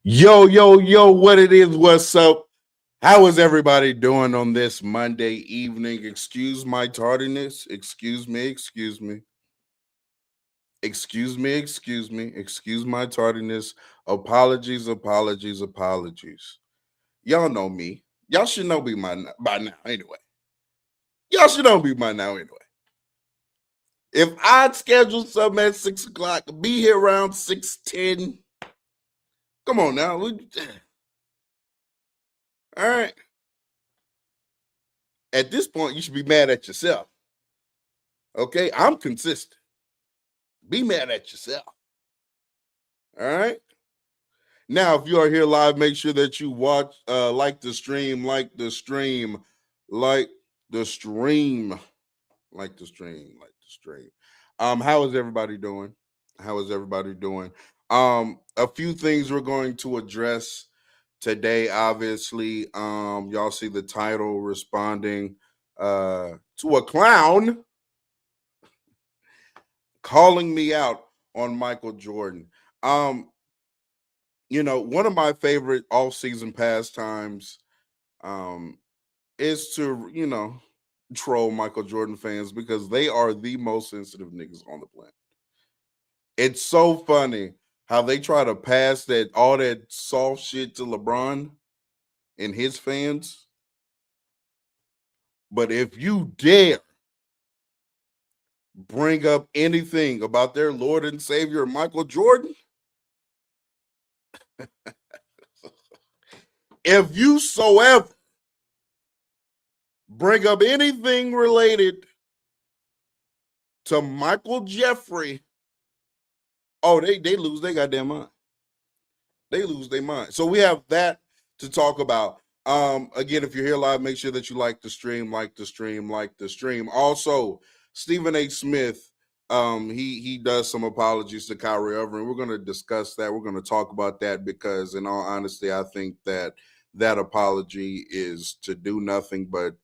Yo, yo, yo, what it is, what's up? How is everybody doing on this Monday evening? Excuse my tardiness. Excuse my tardiness. Apologies. Y'all know me. Y'all should know me by now anyway. Y'all should know me by now anyway. If I'd scheduled something at 6 o'clock, be here around 6:10. Come on now. All right. At this point, you should be mad at yourself. Okay, I'm consistent. Be mad at yourself. All right. Now, if you are here live, make sure that you watch, like the stream, like the stream, like the stream, like the stream, like the stream. How is everybody doing? How is everybody doing? A few things we're going to address today. Obviously, y'all see the title responding to a clown calling me out on Michael Jordan. Um, one of my favorite off-season pastimes is to, troll Michael Jordan fans because they are the most sensitive niggas on the planet. It's so funny how they try to pass that all that soft shit to LeBron and his fans. But if you dare bring up anything about their Lord and Savior Michael Jordan, if you so ever bring up anything related to Michael Jeffrey, oh, they lose their goddamn mind. They lose their mind. So we have that to talk about. Again, if you're here live, make sure that you like the stream, like the stream, like the stream. Also, Stephen A. Smith, he does some apologies to Kyrie Irving. We're going to discuss that. We're going to talk about that because, in all honesty, I think that apology is to do nothing but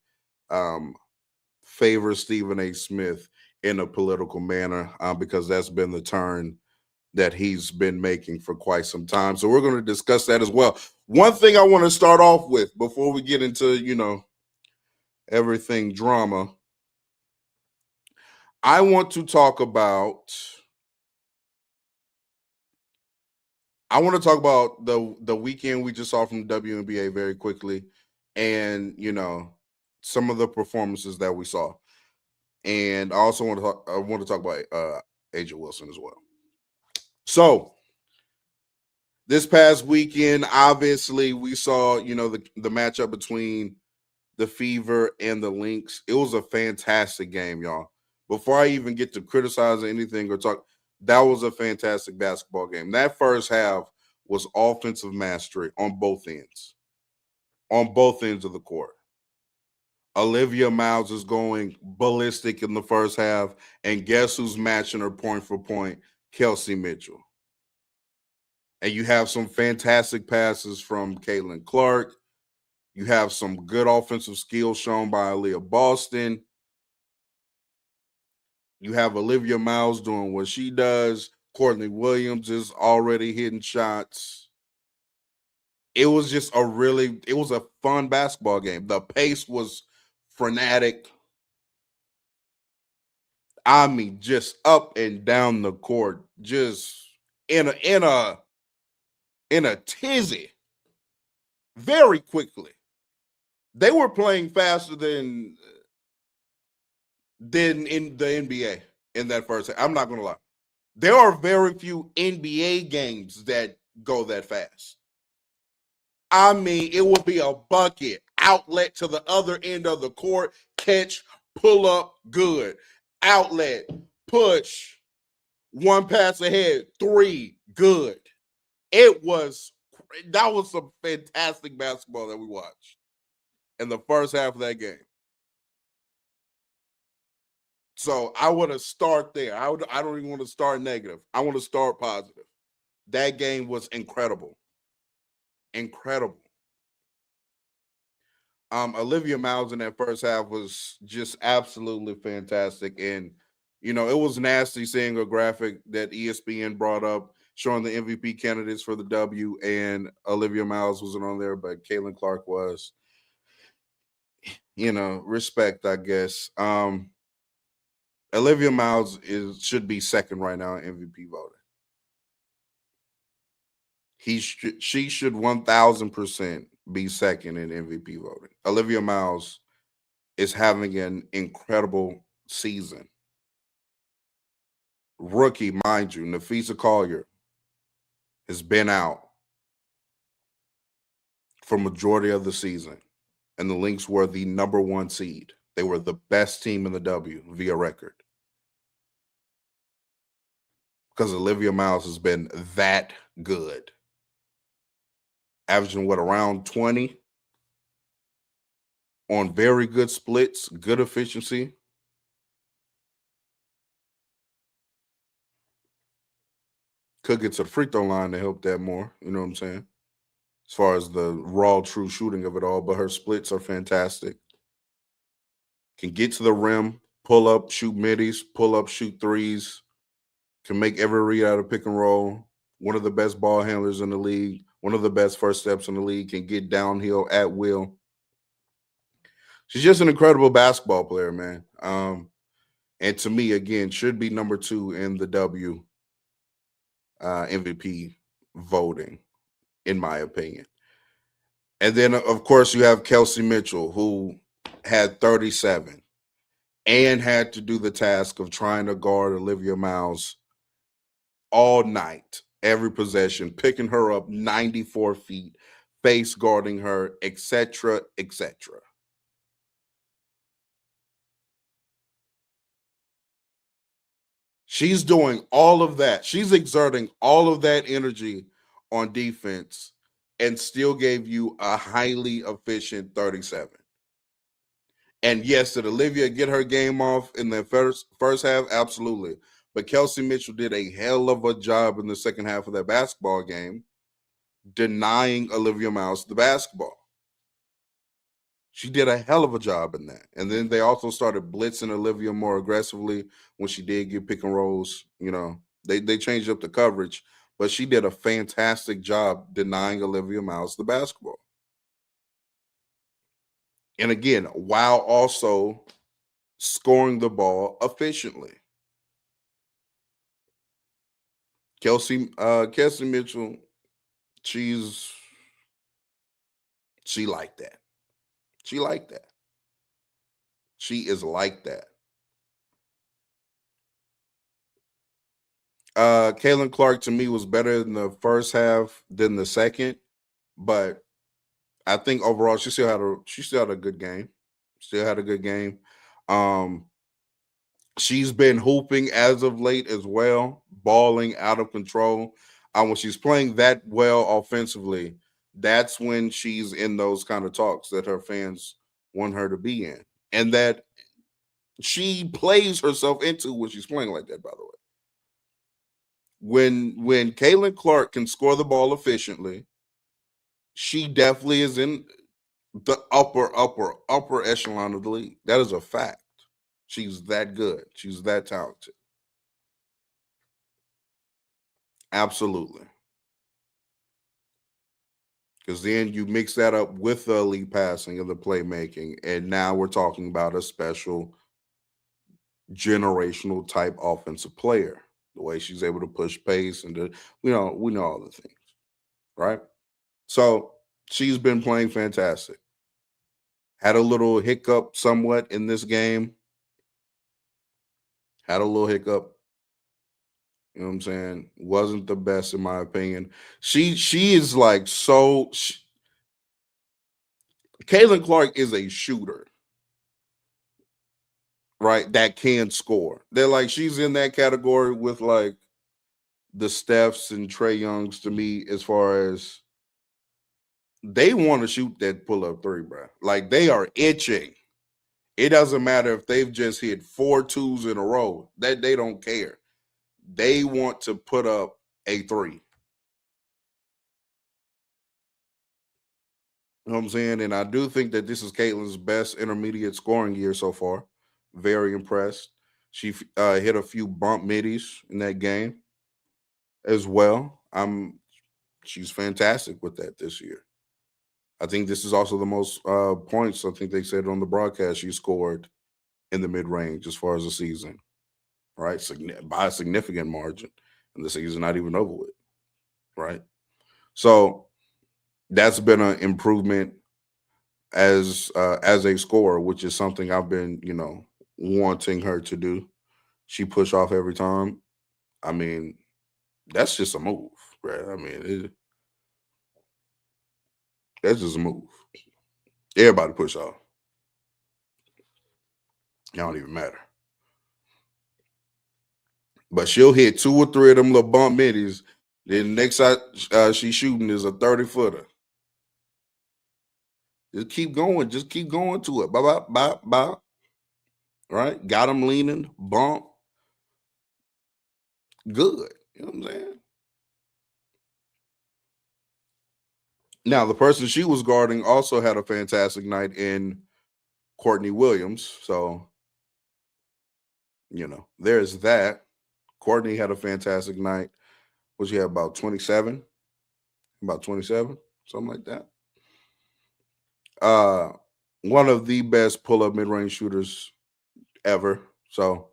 favor Stephen A. Smith in a political manner because that's been the turn that he's been making for quite some time. So we're going to discuss that as well. One thing I want to start off with before we get into, everything drama, I want to talk about the weekend we just saw from WNBA very quickly and, some of the performances that we saw. And I also want to talk about Asia Wilson as well. So, this past weekend, obviously, we saw, the matchup between the Fever and the Lynx. It was a fantastic game, y'all. Before I even get to criticize anything or talk, that was a fantastic basketball game. That first half was offensive mastery on both ends of the court. Olivia Miles is going ballistic in the first half, and guess who's matching her point for point? Kelsey Mitchell. And you have some fantastic passes from Caitlin Clark. You have some good offensive skills shown by Aaliyah Boston. You have Olivia Miles doing what she does. Courtney Williams is already hitting shots. It was just it was a fun basketball game. The pace was frenetic. I mean, just up and down the court, just in a tizzy very quickly. They were playing faster than in the NBA in that first half. I'm not going to lie. There are very few NBA games that go that fast. I mean, it will be a bucket, outlet to the other end of the court, catch, pull up, good. Outlet, push, one pass ahead, three, good. That was some fantastic basketball that we watched in the first half of that game. So I want to start there. I don't even want to start negative. I want to start positive. That game was incredible. Incredible. Olivia Miles in that first half was just absolutely fantastic. And, it was nasty seeing a graphic that ESPN brought up showing the MVP candidates for the W, and Olivia Miles wasn't on there, but Caitlin Clark was. Respect, I guess. Olivia Miles should be second right now in MVP voting. She should 1,000% be second in MVP voting. Olivia Miles is having an incredible season. Rookie, mind you, Nafisa Collier has been out for majority of the season, and the Lynx were the number one seed. They were the best team in the W via record because Olivia Miles has been that good, averaging around 20 on very good splits, good efficiency. Could get to the free throw line to help that more. You know what I'm saying? As far as the raw, true shooting of it all, but her splits are fantastic. Can get to the rim, pull up, shoot middies, pull up, shoot threes. Can make every read out of pick and roll. One of the best ball handlers in the league. One of the best first steps in the league. Can get downhill at will. She's just an incredible basketball player, man. And to me, again, should be number 2 in the W MVP voting, in my opinion. And then, of course, you have Kelsey Mitchell, who had 37 and had to do the task of trying to guard Olivia Miles all night, every possession, picking her up 94 feet, face guarding her, etc., etc. She's doing all of that. She's exerting all of that energy on defense and still gave you a highly efficient 37. And yes, did Olivia get her game off in the first half? Absolutely. But Kelsey Mitchell did a hell of a job in the second half of that basketball game, denying Olivia Miles the basketball. She did a hell of a job in that. And then they also started blitzing Olivia more aggressively when she did get pick and rolls. They changed up the coverage, but she did a fantastic job denying Olivia Miles the basketball. And again, while also scoring the ball efficiently. Kelsey Mitchell, she like that. She like that. She is like that. Caitlin Clark to me was better in the first half than the second, but I think overall she still had a good game. Still had a good game. Um, she's been hooping as of late as well, balling out of control. When she's playing that well offensively, that's when she's in those kind of talks that her fans want her to be in, and that she plays herself into when she's playing like that. By the way, when Caitlin Clark can score the ball efficiently, she definitely is in the upper echelon of the league. That is a fact. She's that good. She's that talented. Absolutely. Because then you mix that up with the elite passing and the playmaking, and now we're talking about a special generational type offensive player. The way she's able to push pace and we know all the things, right? So she's been playing fantastic. Had a little hiccup somewhat in this game. Had a little hiccup. You know what I'm saying? Wasn't the best in my opinion. She is like Caitlin Clark is a shooter, right? That can score. They're like she's in that category with like the Stephs and Trey Youngs to me, as far as they want to shoot that pull up three, bro. Like they are itching. It doesn't matter if they've just hit 4 twos in a row. That they don't care. They want to put up a three. You know what I'm saying? And I do think that this is Caitlin's best intermediate scoring year so far. Very impressed. She hit a few bump middies in that game. as well. She's fantastic with that this year. I think this is also the most points. I think they said on the broadcast she scored in the mid range as far as the season, right? By a significant margin, and the season not even over with, right? So that's been an improvement as a scorer, which is something I've been wanting her to do. She push off every time. I mean, that's just a move, right? I mean, that's just a move. Everybody push off. It don't even matter. But she'll hit two or three of them little bump middies. Then next shot she's shooting is a 30-footer. Just keep going. Just keep going to it. Bop, bop, bop, bop. Right? Got them leaning. Bump. Good. You know what I'm saying? Now, the person she was guarding also had a fantastic night in Courtney Williams. So, there's that. Courtney had a fantastic night. Was she had about 27? About 27, something like that. Uh One of the best pull-up mid-range shooters ever. So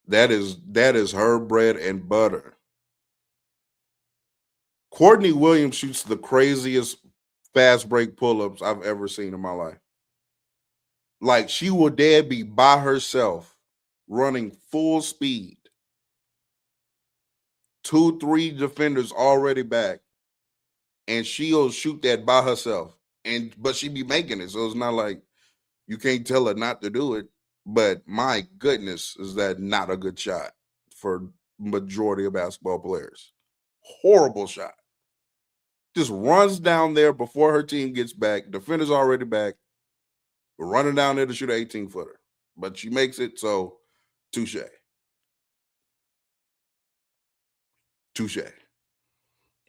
that is her bread and butter. Courtney Williams shoots the craziest fast break pull-ups I've ever seen in my life. Like she will dare be by herself, running full speed. 2, 3 defenders already back, and she'll shoot that by herself. But she be making it, so it's not like you can't tell her not to do it. But my goodness, is that not a good shot for majority of basketball players? Horrible shot. Just runs down there before her team gets back. Defender's already back. Running down there to shoot an 18-footer. But she makes it, so touche. Touche.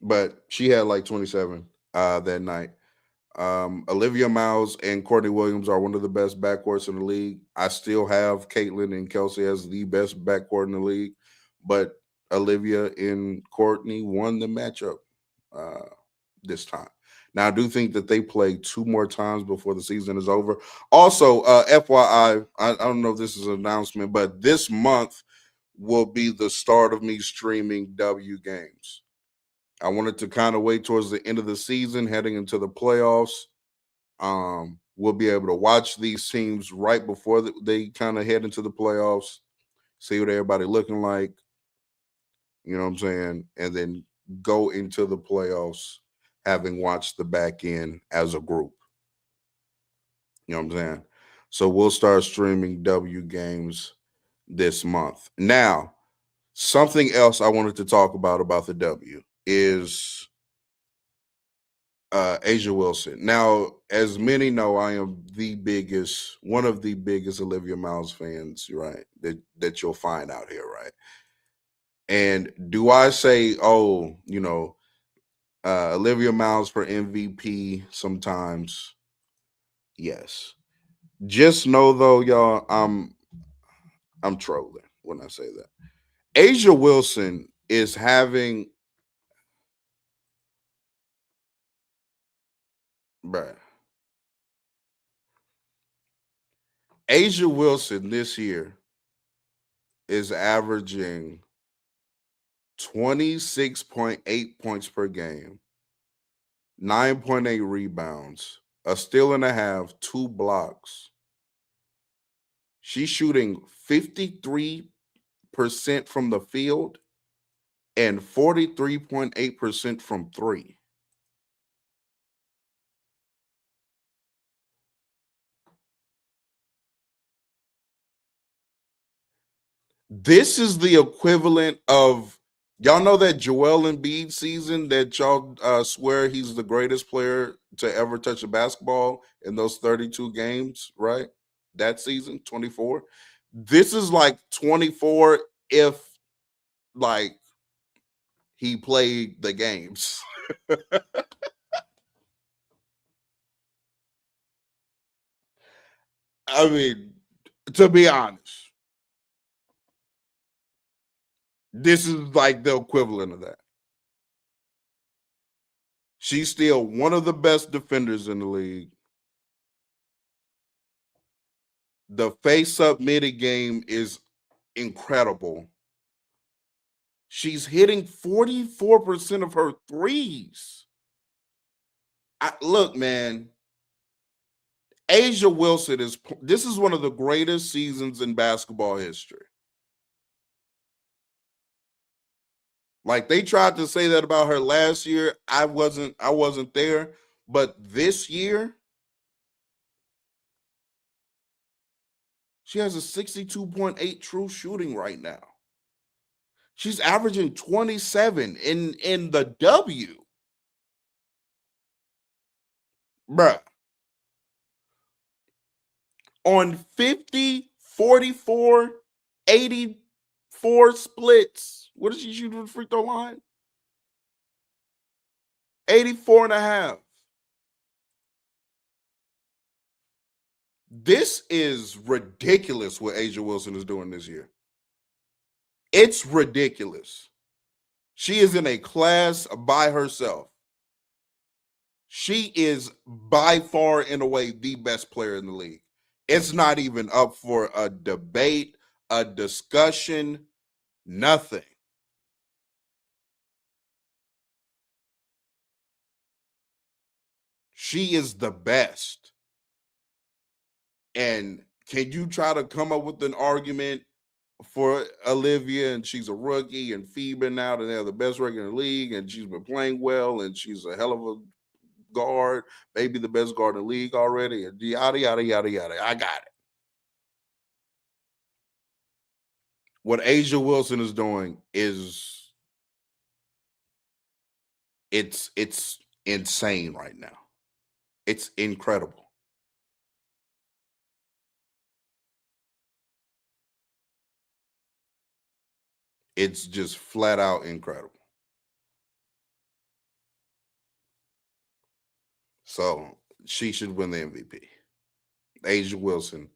But she had like 27 that night. Olivia Miles and Courtney Williams are one of the best backcourts in the league. I still have Caitlin and Kelsey as the best backcourt in the league, but Olivia and Courtney won the matchup uh, this time. Now, I do think that they play 2 more times before the season is over. Also, FYI, I don't know if this is an announcement, but this month will be the start of me streaming W games. I wanted to kind of wait towards the end of the season, heading into the playoffs. We'll be able to watch these teams right before they kind of head into the playoffs, see what everybody looking like. You know what I'm saying, and then go into the playoffs having watched the back end as a group. You know what I'm saying? So we'll start streaming W games this month. Now, something else I wanted to talk about the W is Asia Wilson. Now, as many know, I am one of the biggest Olivia Miles fans, right? That you'll find out here, right? And do I say, oh, Olivia Miles for MVP sometimes? Yes. Just know though, y'all, I'm trolling when I say that. Asia Wilson is having, bruh, Asia Wilson this year is averaging 26.8 points per game, 9.8 rebounds, a steal and a half, 2 blocks. She's shooting 53% from the field and 43.8% from three. This is the equivalent of, y'all know that Joel Embiid season that y'all swear he's the greatest player to ever touch a basketball in those 32 games, right? That season, 24. This is like 24 if like he played the games. I mean, to be honest, This is like the equivalent of that. She's still one of the best defenders in the league. The face-up midi game is incredible. She's hitting 44% of her threes. Look, man, Asia Wilson this is one of the greatest seasons in basketball history. Like they tried to say that about her last year. I wasn't there, but this year she has a 62.8 true shooting right now. She's averaging 27 in the W. Bruh. On 50, 44, 84 splits. What does she shoot from the free throw line? 84 and a half. This is ridiculous what Asia Wilson is doing this year. It's ridiculous. She is in a class by herself. She is by far and away the best player in the league. It's not even up for a debate, a discussion, nothing. She is the best. And can you try to come up with an argument for Olivia? And she's a rookie, and Phoebe now, and they're the best record in the league, and she's been playing well, and she's a hell of a guard, maybe the best guard in the league already, and yada yada yada yada. I got it. What Asia Wilson is doing is it's insane right now. It's incredible. It's just flat out incredible. So she should win the MVP. Asia Wilson.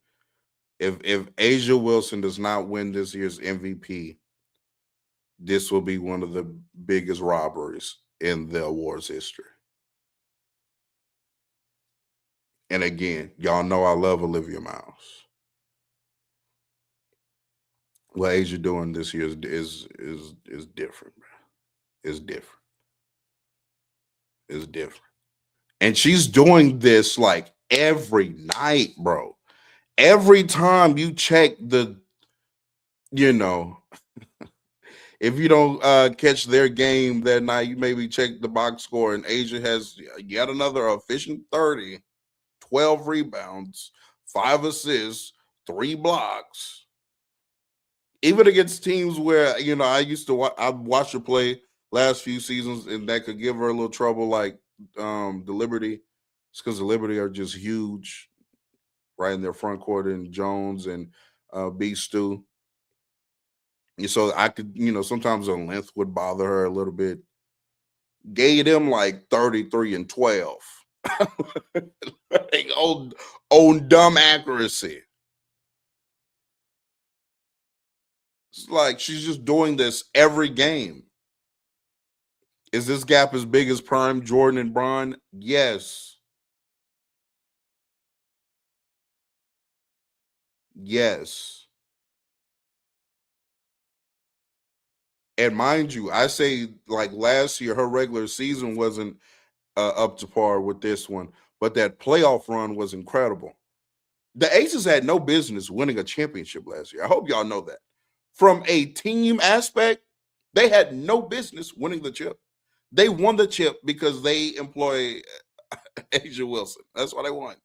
If Asia Wilson does not win this year's MVP, this will be one of the biggest robberies in the awards history. And again, y'all know I love Olivia Miles. What Asia doing this year is different, bro. It's different. It's different. And she's doing this like every night, bro. Every time you check the, you know, if you don't catch their game that night, you maybe check the box score, and Asia has yet another efficient 30, 12 rebounds, 5 assists, 3 blocks. Even against teams where, you know, I watched her play last few seasons, and that could give her a little trouble, like the Liberty. It's because the Liberty are just huge right in their front court, and Jones and B. Stu. And so I could, you know, sometimes the length would bother her a little bit. Gave them like 33 and 12. Like on dumb accuracy. It's like she's just doing this every game. Is this gap as big as prime Jordan and Bron? Yes. Yes. And mind you, I say like last year, her regular season wasn't up to par with this one, but that playoff run was incredible. The Aces had no business winning a championship last year. I hope y'all know that. From a team aspect, they had no business winning the chip. They won the chip because they employ Asia Wilson. That's why they won.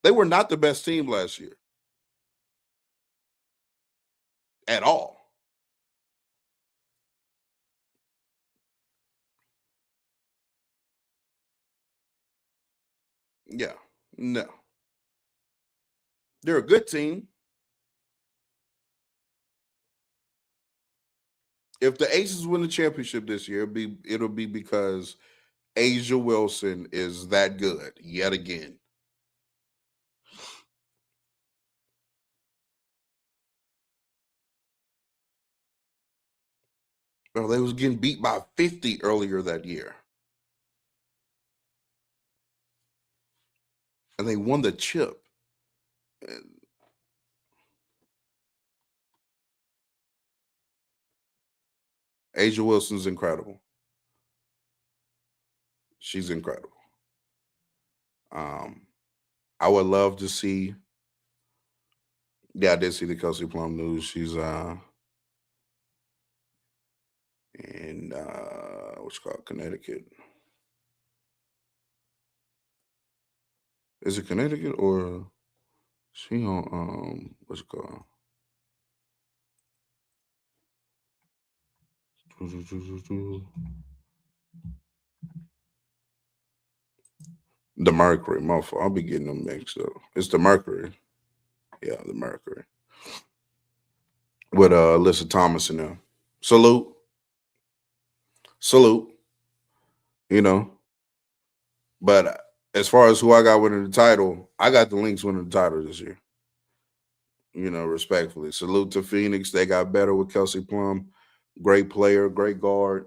They were not the best team last year at all. Yeah, no. They're a good team. If the Aces win the championship this year, it'll be because Asia Wilson is that good yet again. Oh, they was getting beat by 50 earlier that year. And they won the chip. And Asia Wilson's incredible. She's incredible. Um, I would love to see. Yeah, I did see the Kelsey Plum news. She's in what's called Connecticut. Is it Connecticut or she on what's it called? The Mercury, my fault. I'll be getting them mixed up. It's the Mercury. Yeah, the Mercury. With Alyssa Thomas in there. Salute. Salute. You know. But as far as who I got winning the title, I got the Lynx winning the title this year. You know, respectfully. Salute to Phoenix. They got better with Kelsey Plum. Great player, great guard.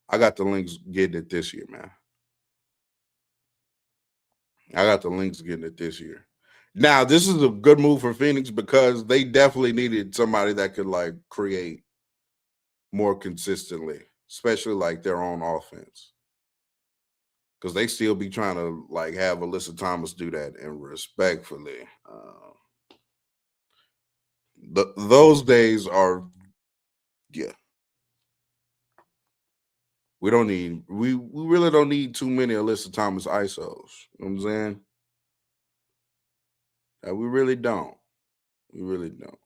I got the Lynx getting it this year, man. I got the Lynx getting it this year. Now, this is a good move for Phoenix because they definitely needed somebody that could like create more consistently, especially like their own offense. Because they still be trying to like have Alyssa Thomas do that, and respectfully, those days are, yeah. We really don't need too many Alyssa Thomas ISOs. You know what I'm saying? We really don't. We really don't.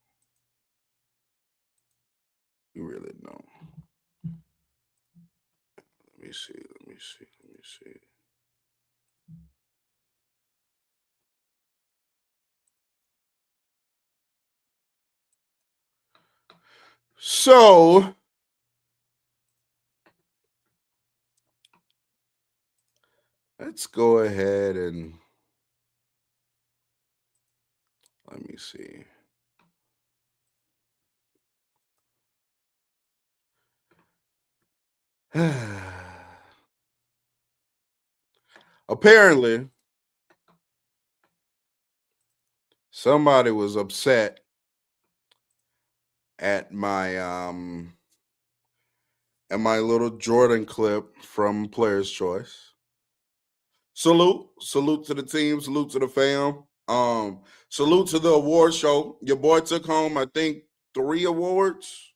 We really don't. Let me see. Let me see. Let me see. So let's go ahead and let me see. Apparently, somebody was upset at my little Jordan clip from Player's Choice. Salute to the team, salute to the fam. Salute to the award show. Your boy took home, I think, 3 awards.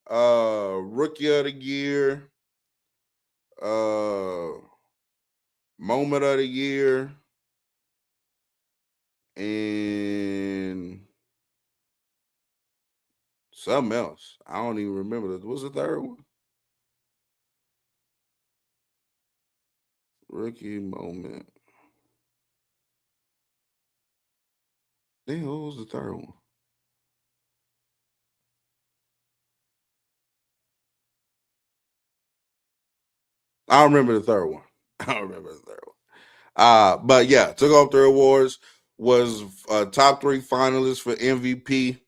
Rookie of the Year, uh Moment of the Year, and something else. I don't even remember. What's the third one? Rookie moment. Damn, what was the third one? I don't remember the third one. I don't remember the third one. But yeah, took off 3 awards. Was top 3 finalists for MVP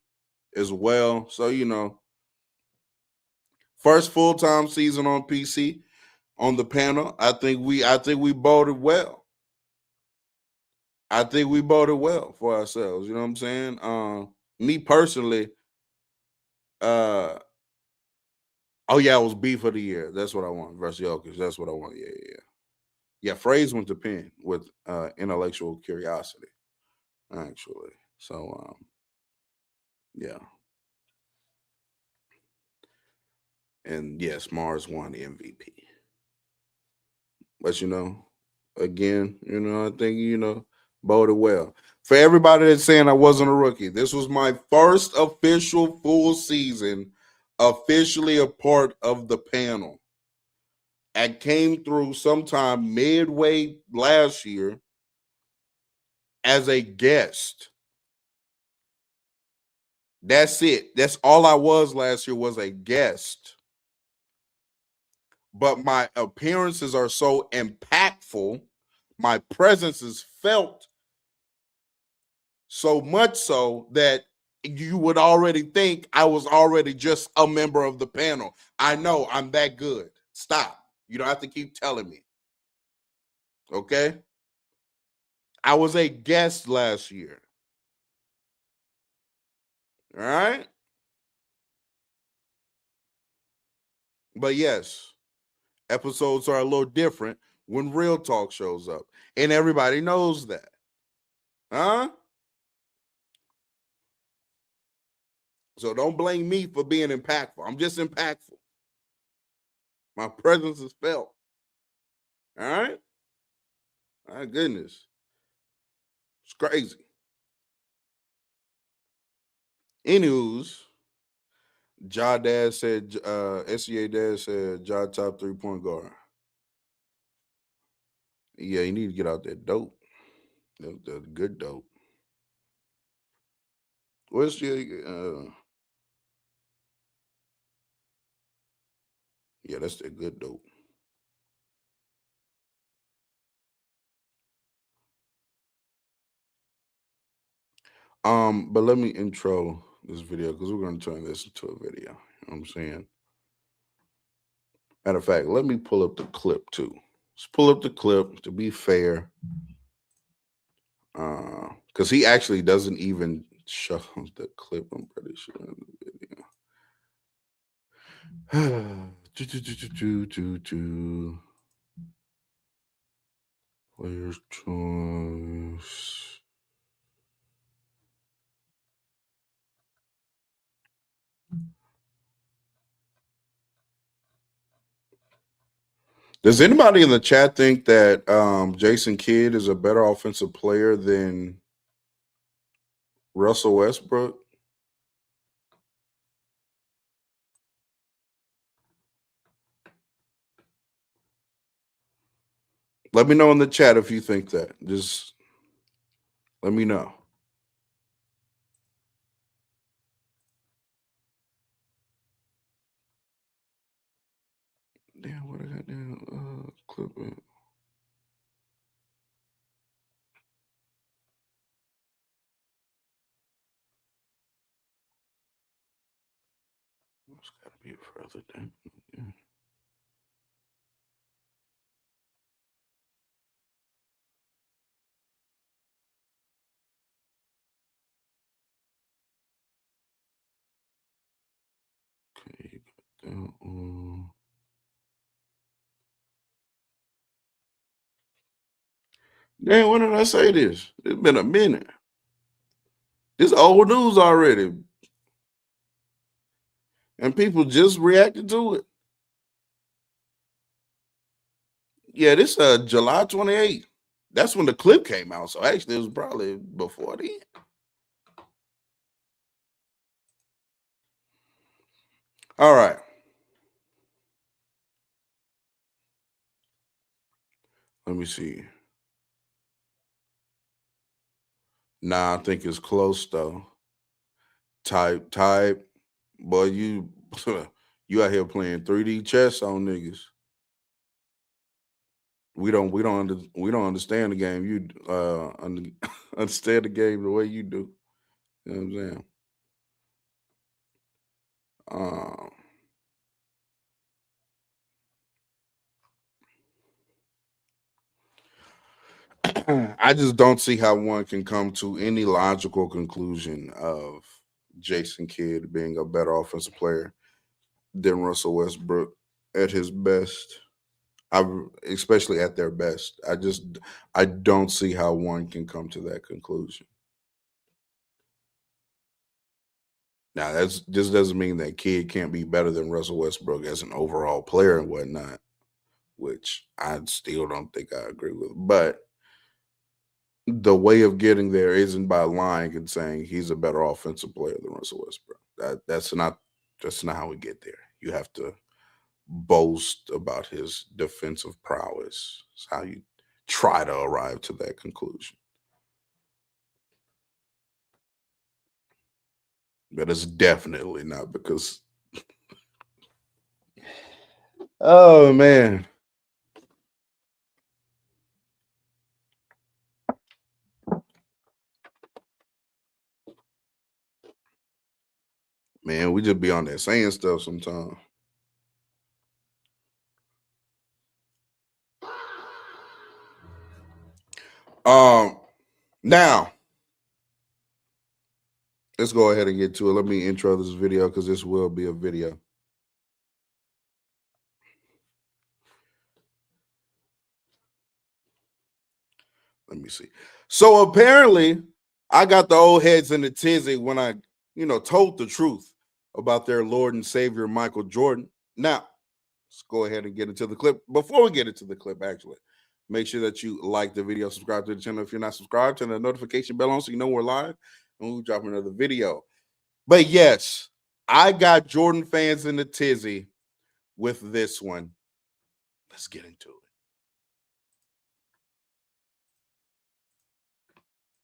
as well. So you know, first full time season on PC on the panel. I think we voted well. I think we voted well for ourselves. You know what I'm saying? Me personally, uh, oh yeah, it was beef of the year. That's what I want versus Jokic. That's what I want. Yeah, yeah, yeah. Yeah, Phrase went to Penn with intellectual curiosity, actually. So yeah. And yes, Mars won the MVP. But you know, again, you know, I think, you know, boded well. For everybody that's saying I wasn't a rookie, this was my first official full season officially a part of the panel. I came through sometime midway last year as a guest. That's it. That's all I was last year, was a guest. But my appearances are so impactful. My presence is felt so much so that you would already think I was already just a member of the panel. I know I'm that good. Stop. You don't have to keep telling me. Okay? I was a guest last year. All right? But yes, episodes are a little different when real talk shows up. And everybody knows that. Huh? So don't blame me for being impactful. I'm just impactful. My presence is felt. All right? My goodness. It's crazy. Anywho's, Ja Dad said, SCA Dad said, Ja top 3-point guard. Yeah, you need to get out that dope. The good dope. What's your, yeah, that's the good dope. But let me intro this video because we're going to turn this into a video. You know what I'm saying? Matter of fact, let me pull up the clip too. Let's pull up the clip to be fair. Because he actually doesn't even show the clip, I'm pretty sure, in the video. Player's choice. Does anybody in the chat think that Jason Kidd is a better offensive player than Russell Westbrook? Let me know in the chat if you think that. Just let me know. Damn, what I got there? Clip it. It's got to be further down. Yeah. Okay, you got that one. Damn, when did I say this? It's been a minute. It's old news already. And people just reacted to it. Yeah, this July 28th. That's when the clip came out. So actually it was probably before then. All right. Let me see. Nah, I think it's close though. Type. Boy, you you out here playing 3D chess on niggas. We don't understand the game. You understand the game the way you do. You know what I'm saying? Um, I just don't see how one can come to any logical conclusion of Jason Kidd being a better offensive player than Russell Westbrook at his best. Especially at their best. I don't see how one can come to that conclusion. Now this doesn't mean that Kidd can't be better than Russell Westbrook as an overall player and whatnot, which I still don't think I agree with. But the way of getting there isn't by lying and saying he's a better offensive player than Russell Westbrook. That's not how we get there. You have to boast about his defensive prowess. It's how you try to arrive to that conclusion. But it's definitely not because oh man. Man, we just be on there saying stuff sometimes. Now let's go ahead and get to it. Let me intro this video because this will be a video. Let me see. So apparently, I got the old heads in the tizzy when I, told the truth about their Lord and Savior Michael Jordan. Now, let's go ahead and get into the clip. Before we get into the clip, actually, make sure that you like the video, subscribe to the channel if you're not subscribed, turn the notification bell on so you know we're live and we'll drop another video. But yes, I got Jordan fans in the tizzy with this one. Let's get into it.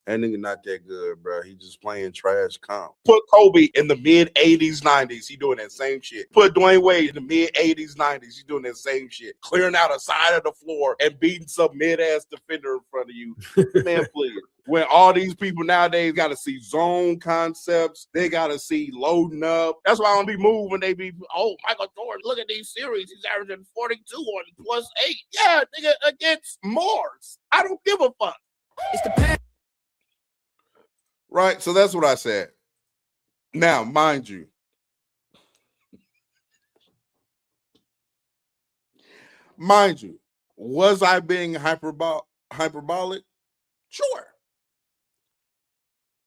That nigga not that good, bro. He just playing trash comp. Put Kobe in the mid 80s, 90s. He doing that same shit. Put Dwayne Wade in the mid 80s, 90s. He doing that same shit. Clearing out a side of the floor and beating some mid-ass defender in front of you. Man, please. When all these people nowadays got to see zone concepts, they got to see loading up. That's why I don't be moved when they be, oh, Michael Jordan, look at these series. He's averaging 42 on +8. Yeah, nigga, against Mars. I don't give a fuck. It's the right, so that's what I said. Now, mind you, was I being hyperbolic? Sure.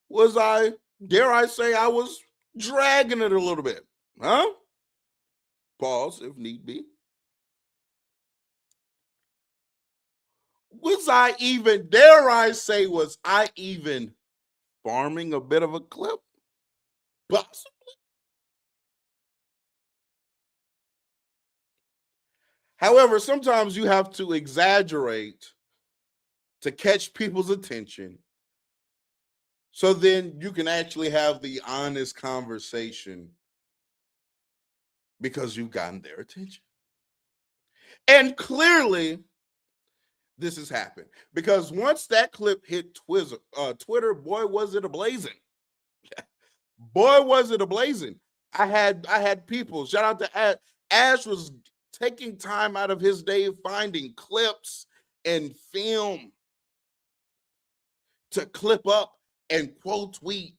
Was I, dare I say, I was dragging it a little bit? Huh? Pause if need be. Was I even, dare I say, was I even farming a bit of a clip? Possibly. However, sometimes you have to exaggerate to catch people's attention. So then you can actually have the honest conversation because you've gotten their attention. And clearly, this has happened because once that clip hit Twitter, boy, was it ablazing. Boy, was it ablazing. I had people, shout out to Ash. Ash was taking time out of his day finding clips and film to clip up and quote tweet.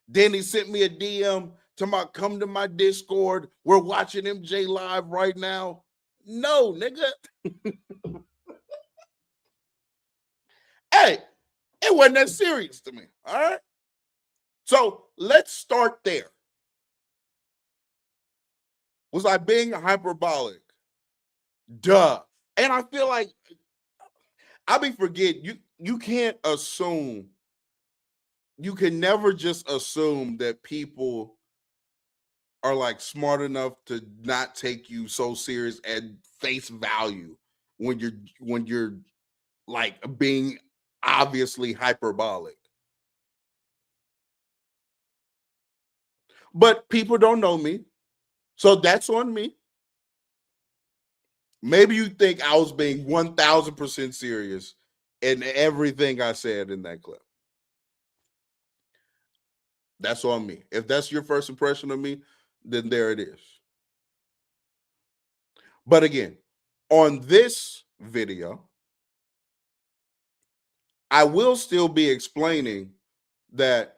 Then he sent me a DM to come to my Discord. We're watching MJ live right now. No, nigga. Hey, it wasn't that serious to me. All right. So let's start there. Was I being hyperbolic? Duh. And I feel like I be forget you can't assume. You can never just assume that people are like smart enough to not take you so serious and face value when you're like being obviously hyperbolic. But people don't know me. So that's on me. Maybe you think I was being 1000% serious in everything I said in that clip. That's on me. If that's your first impression of me, then there it is. But again, on this video, I will still be explaining that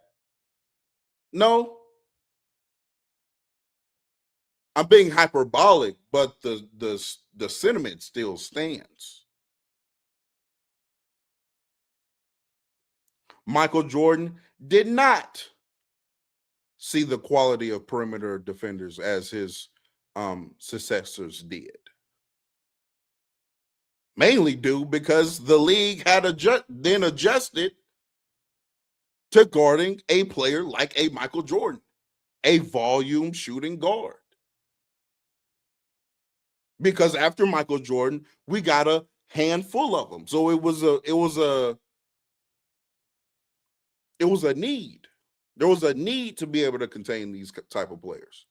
no, I'm being hyperbolic, but the sentiment still stands. Michael Jordan did not see the quality of perimeter defenders as his successors did. Mainly due because the league had then adjusted to guarding a player like a Michael Jordan, a volume shooting guard. Because after Michael Jordan, we got a handful of them. So it was a need. There was a need to be able to contain these type of players.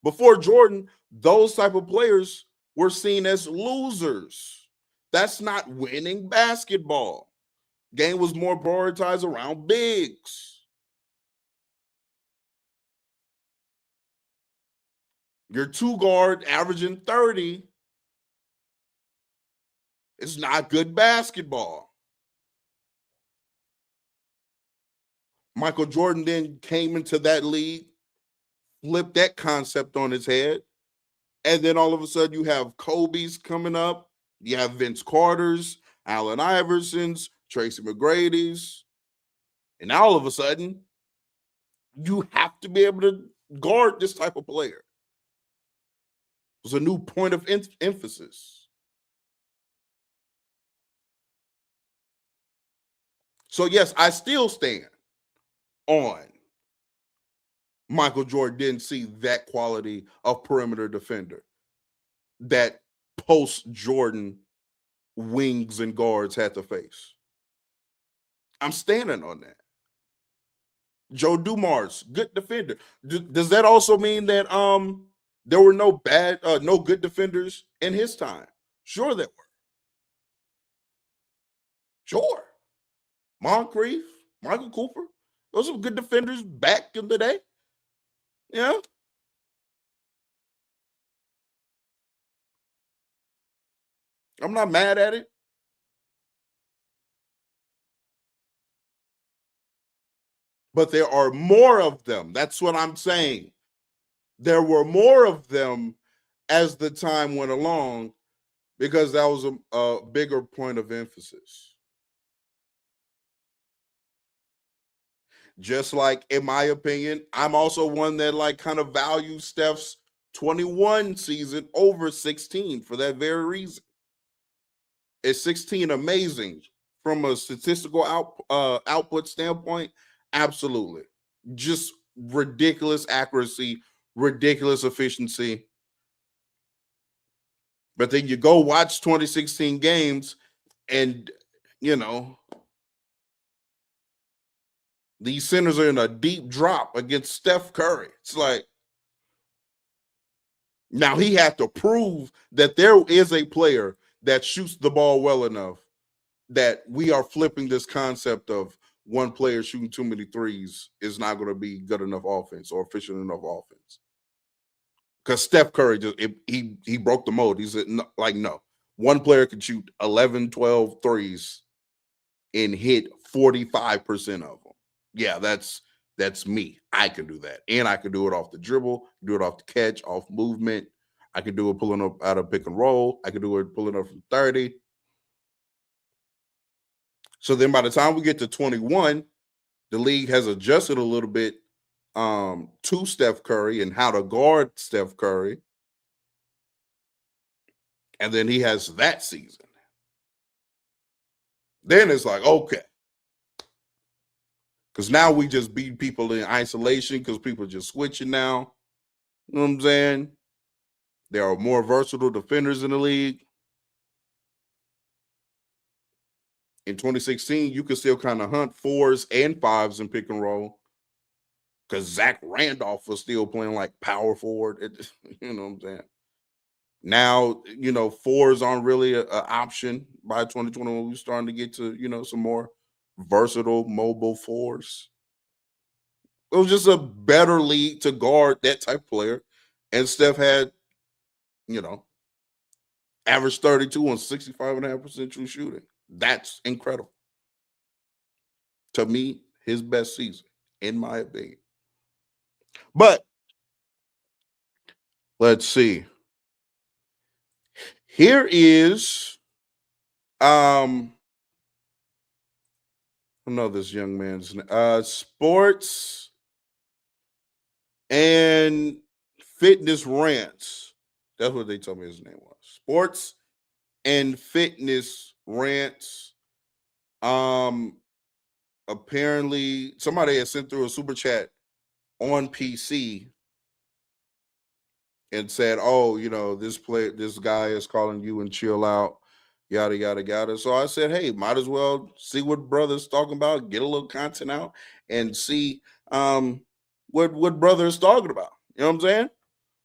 Before Jordan, those type of players were seen as losers. That's not winning basketball. Game was more prioritized around bigs. Your two guard averaging 30. It's not good basketball. Michael Jordan then came into that league, flipped that concept on his head, and then all of a sudden you have Kobe's coming up, you have Vince Carter's, Allen Iverson's, Tracy McGrady's, and now all of a sudden you have to be able to guard this type of player. It was a new point of emphasis. So yes, I still stand on Michael Jordan didn't see that quality of perimeter defender that post Jordan wings and guards had to face. I'm standing on that. Joe Dumars, good defender. Does that also mean that there were no good defenders in his time? Sure, there were. Sure, Moncrief, Michael Cooper, those are good defenders back in the day. Yeah. I'm not mad at it. But there are more of them. That's what I'm saying. There were more of them as the time went along because that was a bigger point of emphasis. Just like, in my opinion, I'm also one that like kind of values Steph's 21 season over 16 for that very reason. Is 16 amazing from a statistical output standpoint? Absolutely. Just ridiculous accuracy, ridiculous efficiency. But then you go watch 2016 games and, you know, these centers are in a deep drop against Steph Curry. It's like, now he had to prove that there is a player that shoots the ball well enough that we are flipping this concept of one player shooting too many threes is not going to be good enough offense or efficient enough offense. Because Steph Curry, he broke the mold. He said, like, no. One player could shoot 11, 12 threes and hit 45% of them. Yeah, that's me. I can do that. And I can do it off the dribble, do it off the catch, off movement. I can do it pulling up out of pick and roll. I can do it pulling up from 30. So then by the time we get to 21, the league has adjusted a little bit to Steph Curry and how to guard Steph Curry. And then he has that season. Then it's like, okay. Because now we just beat people in isolation because people are just switching now. You know what I'm saying? There are more versatile defenders in the league. In 2016, you could still kind of hunt 4s and 5s in pick and roll because Zach Randolph was still playing like power forward. You know what I'm saying? Now, 4s aren't really an option by 2021. We're starting to get to, some more versatile mobile 4s. It was just a better league to guard that type of player. And Steph had, average 32 on 65.5% true shooting. That's incredible. To me, his best season, in my opinion. But let's see. Here is I know this young man's sports and fitness rants. That's what they told me his name was. Sports and fitness rants. Apparently somebody had sent through a super chat on PC and said, "Oh, this guy is calling you and chill out, yada yada yada." So I said, "Hey, might as well see what brother's talking about, get a little content out, and see what brother is talking about." You know what I'm saying?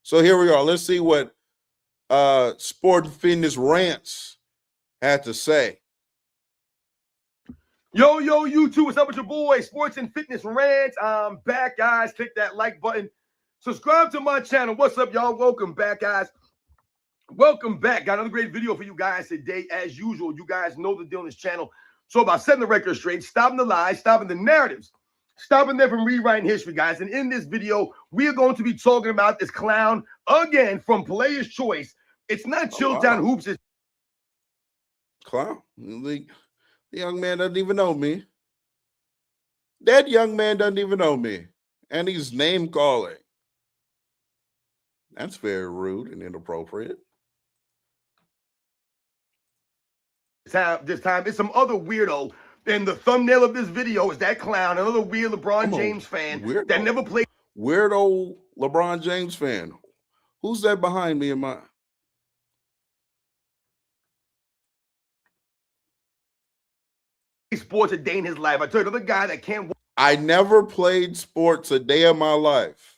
So here we are. Let's see what Sport and Fitness Rants had to say. Yo, YouTube, what's up with your boy? Sports and Fitness Rants. I'm back, guys. Click that like button. Subscribe to my channel. What's up, y'all? Welcome back, guys. Welcome back. Got another great video for you guys today. As usual, you guys know the deal on this channel. So about setting the record straight, stopping the lies, stopping the narratives, stopping them from rewriting history, guys. And in this video, we are going to be talking about this clown again from Player's Choice. It's not Chilltown Hoops. It's clown. The young man doesn't even know me. That young man doesn't even know me. And he's name calling. That's very rude and inappropriate. This time, it's some other weirdo. And the thumbnail of this video is that clown, another weird LeBron James fan that never played. Weirdo LeBron James fan. Who's that behind me in my... sports a day in his life. I told you, another guy that can't... I never played sports a day of my life.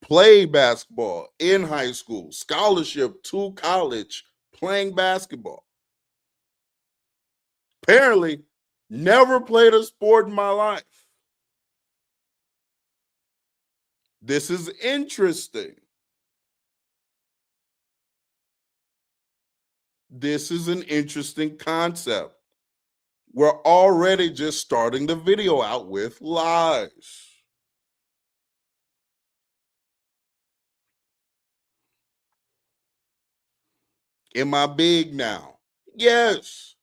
Played basketball in high school, scholarship to college, playing basketball. Apparently, never played a sport in my life. This is interesting. This is an interesting concept. We're already just starting the video out with lies. Am I big now? Yes.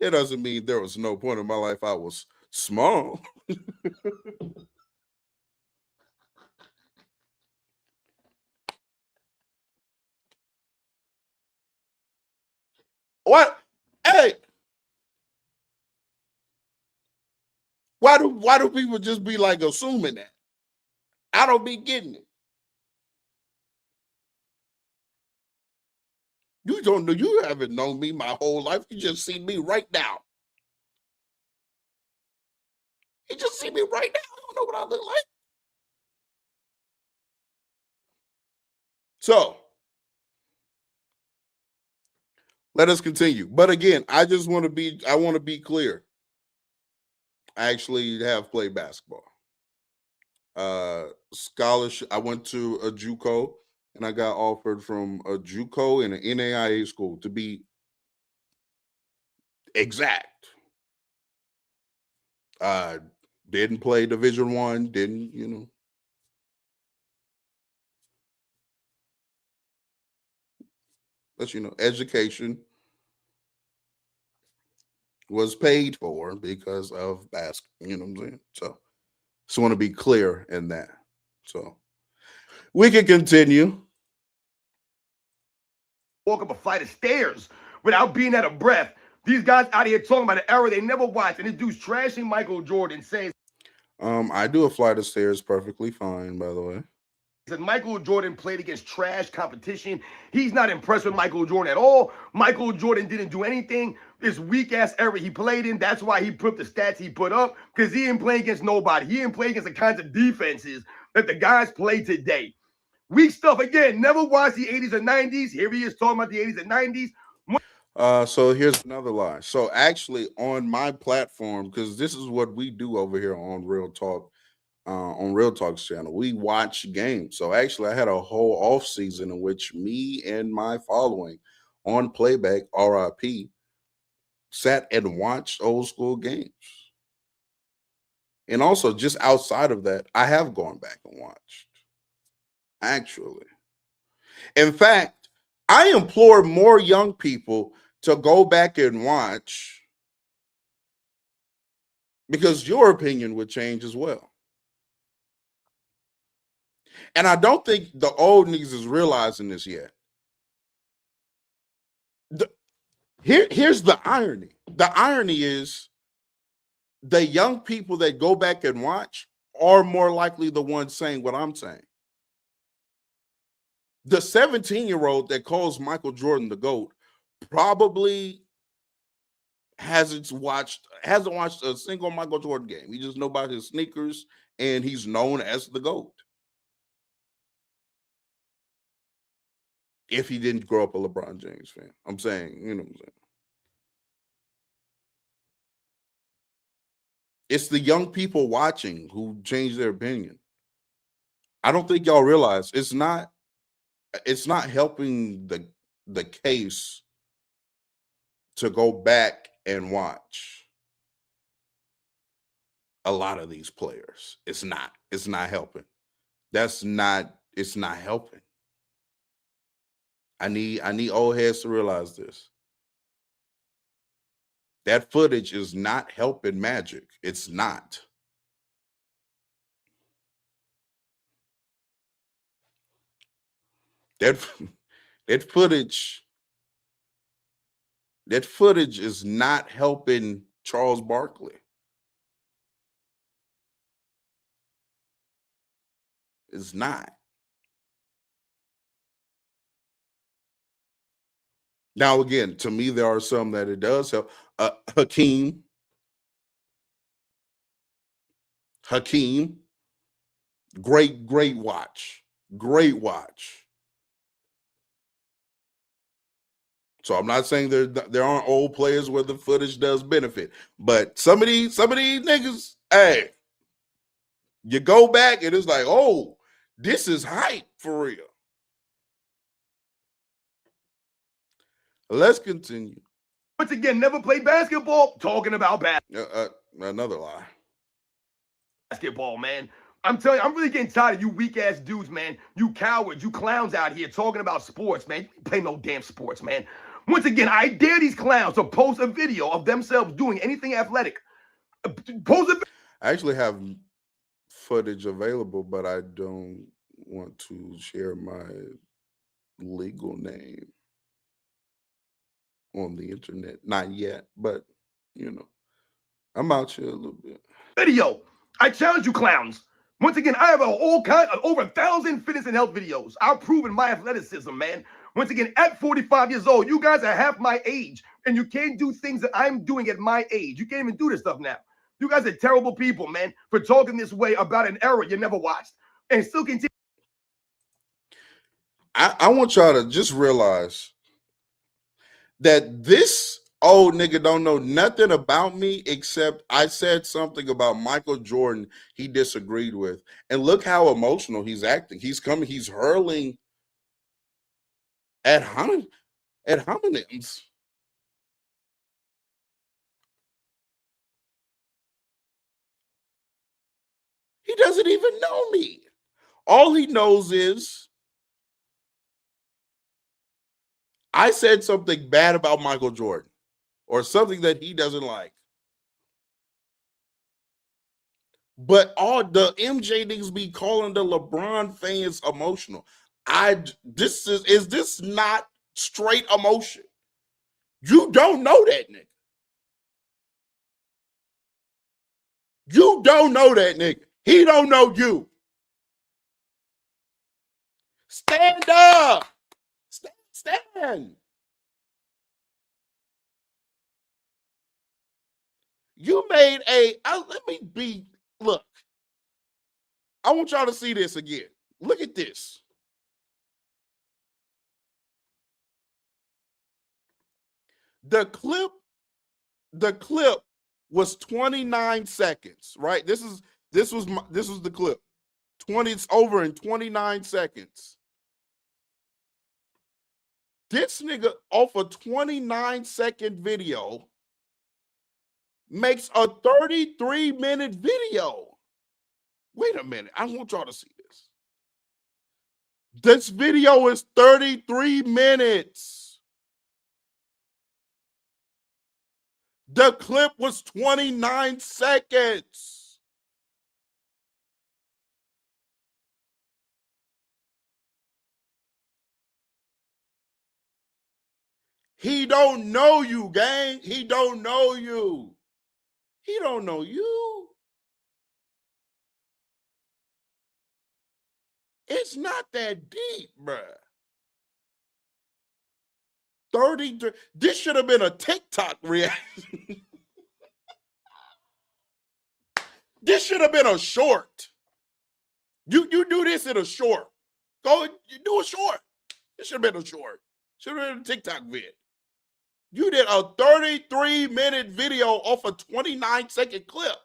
It doesn't mean there was no point in my life I was small. What? Hey. Why do people just be like assuming that? I don't be getting it. You don't know, you haven't known me my whole life. You just see me right now. You just see me right now. You don't know what I look like. So let us continue. But again, I want to be clear. I actually have played basketball. Scholarship. I went to a JUCO and I got offered from a JUCO and an NAIA school, to be exact. Didn't play Division I, didn't, but education was paid for because of basketball, you know what I'm saying? So just want to be clear in that. So we can continue. Walk up a flight of stairs without being out of breath. These guys out here talking about an era they never watched, and this dude's trashing Michael Jordan, saying, I do a flight of stairs perfectly fine, by the way. That Michael Jordan played against trash competition. He's not impressed with Michael Jordan at all. Michael Jordan didn't do anything. This weak-ass era he played in, that's why he put the stats he put up, because he didn't play against nobody. He didn't play against the kinds of defenses that the guys play today. Weak stuff again. Never watched the 80s or 90s. Here he is talking about the 80s and 90s. So here's another lie. So actually on my platform, because this is what we do over here on Real Talk, on Real Talk's channel, we watch games. So actually I had a whole off season in which me and my following on playback, RIP, sat and watched old school games. And also just outside of that, I have gone back and watched. Actually. In fact, I implore more young people to go back and watch, because your opinion would change as well. And I don't think the old niggas is realizing this yet. Here's the irony. The irony is the young people that go back and watch are more likely the ones saying what I'm saying. The 17-year-old that calls Michael Jordan the GOAT probably hasn't watched a single Michael Jordan game. He just knows about his sneakers and he's known as the GOAT. If he didn't grow up a LeBron James fan. I'm saying, you know what I'm saying? It's the young people watching who change their opinion. I don't think y'all realize it's not helping the case to go back and watch a lot of these players. It's not helping. It's not helping. I need old heads to realize this. That footage is not helping Magic. It's not. That that footage is not helping Charles Barkley. It's not. Now, again, to me, there are some that it does help. Hakeem, great watch. Great watch. So I'm not saying there aren't old players where the footage does benefit, but some of these niggas, hey, you go back and it's like, oh, this is hype for real. Let's continue. Once again, never played basketball. Talking about Another lie. Basketball, man. I'm telling you, I'm really getting tired of you weak ass dudes, man. You cowards, you clowns out here talking about sports, man. You play no damn sports, man. Once again, I dare these clowns to post a video of themselves doing anything athletic. I actually have footage available, but I don't want to share my legal name on the internet. Not yet, but I'm out here a little bit. Video. I challenge you clowns. Once again, I have all kinds of over 1,000 fitness and health videos. I've proven my athleticism, man. Once again, at 45 years old, you guys are half my age, and you can't do things that I'm doing at my age. You can't even do this stuff now. You guys are terrible people, man, for talking this way about an era you never watched and still continue. I want y'all to just realize that this old nigga don't know nothing about me except I said something about Michael Jordan he disagreed with. And look how emotional he's acting. He's hurling at homonyms. He doesn't even know me. All he knows is I said something bad about Michael Jordan or something that he doesn't like. But all the MJ niggas be calling the LeBron fans emotional. Is this not straight emotion? You don't know that nigga. You don't know that nigga. He don't know you. Stand up. Stand. You made look. I want y'all to see this again. Look at this. The clip was 29 seconds, right? This was the clip. It's over in 29 seconds. This nigga off a 29-second video makes a 33-minute video. Wait a minute. I want y'all to see this. This video is 33 minutes. The clip was 29 seconds. He don't know you, gang. He don't know you. He don't know you. It's not that deep, bruh. 33. This should have been a TikTok reaction. This should have been a short. You do this in a short. Go do a short. It should have been a short. Should have been a TikTok vid. You did a 33-minute video off a 29-second clip.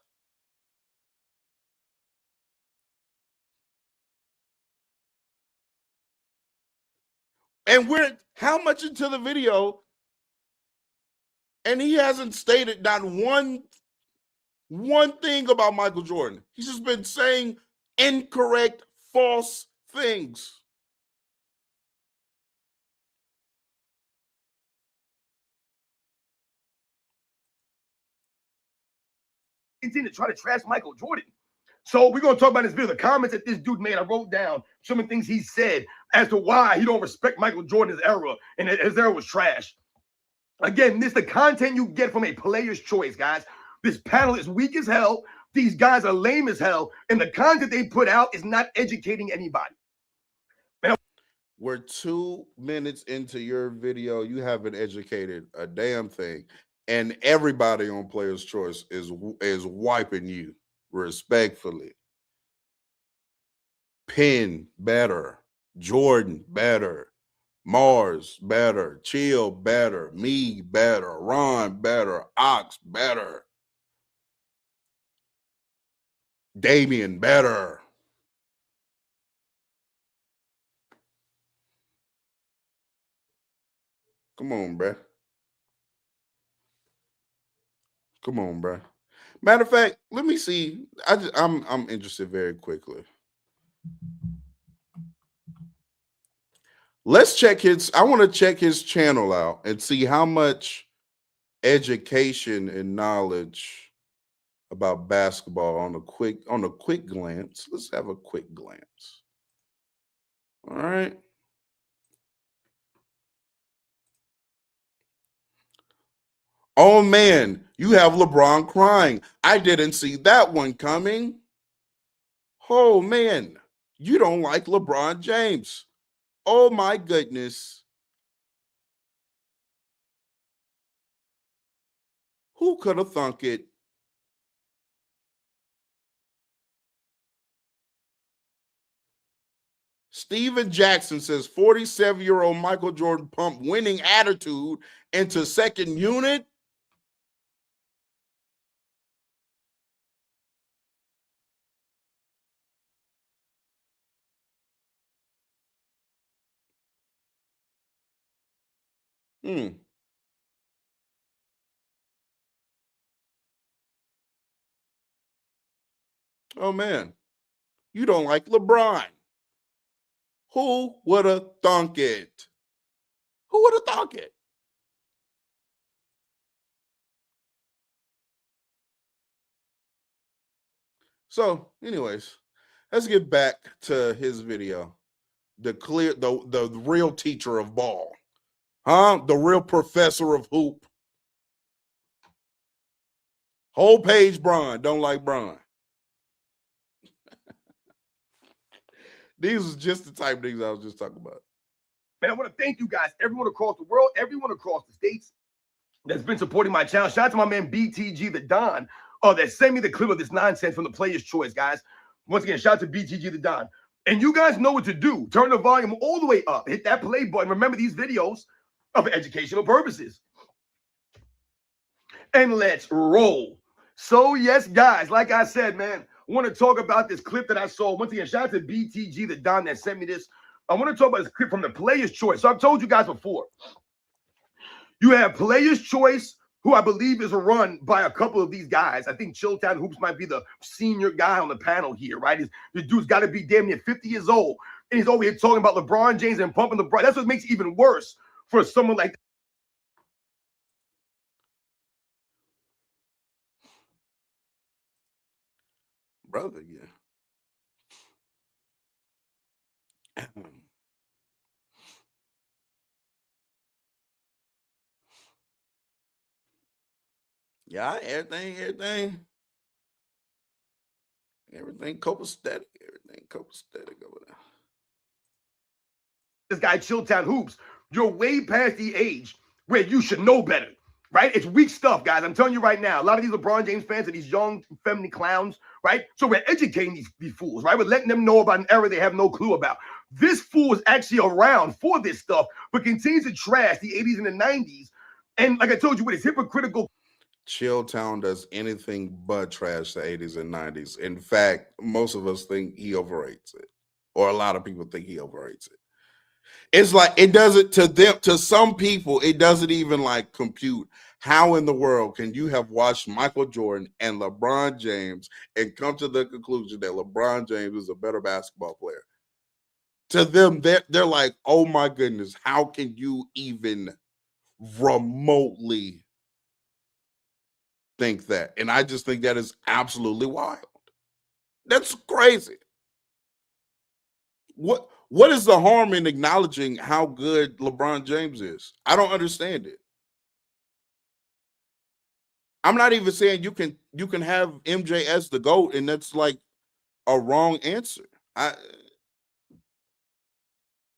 And we're how much into the video, and he hasn't stated not one thing about Michael Jordan. He's just been saying incorrect, false things. Continue to try to trash Michael Jordan. So we're gonna talk about this video. The comments that this dude made, I wrote down some of the things he said as to why he don't respect Michael Jordan's era and his era was trash. Again, this is the content you get from a player's choice, guys. This panel is weak as hell. These guys are lame as hell, and the content they put out is not educating anybody. We're 2 minutes into your video. You haven't educated a damn thing, and everybody on Player's Choice is wiping you respectfully. Penn better, Jordan better, Mars better, Chill better, me better, Ron better, Ox better, Damian better. Come on, bruh. Come on, bruh. Matter of fact, let me see. I'm interested very quickly. Let's check his. I want to check his channel out and see how much education and knowledge about basketball on a quick glance. Let's have a quick glance. All right. Oh man, you have LeBron crying. I didn't see that one coming. Oh man, you don't like LeBron James. Oh my goodness. Who could have thunk it? Steven Jackson says 47-year-old Michael Jordan pumped winning attitude into second unit. Oh man, you don't like LeBron. Who would have thunk it? Who would have thunk it? So, anyways, let's get back to his video. The real teacher of ball. Huh? The real professor of hoop. Whole page Bron. Don't like Bron. These are just the type of things I was just talking about. Man, I want to thank you guys, everyone across the world, everyone across the states that's been supporting my channel. Shout out to my man BTG the Don that sent me the clip of this nonsense from the Player's Choice, guys. Once again, shout out to BTG the Don. And you guys know what to do. Turn the volume all the way up. Hit that play button. Remember, these videos are for educational purposes. And let's roll. So, yes, guys, like I said, man, I want to talk about this clip that I saw. Once again, shout out to BTG the Don that sent me this. I want to talk about this clip from the Player's Choice. So I've told you guys before. You have Player's Choice, who I believe is run by a couple of these guys. I think Chilltown Hoops might be the senior guy on the panel here, right? The dude's got to be damn near 50 years old. And he's over here talking about LeBron James and pumping LeBron. That's what makes it even worse for someone like Brother, yeah. Yeah, everything copacetic. Everything copacetic over there. this guy Chilltown Hoops. You're way past the age where you should know better, right? It's weak stuff, guys. I'm telling you right now. A lot of these LeBron James fans are these young, feminine clowns, right? So we're educating these fools, right? We're letting them know about an era they have no clue about. This fool is actually around for this stuff, but continues to trash the 80s and the 90s. And like I told you, with his hypocritical Chilltown does anything but trash the 80s and 90s. In fact, most of us think he overrates it, or a lot of people think he overrates it. It's like it doesn't to them, to some people, it doesn't even like compute. How in the world can you have watched Michael Jordan and LeBron James and come to the conclusion that LeBron James is a better basketball player? To them, they're like, oh my goodness, how can you even remotely think that? And I just think that is absolutely wild. That's crazy. What is the harm in acknowledging how good LeBron James is? I don't understand it. I'm not even saying you can have MJ as the GOAT, and that's like a wrong answer.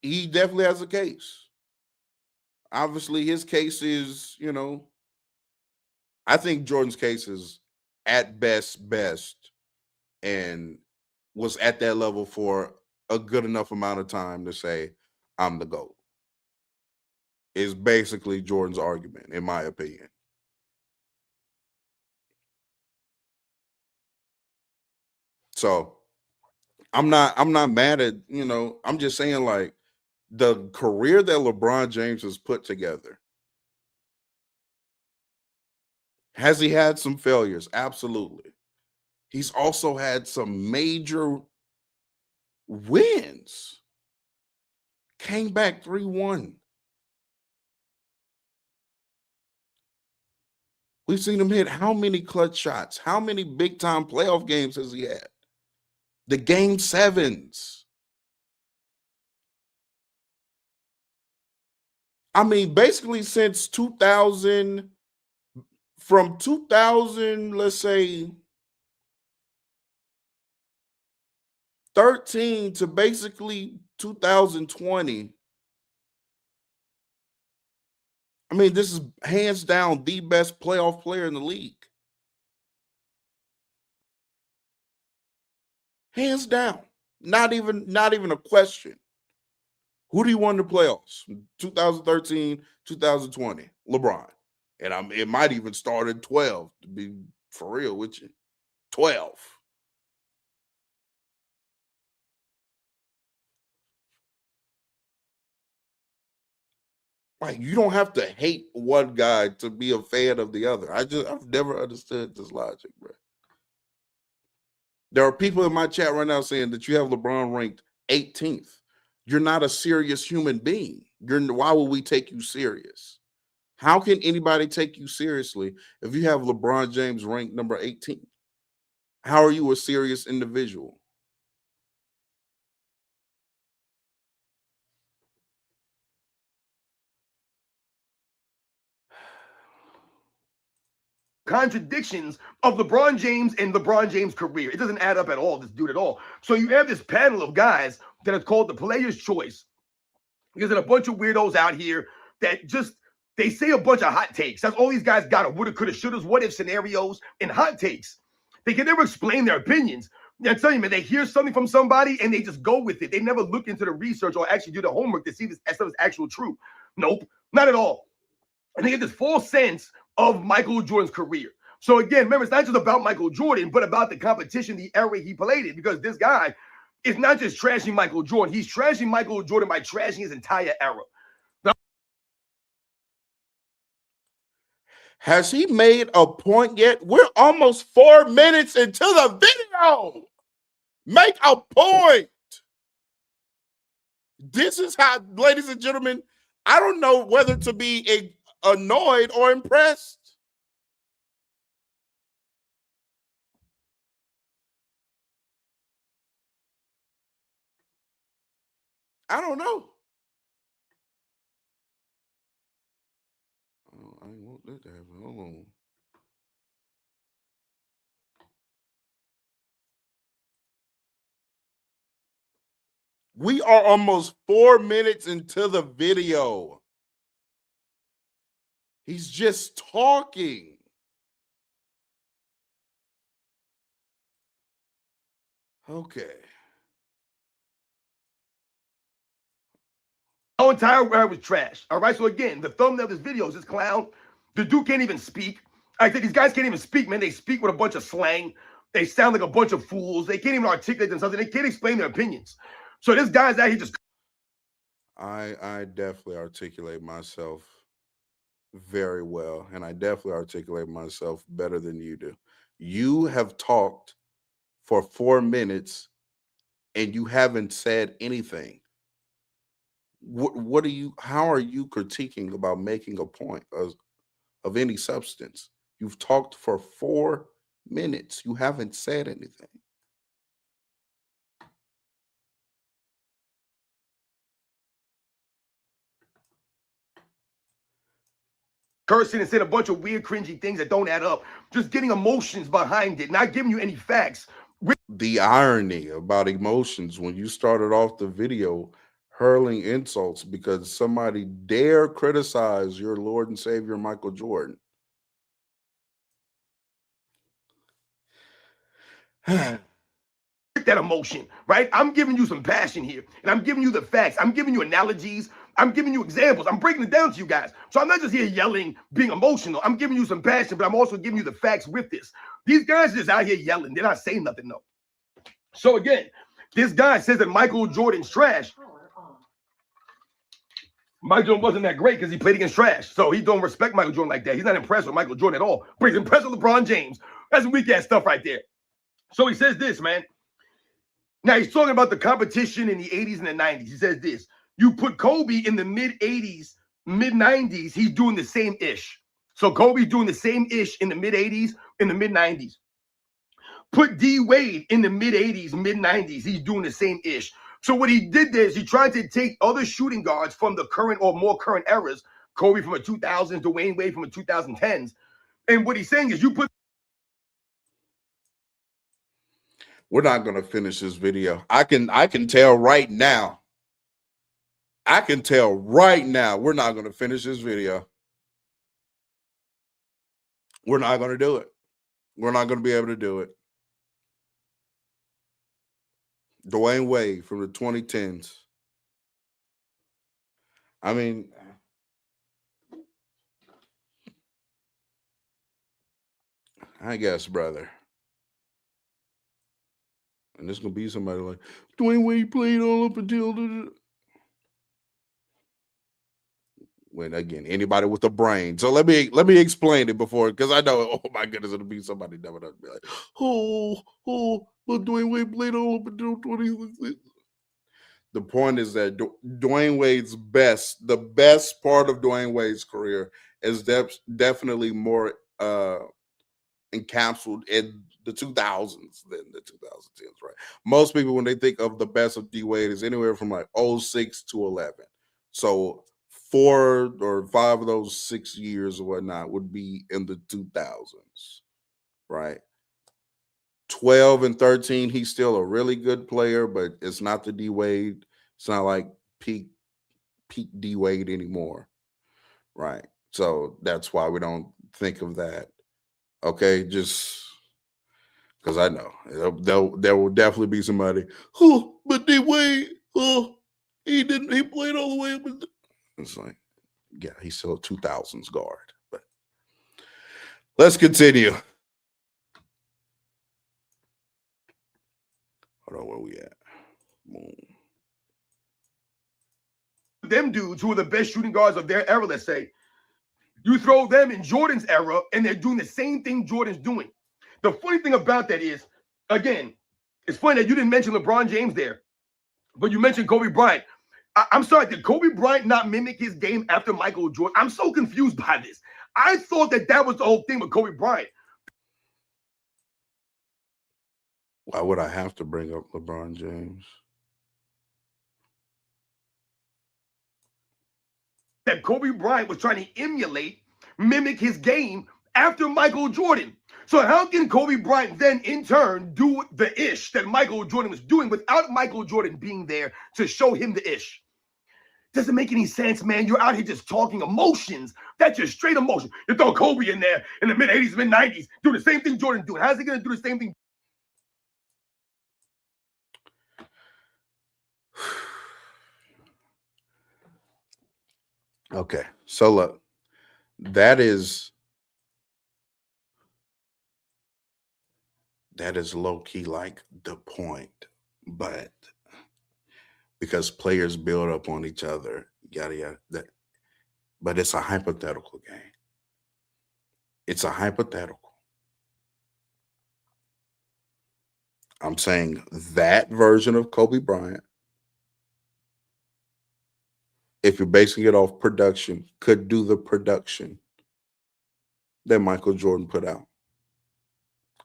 He definitely has a case. Obviously, his case is, I think Jordan's case is at best, and was at that level for a good enough amount of time to say, I'm the GOAT. Is basically Jordan's argument, in my opinion. So I'm not mad at, I'm just saying, like, the career that LeBron James has put together. Has he had some failures? Absolutely. He's also had some major wins. Came back 3-1. We've seen him hit how many clutch shots? How many big time playoff games has he had? The game sevens. I mean, basically since 2000, from 2000, let's say 13 to basically 2020. I mean, this is hands down the best playoff player in the league. Hands down. Not even a question. Who do you win the playoffs? 2013, 2020, LeBron. And it might even start at 12, to be for real with you. 12. Like, you don't have to hate one guy to be a fan of the other. I've never understood this logic, bro. There are people in my chat right now saying that you have LeBron ranked 18th. You're not a serious human being. Why would we take you serious? How can anybody take you seriously if you have LeBron James ranked number 18? How are you a serious individual? Contradictions of LeBron James and LeBron James' career. It doesn't add up at all, this dude at all. So you have this panel of guys that is called the Player's Choice. Because there's a bunch of weirdos out here that they say a bunch of hot takes. That's all these guys got: woulda, coulda, shouldas, what if scenarios, and hot takes. They can never explain their opinions. I'm telling you, man, they hear something from somebody and they just go with it. They never look into the research or actually do the homework to see if this stuff is actual true. Nope, not at all. And they get this false sense of Michael Jordan's career. So again, remember, it's not just about Michael Jordan, but about the competition, the era he played in, because this guy is not just trashing Michael Jordan. He's trashing Michael Jordan by trashing his entire era. Has he made a point yet? We're almost 4 minutes into the video. Make a point. This is how, ladies and gentlemen, I don't know whether to be annoyed or impressed. I don't know. Oh, I ain't want that to happen. Hold on. We are almost 4 minutes into the video. He's just talking. Okay. Our entire era was trash. All right. So again, the thumbnail of this video is this clown. The dude can't even speak. I think these guys can't even speak, man. They speak with a bunch of slang. They sound like a bunch of fools. They can't even articulate themselves. And they can't explain their opinions. So this guy's out here just. I definitely articulate myself very well, and I definitely articulate myself better than you do. You have talked for 4 minutes and you haven't said anything. What are you? How are you critiquing about making a point of any substance? You've talked for 4 minutes. You haven't said anything. Cursing and saying a bunch of weird, cringy things that don't add up. Just getting emotions behind it, not giving you any facts. The irony about emotions when you started off the video hurling insults because somebody dare criticize your Lord and Savior Michael Jordan. That emotion, right? I'm giving you some passion here, and I'm giving you the facts. I'm giving you analogies. I'm giving you examples. I'm breaking it down to you guys. So I'm not just here yelling, being emotional. I'm giving you some passion, but I'm also giving you the facts with this. These guys are just out here yelling. They're not saying nothing, though. So again, this guy says that Michael Jordan's trash. Michael Jordan wasn't that great because he played against trash. So he don't respect Michael Jordan like that. He's not impressed with Michael Jordan at all. But he's impressed with LeBron James. That's weak ass stuff right there. So he says this, man. Now he's talking about the competition in the 80s and the 90s. He says this. You put Kobe in the mid 80s, mid 90s, he's doing the same ish. So Kobe's doing the same ish in the mid 80s, in the mid 90s. Put D Wade in the mid 80s, mid 90s, he's doing the same ish. So what he did there is he tried to take other shooting guards from the current or more current eras, Kobe from the 2000s, Dwayne Wade from the 2010s. And what he's saying is you put. We're not going to finish this video. I can tell right now. I can tell right now we're not going to finish this video. We're not going to do it. We're not going to be able to do it. Dwayne Wade from the 2010s. I mean, I guess, brother. And this gonna be somebody like Dwayne Wade played all up until when again anybody with a brain. So let me explain it before because I know oh my goodness it'll be somebody that would be like but Dwayne Wade played all up until 20. The point is that Dwayne Wade's the best part of Dwayne Wade's career is definitely more encapsulated in the 2000s than the 2010s, right? Most people, when they think of the best of D Wade, is anywhere from like 06 to 11. So 4 or 5 of those 6 years or whatnot would be in the 2000s, right? 12 and 13, he's still a really good player, but it's not the D Wade. It's not like peak D Wade anymore, right? So that's why we don't think of that. Okay, just because I know there will definitely be somebody. Oh, but D Wade, he played all the way up. It's like, yeah, he's still a 2000s guard. But let's continue. Hold on, where we at? Boom. Them dudes who are the best shooting guards of their era, let's say, you throw them in Jordan's era, and they're doing the same thing Jordan's doing. The funny thing about that is, again, it's funny that you didn't mention LeBron James there, but you mentioned Kobe Bryant. I'm sorry, did Kobe Bryant not mimic his game after Michael Jordan? I'm so confused by this. I thought that was the whole thing with Kobe Bryant. Why would I have to bring up LeBron James? That Kobe Bryant was trying to emulate, mimic his game after Michael Jordan. So how can Kobe Bryant then in turn do the ish that Michael Jordan was doing without Michael Jordan being there to show him the ish? Doesn't make any sense, man. You're out here just talking emotions. That's just straight emotion. You throw Kobe in there in the mid-80s, mid-90s, doing the same thing Jordan doing. How's he going to do the same thing? Okay, so look, that is low key like the point, but because players build up on each other, yada yada. But it's a hypothetical game. It's a hypothetical. I'm saying that version of Kobe Bryant, if you're basing it off production, could do the production that Michael Jordan put out.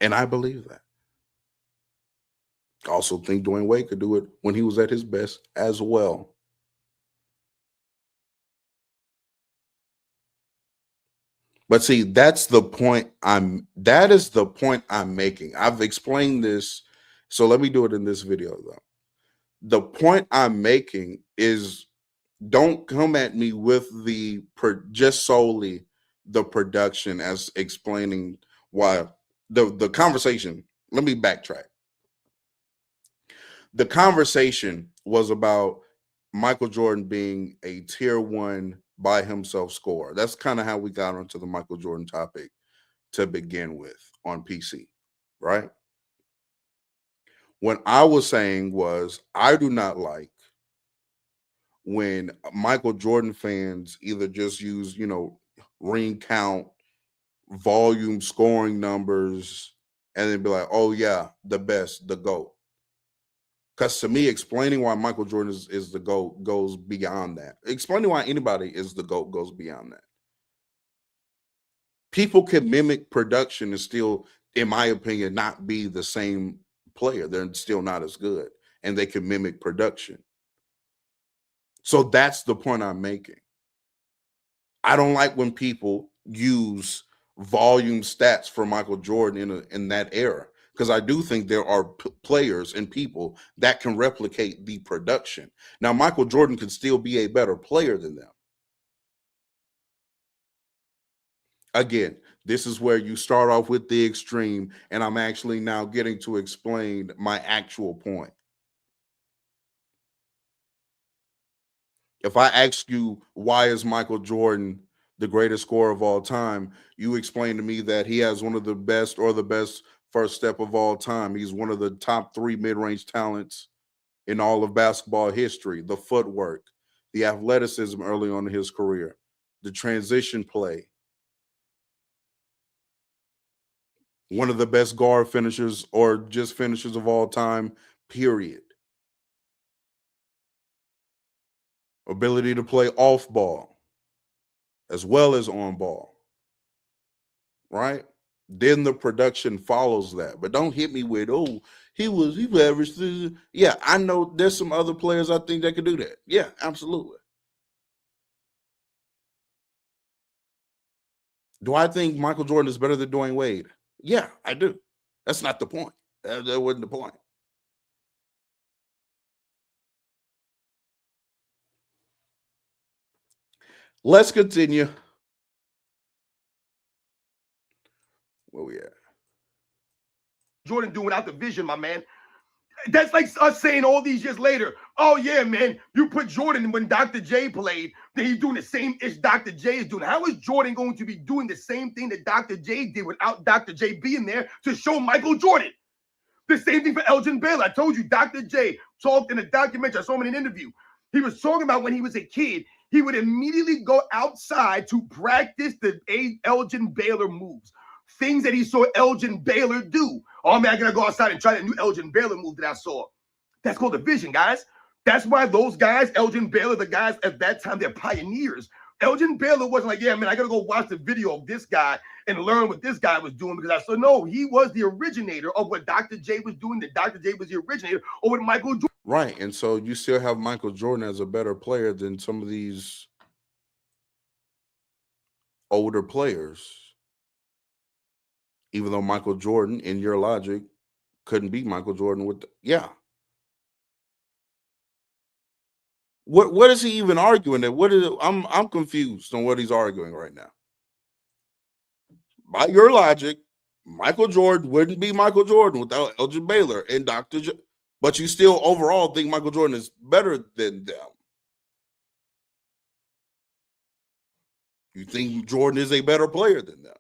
And I believe that. I also think Dwayne Wade could do it when he was at his best as well. But see, that is the point I'm making. I've explained this. So let me do it in this video though. The point I'm making is don't come at me with just solely the production as explaining why the conversation. Let me backtrack. The conversation was about Michael Jordan being a tier one by himself scorer. That's kind of how we got onto the Michael Jordan topic to begin with on PC, right? What I was saying was I do not like when Michael Jordan fans either just use, ring count, volume, scoring numbers, and then be like, oh yeah, the best, the GOAT. Because to me, explaining why Michael Jordan is the GOAT goes beyond that. Explaining why anybody is the GOAT goes beyond that. People can mimic production and still, in my opinion, not be the same player. They're still not as good. And they can mimic production. So that's the point I'm making. I don't like when people use volume stats for Michael Jordan in that era, because I do think there are players and people that can replicate the production. Now, Michael Jordan could still be a better player than them. Again, this is where you start off with the extreme, and I'm actually now getting to explain my actual point. If I ask you, why is Michael Jordan the greatest scorer of all time, you explain to me that he has one of the best or the best first step of all time. He's one of the top 3 mid-range talents in all of basketball history. The footwork, the athleticism early on in his career, the transition play, one of the best guard finishers or just finishers of all time, period. Ability to play off ball as well as on ball, right? Then the production follows that. But don't hit me with, oh, he averaged. Yeah, I know there's some other players I think that could do that. Yeah, absolutely. Do I think Michael Jordan is better than Dwayne Wade? Yeah, I do. That's not the point. That wasn't the point. Let's continue. Where we at? Jordan doing without the vision, my man. That's like us saying all these years later, oh yeah, man, you put Jordan when Dr. J played, then he's doing the same ish Dr. J is doing. How is Jordan going to be doing the same thing that Dr. J did without Dr. J being there to show Michael Jordan? The same thing for Elgin Baylor. I told you, Dr. J talked in a documentary. I saw him in an interview. He was talking about when he was a kid, he would immediately go outside to practice the Elgin Baylor moves, things that he saw Elgin Baylor do. Oh, man, I gotta go outside and try that new Elgin Baylor move that I saw. That's called a vision, guys. That's why those guys, Elgin Baylor, the guys at that time, they're pioneers. Elgin Baylor wasn't like, yeah, man, I got to go watch the video of this guy and learn what this guy was doing because I said, no, he was the originator of what Dr. J was doing. That Dr. J was the originator of what Michael Jordan. Right. And so you still have Michael Jordan as a better player than some of these older players. Even though Michael Jordan, in your logic, couldn't beat Michael Jordan with yeah. What is he even arguing that? What is I'm confused on what he's arguing right now. By your logic, Michael Jordan wouldn't be Michael Jordan without Elgin Baylor and Dr. J. But you still overall think Michael Jordan is better than them. You think Jordan is a better player than them.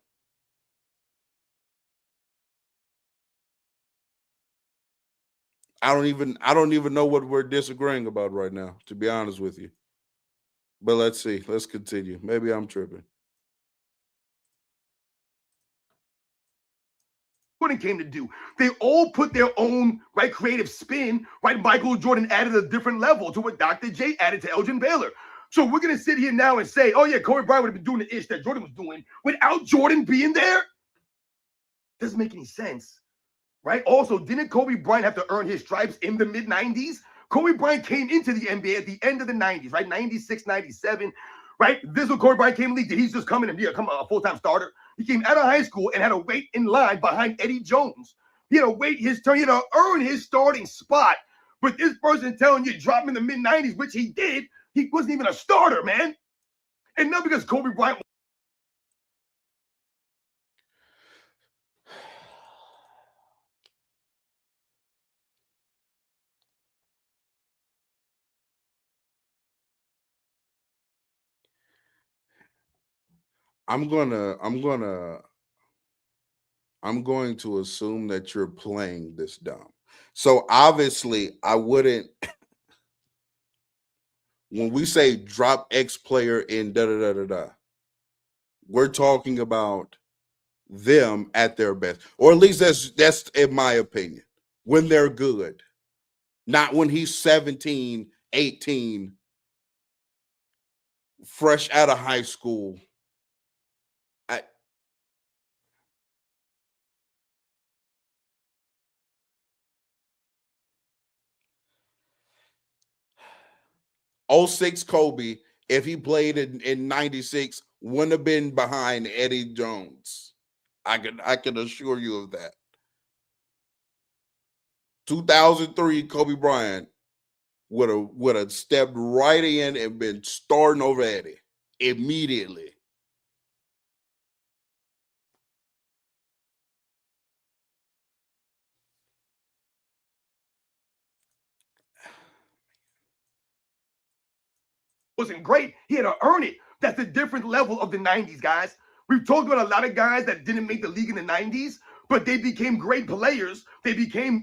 I don't even know what we're disagreeing about right now, to be honest with you. But let's see. Let's continue. Maybe I'm tripping. Jordan came to do. They all put their own right creative spin. Right, Michael Jordan added a different level to what Dr. J added to Elgin Baylor. So we're gonna sit here now and say, oh yeah, Kobe Bryant would have been doing the ish that Jordan was doing without Jordan being there. Doesn't make any sense, right? Also, didn't Kobe Bryant have to earn his stripes in the mid 90s? Kobe Bryant came into the NBA at the end of the 90s, right? 96, 97, right? This is when Kobe Bryant came in the league. Did he just come in and be a full-time starter? He came out of high school and had to wait in line behind Eddie Jones. He had to wait his turn. He had to earn his starting spot. But this person telling you drop him in the mid 90s, which he did, he wasn't even a starter, man. And not because Kobe Bryant. I'm gonna I'm gonna I'm going to assume that you're playing this dumb. So obviously, I wouldn't. When we say drop X player in da da da da da, we're talking about them at their best, or at least that's in my opinion. When they're good, not when he's 17, 18, fresh out of high school. I, 06 Kobe, if he played in 96, wouldn't have been behind Eddie Jones. I can assure you of that. 2003 Kobe Bryant would have stepped right in and been starting over Eddie immediately. Wasn't great. He had to earn it. That's a different level of the 90s, guys. We've talked about a lot of guys that didn't make the league in the 90s, but they became great players. They became,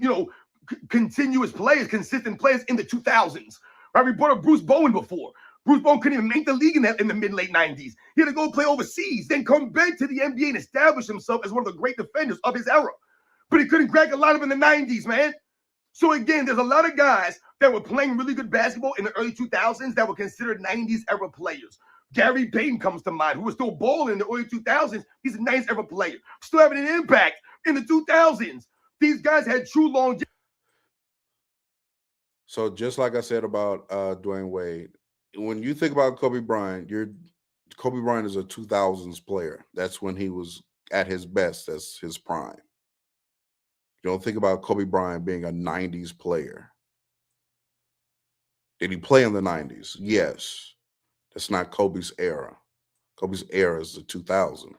continuous players, consistent players in the 2000s. Right? We brought up Bruce Bowen before. Bruce Bowen couldn't even make the league in the mid-late 90s. He had to go play overseas, then come back to the NBA and establish himself as one of the great defenders of his era. But he couldn't crack a lot of them in the 90s, man. So again, there's a lot of guys that were playing really good basketball in the early 2000s that were considered 90s era players. Gary Payton comes to mind, who was still balling in the early 2000s. He's a 90s era player, still having an impact in the 2000s. These guys had true longevity. So just like I said about Dwayne Wade, when you think about Kobe Bryant, Kobe Bryant is a 2000s player. That's when he was at his best. That's his prime. You don't think about Kobe Bryant being a 90s player. Did he play in the 90s? Yes. That's not Kobe's era. Kobe's era is the 2000s.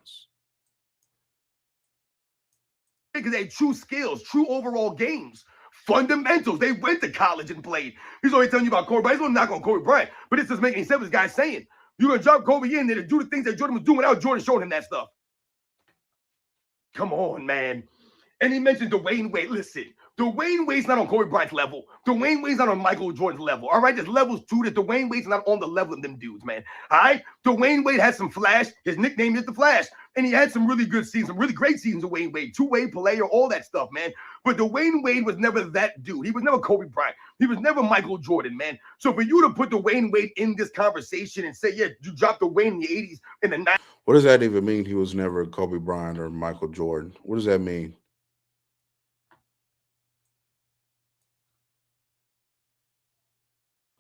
Because they had true skills, true overall games, fundamentals. They went to college and played. He's always telling you about Kobe Bryant. He's going to knock on Kobe Bryant. But this doesn't make any sense. This guy's saying you're going to drop Kobe in there to do the things that Jordan was doing without Jordan showing him that stuff. Come on, man. And he mentioned Dwayne Wade. Listen, Dwayne Wade's not on Kobe Bryant's level. Dwayne Wade's not on Michael Jordan's level. All right, there's levels too. That Dwayne Wade's not on the level of them dudes, man. All right, Dwayne Wade has some flash. His nickname is the Flash, and he had some really good seasons, some really great seasons of Dwayne Wade, two-way player, all that stuff, man. But Dwayne Wade was never that dude. He was never Kobe Bryant. He was never Michael Jordan, man. So for you to put Dwayne Wade in this conversation and say, yeah, you dropped Dwayne in the 80s, in the 90s. What does that even mean? He was never Kobe Bryant or Michael Jordan. What does that mean?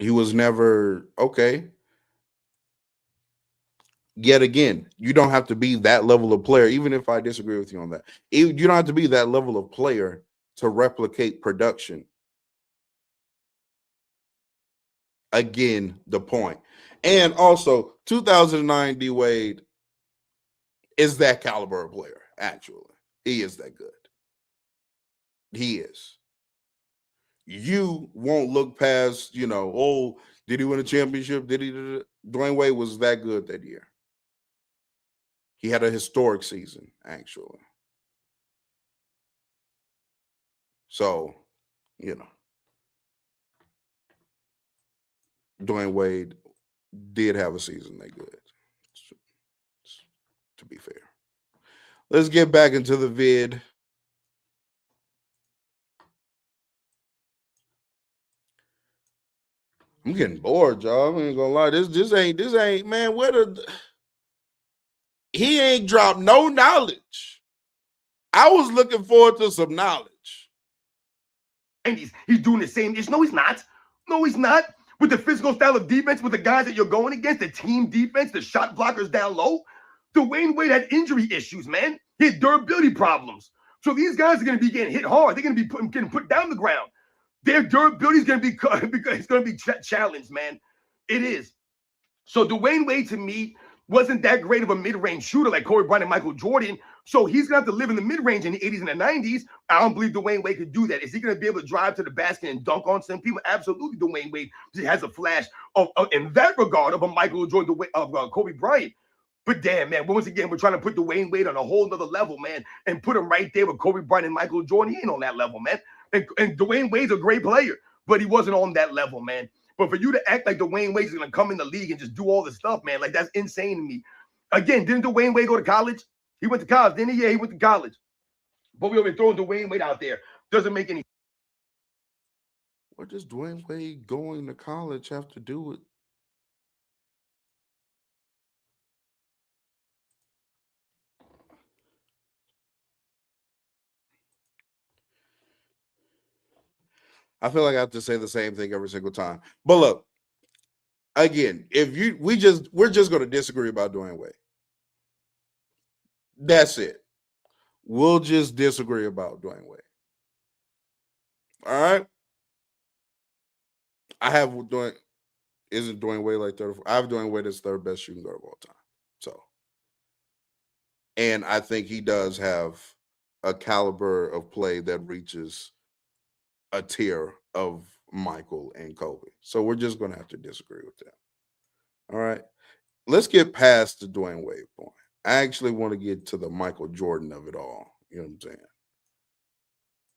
He was never okay. Yet again, you don't have to be that level of player, even if I disagree with you on that. You don't have to be that level of player to replicate production. Again, the point. And also, 2009 D Wade is that caliber of player, actually. He is that good. He is. You won't look past, oh, did he win a championship? Did he? Dwayne Wade was that good that year. He had a historic season, actually. So, Dwayne Wade did have a season that good, to be fair. Let's get back into the vid. I'm getting bored, y'all. I ain't gonna lie. This ain't man. He ain't dropped no knowledge. I was looking forward to some knowledge. He's doing the same ish. No, he's not. No, he's not. With the physical style of defense, with the guys that you're going against, the team defense, the shot blockers down low. Dwayne Wade had injury issues, man. He had durability problems. So these guys are going to be getting hit hard. They're going to be getting put down the ground. Their durability is going to be because it's going to be challenged, man. It is. So Dwayne Wade, to me, wasn't that great of a mid-range shooter like Kobe Bryant and Michael Jordan. So he's going to have to live in the mid-range in the 80s and the 90s. I don't believe Dwayne Wade could do that. Is he going to be able to drive to the basket and dunk on some people? Absolutely, Dwayne Wade has a flash in that regard of a Michael Jordan, of Kobe Bryant. But damn, man, once again, we're trying to put Dwayne Wade on a whole nother level, man, and put him right there with Kobe Bryant and Michael Jordan. He ain't on that level, man. And Dwayne Wade's a great player, but he wasn't on that level, man. But for you to act like Dwayne Wade is going to come in the league and just do all this stuff, man, like that's insane to me. Again, didn't Dwayne Wade go to college? He went to college, didn't he? Yeah, he went to college. But we've been throwing Dwayne Wade out there. Doesn't make any. What does Dwayne Wade going to college have to do with? I feel like I have to say the same thing every single time. But look, again, we're just going to disagree about Dwayne Wade. That's it. We'll just disagree about Dwayne Wade. All right. I have Dwayne. Isn't Dwayne Wade like third? I have Dwayne Wade as third best shooting guard of all time. So, and I think he does have a caliber of play that reaches a tier of Michael and Kobe. So we're just going to have to disagree with that. All right. Let's get past the Dwayne Wade point. I actually want to get to the Michael Jordan of it all. You know what I'm saying?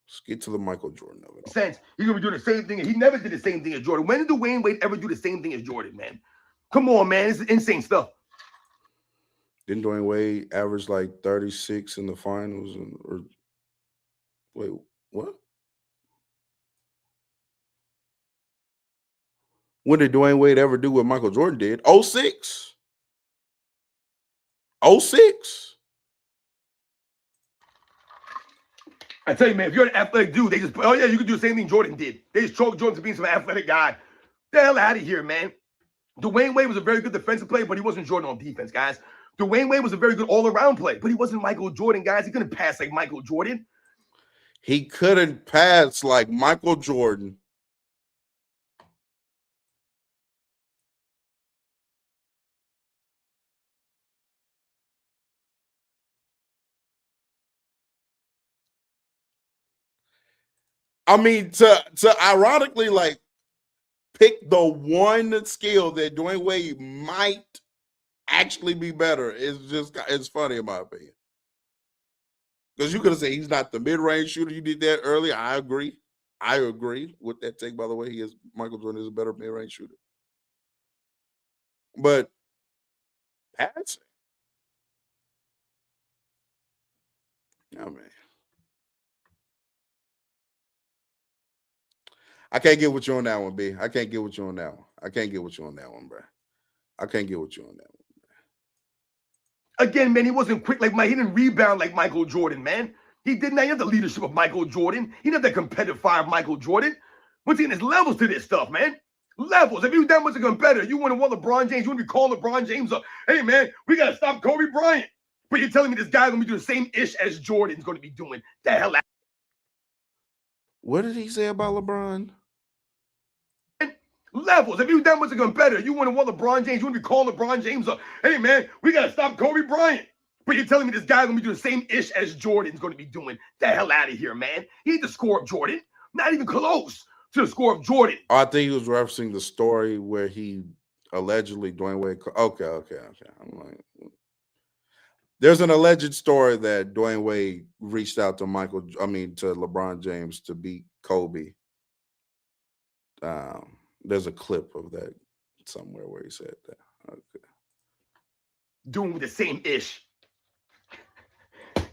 Let's get to the Michael Jordan of it all. Sense. He's going to be doing the same thing. He never did the same thing as Jordan. When did Dwayne Wade ever do the same thing as Jordan, man? Come on, man. This is insane stuff. Didn't Dwayne Wade average like 36 in the finals? Wait, what? When did Dwayne Wade ever do what Michael Jordan did? 06. 06. I tell you, man, if you're an athletic dude, they just, oh yeah, you can do the same thing Jordan did. They just chalk Jordan to being some athletic guy. The hell out of here, man. Dwayne Wade was a very good defensive player, but he wasn't Jordan on defense, guys. Dwayne Wade was a very good all-around player, but he wasn't Michael Jordan, guys. He couldn't pass like Michael Jordan. He couldn't pass like Michael Jordan. I mean, to ironically like pick the one skill that Dwayne Wade might actually be better it's funny in my opinion. Because you could have said he's not the mid-range shooter. You did that earlier. I agree. I agree with that take, by the way. Michael Jordan is a better mid-range shooter. But passing. Oh man. I can't get with you on that one, B. I can't get with you on that one. I can't get with you on that one, bro. I can't get with you on that one. Again, man, he wasn't quick like Mike. He didn't rebound like Michael Jordan, man. He did not have the leadership of Michael Jordan. He didn't have the competitive fire of Michael Jordan. Once again, there's levels to this stuff, man. Levels. If you that much a competitor, you wouldn't want LeBron James. You wouldn't be calling LeBron James up. Hey, man, we got to stop Kobe Bryant. But you're telling me this guy's going to be doing the same ish as Jordan's going to be doing. The hell out. What did he say about LeBron? Levels. If you that much a competitor, you wouldn't want LeBron James. You wouldn't be calling LeBron James up. Hey, man, we got to stop Kobe Bryant. But you're telling me this guy's going to be doing the same ish as Jordan's going to be doing. The hell out of here, man. He ain't the score of Jordan. Not even close to the score of Jordan. Oh, I think he was referencing the story where he allegedly Dwayne Wade. Okay. I'm like, there's an alleged story that Dwayne Wade reached out to to LeBron James to beat Kobe. There's a clip of that somewhere where he said that. Okay. Doing the same ish.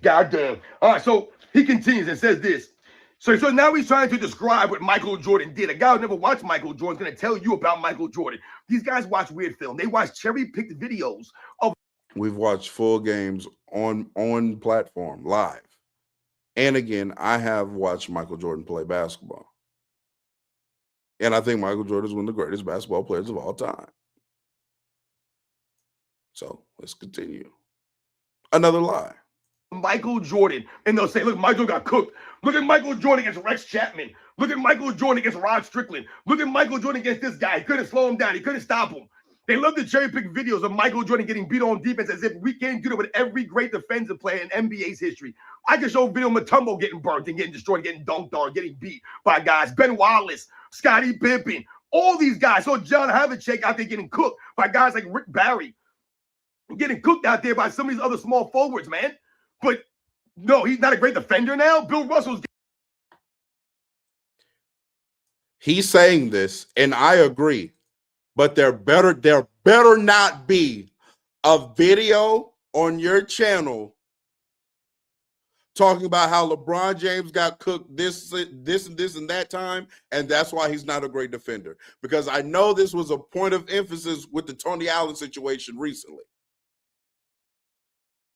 Goddamn. All right, so he continues and says this. So now he's trying to describe what Michael Jordan did. A guy who never watched Michael Jordan is going to tell you about Michael Jordan. These guys watch weird film. They watch cherry-picked videos of. We've watched full games on platform live. And again, I have watched Michael Jordan play basketball. And I think Michael Jordan is one of the greatest basketball players of all time. So let's continue. Another lie. Michael Jordan, and they'll say, look, Michael got cooked. Look at Michael Jordan against Rex Chapman. Look at Michael Jordan against Rod Strickland. Look at Michael Jordan against this guy. He couldn't slow him down. He couldn't stop him. They love to cherry pick videos of Michael Jordan getting beat on defense as if we can't do that with every great defensive player in NBA's history. I can show video of Mutombo getting burnt and getting destroyed, getting dunked on, getting beat by guys. Ben Wallace, Scottie Pippen, all these guys. So John Havlicek out there getting cooked by guys like Rick Barry. Getting cooked out there by some of these other small forwards, man. But no, he's not a great defender now. Bill Russell's. He's saying this, and I agree. But there better not be a video on your channel talking about how LeBron James got cooked this and that time, and that's why he's not a great defender. Because I know this was a point of emphasis with the Tony Allen situation recently.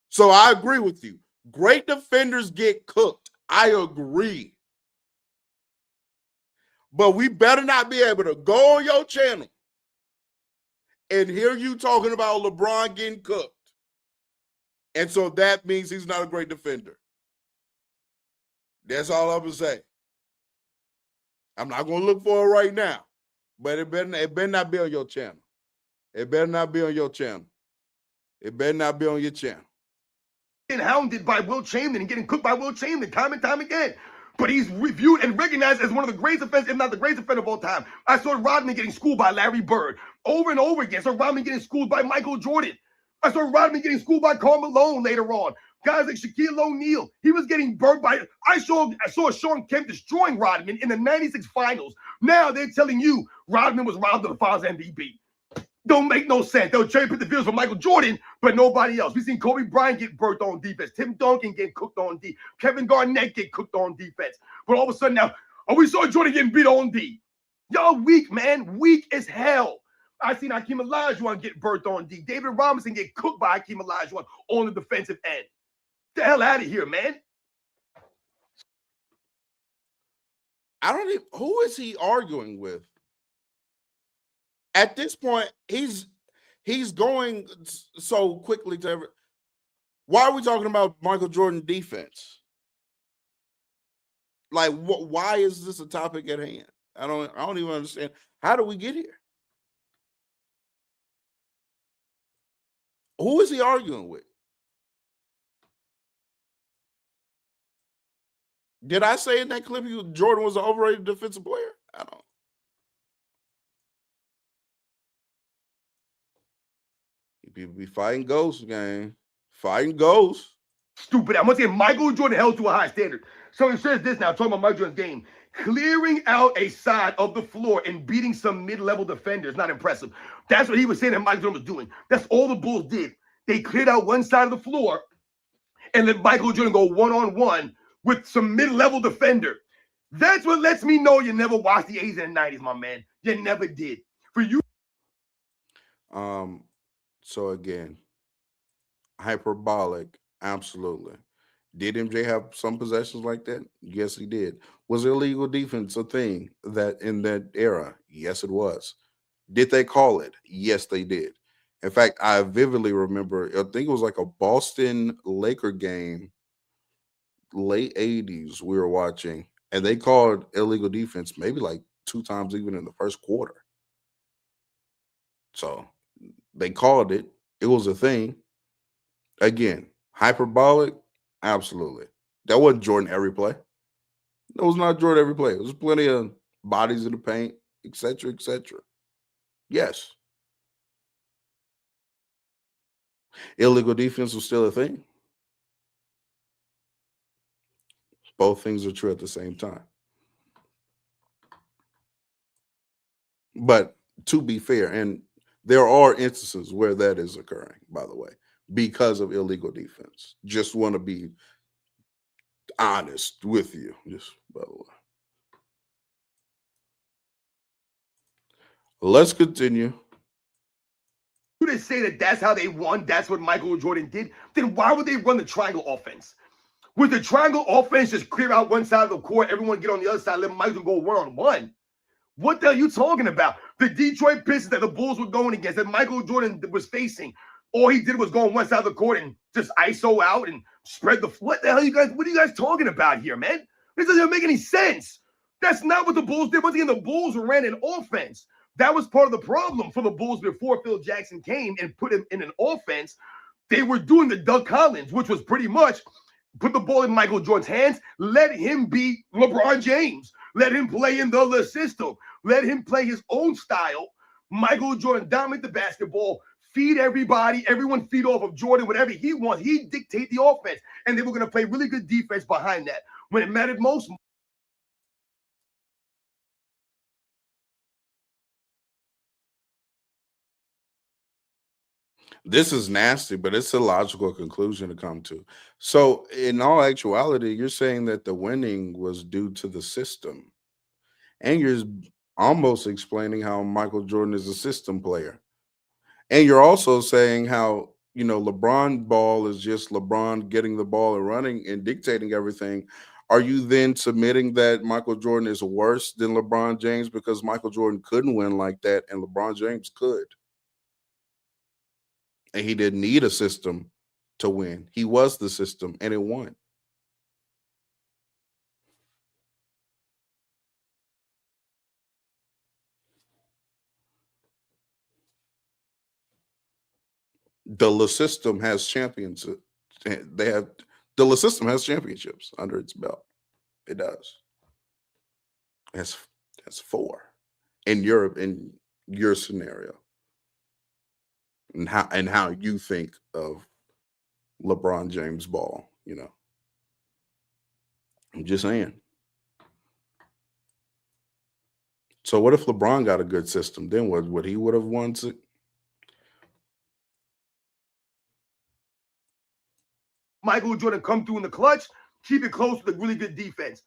So I agree with you. Great defenders get cooked. I agree. But we better not be able to go on your channel and hear you talking about LeBron getting cooked. And so that means he's not a great defender. That's all I'm going to say. I'm not going to look for it right now, but it better not be on your channel. It better not be on your channel. It better not be on your channel. Getting hounded by Will Chamberlain and getting cooked by Will Chamberlain time and time again. But he's reviewed and recognized as one of the greatest defenders, if not the greatest defender of all time. I saw Rodman getting schooled by Larry Bird over and over again. I saw Rodman getting schooled by Michael Jordan. I saw Rodman getting schooled by Karl Malone later on. Guys like Shaquille O'Neal. He was getting burnt by. I saw Sean Kemp destroying Rodman in the '96 finals. Now they're telling you Rodman was robbed of the Finals MVP. Don't make no sense. They'll cherry pick the videos for Michael Jordan, but nobody else. We've seen Kobe Bryant get burnt on defense. Tim Duncan get cooked on D. Kevin Garnett get cooked on defense. But all of a sudden now, we saw Jordan getting beat on D. Y'all weak, man. Weak as hell. I seen Hakeem Olajuwon get burnt on D. David Robinson get cooked by Hakeem Olajuwon on the defensive end. Get the hell out of here, man. I don't even, who is he arguing with? At this point, he's going so quickly to every. Why are we talking about Michael Jordan defense? Like, why is this a topic at hand? I don't even understand. How do we get here? Who is he arguing with? Did I say in that clip Jordan was an overrated defensive player? I don't. People be fighting ghosts, gang. Fighting ghosts. Stupid. I'm going to say Michael Jordan held to a high standard. So he says this now, talking about Michael Jordan's game. Clearing out a side of the floor and beating some mid-level defenders, not impressive. That's what he was saying that Michael Jordan was doing. That's all the Bulls did. They cleared out one side of the floor and let Michael Jordan go one-on-one with some mid-level defender. That's what lets me know you never watched the 80s and 90s, my man. You never did. For you. So again, hyperbolic, absolutely. Did MJ have some possessions like that? Yes, he did. Was illegal defense a thing that in that era? Yes, it was. Did they call it? Yes, they did. In fact, I vividly remember, I think it was like a Boston Laker game, late 80s, we were watching, and they called illegal defense maybe like 2 times even in the first quarter. So they called it. It was a thing. Again, hyperbolic, absolutely. That wasn't Jordan every play. That was not Jordan every play. There was plenty of bodies in the paint, etc., etc. Yes. Illegal defense was still a thing. Both things are true at the same time. But to be fair. And there are instances where that is occurring, by the way, because of illegal defense. Just want to be honest with you, just by the way. Let's continue. You to say that that's how they won, that's what Michael Jordan did, then why would they run the triangle offense? Would the triangle offense just clear out one side of the court, everyone get on the other side, let Michael go one-on-one? What the hell are you talking about? The Detroit Pistons that the Bulls were going against, that Michael Jordan was facing, all he did was go on one side of the court and just ISO out and spread the floor. What the hell what are you guys talking about here, man? This doesn't make any sense. That's not what the Bulls did. Once again, the Bulls ran an offense. That was part of the problem for the Bulls before Phil Jackson came and put him in an offense. They were doing the Doug Collins, which was pretty much put the ball in Michael Jordan's hands, let him be LeBron James, let him play in the system, let him play his own style. Michael Jordan dominate the basketball, feed everybody, everyone feed off of Jordan, whatever he wants. He dictate the offense, and they were going to play really good defense behind that. When it mattered most, This is nasty, but it's a logical conclusion to come to. So, in all actuality, you're saying that the winning was due to the system, and you're almost explaining how Michael Jordan is a system player, and you're also saying how LeBron ball is just LeBron getting the ball and running and dictating everything. Are you then submitting that Michael Jordan is worse than LeBron James because Michael Jordan couldn't win like that and LeBron James could? And he didn't need a system to win. He was the system, and it won. The system has champions. The system has championships under its belt. It does. That's 4 in Europe in your scenario, and how you think of LeBron James ball. I'm just saying. So what if LeBron got a good system? Then what he would have won? Michael Jordan come through in the clutch, keep it close with a really good defense.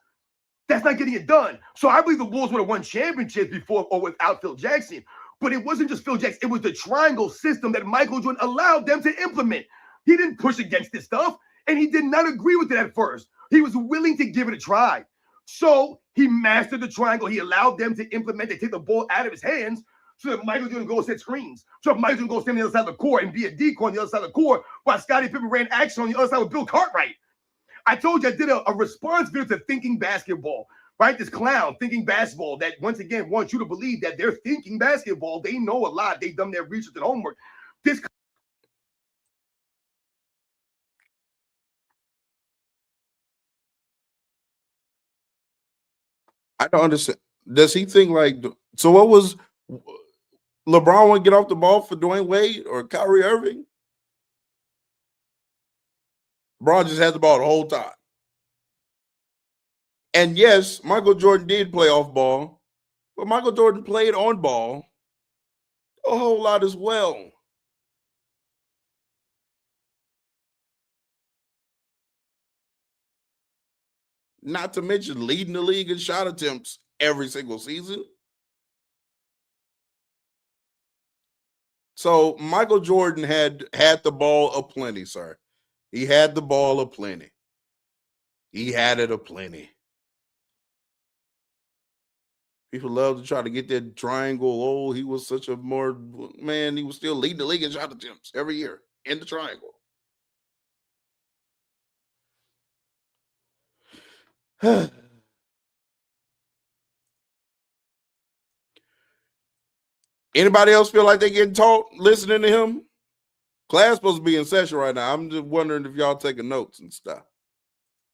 That's not getting it done. So I believe the Bulls would have won championships before or without Phil Jackson. But it wasn't just Phil Jackson. It was the triangle system that Michael Jordan allowed them to implement. He didn't push against this stuff, and he did not agree with it at first. He was willing to give it a try. So he mastered the triangle. He allowed them to implement it, take the ball out of his hands so that Michael Jordan go set screens. So if Michael Jordan go stand on the other side of the court and be a decoy on the other side of the court while Scottie Pippen ran action on the other side with Bill Cartwright. I told you I did a response video to Thinking Basketball, right? This clown, Thinking Basketball, that once again wants you to believe that they're thinking basketball. They know a lot. They've done their research and homework. This I don't understand. Does he think like so? What was LeBron want to get off the ball for Dwayne Wade or Kyrie Irving? LeBron just had the ball the whole time. And yes, Michael Jordan did play off ball, but Michael Jordan played on ball a whole lot as well. Not to mention leading the league in shot attempts every single season. So Michael Jordan had the ball aplenty, sir. He had the ball aplenty. He had it aplenty. People love to try to get that triangle. Oh, he was such a more man. He was still leading the league in shot attempts every year in the triangle. Anybody else feel like they getting taught listening to him? Class supposed to be in session right now. I'm just wondering if y'all taking notes and stuff.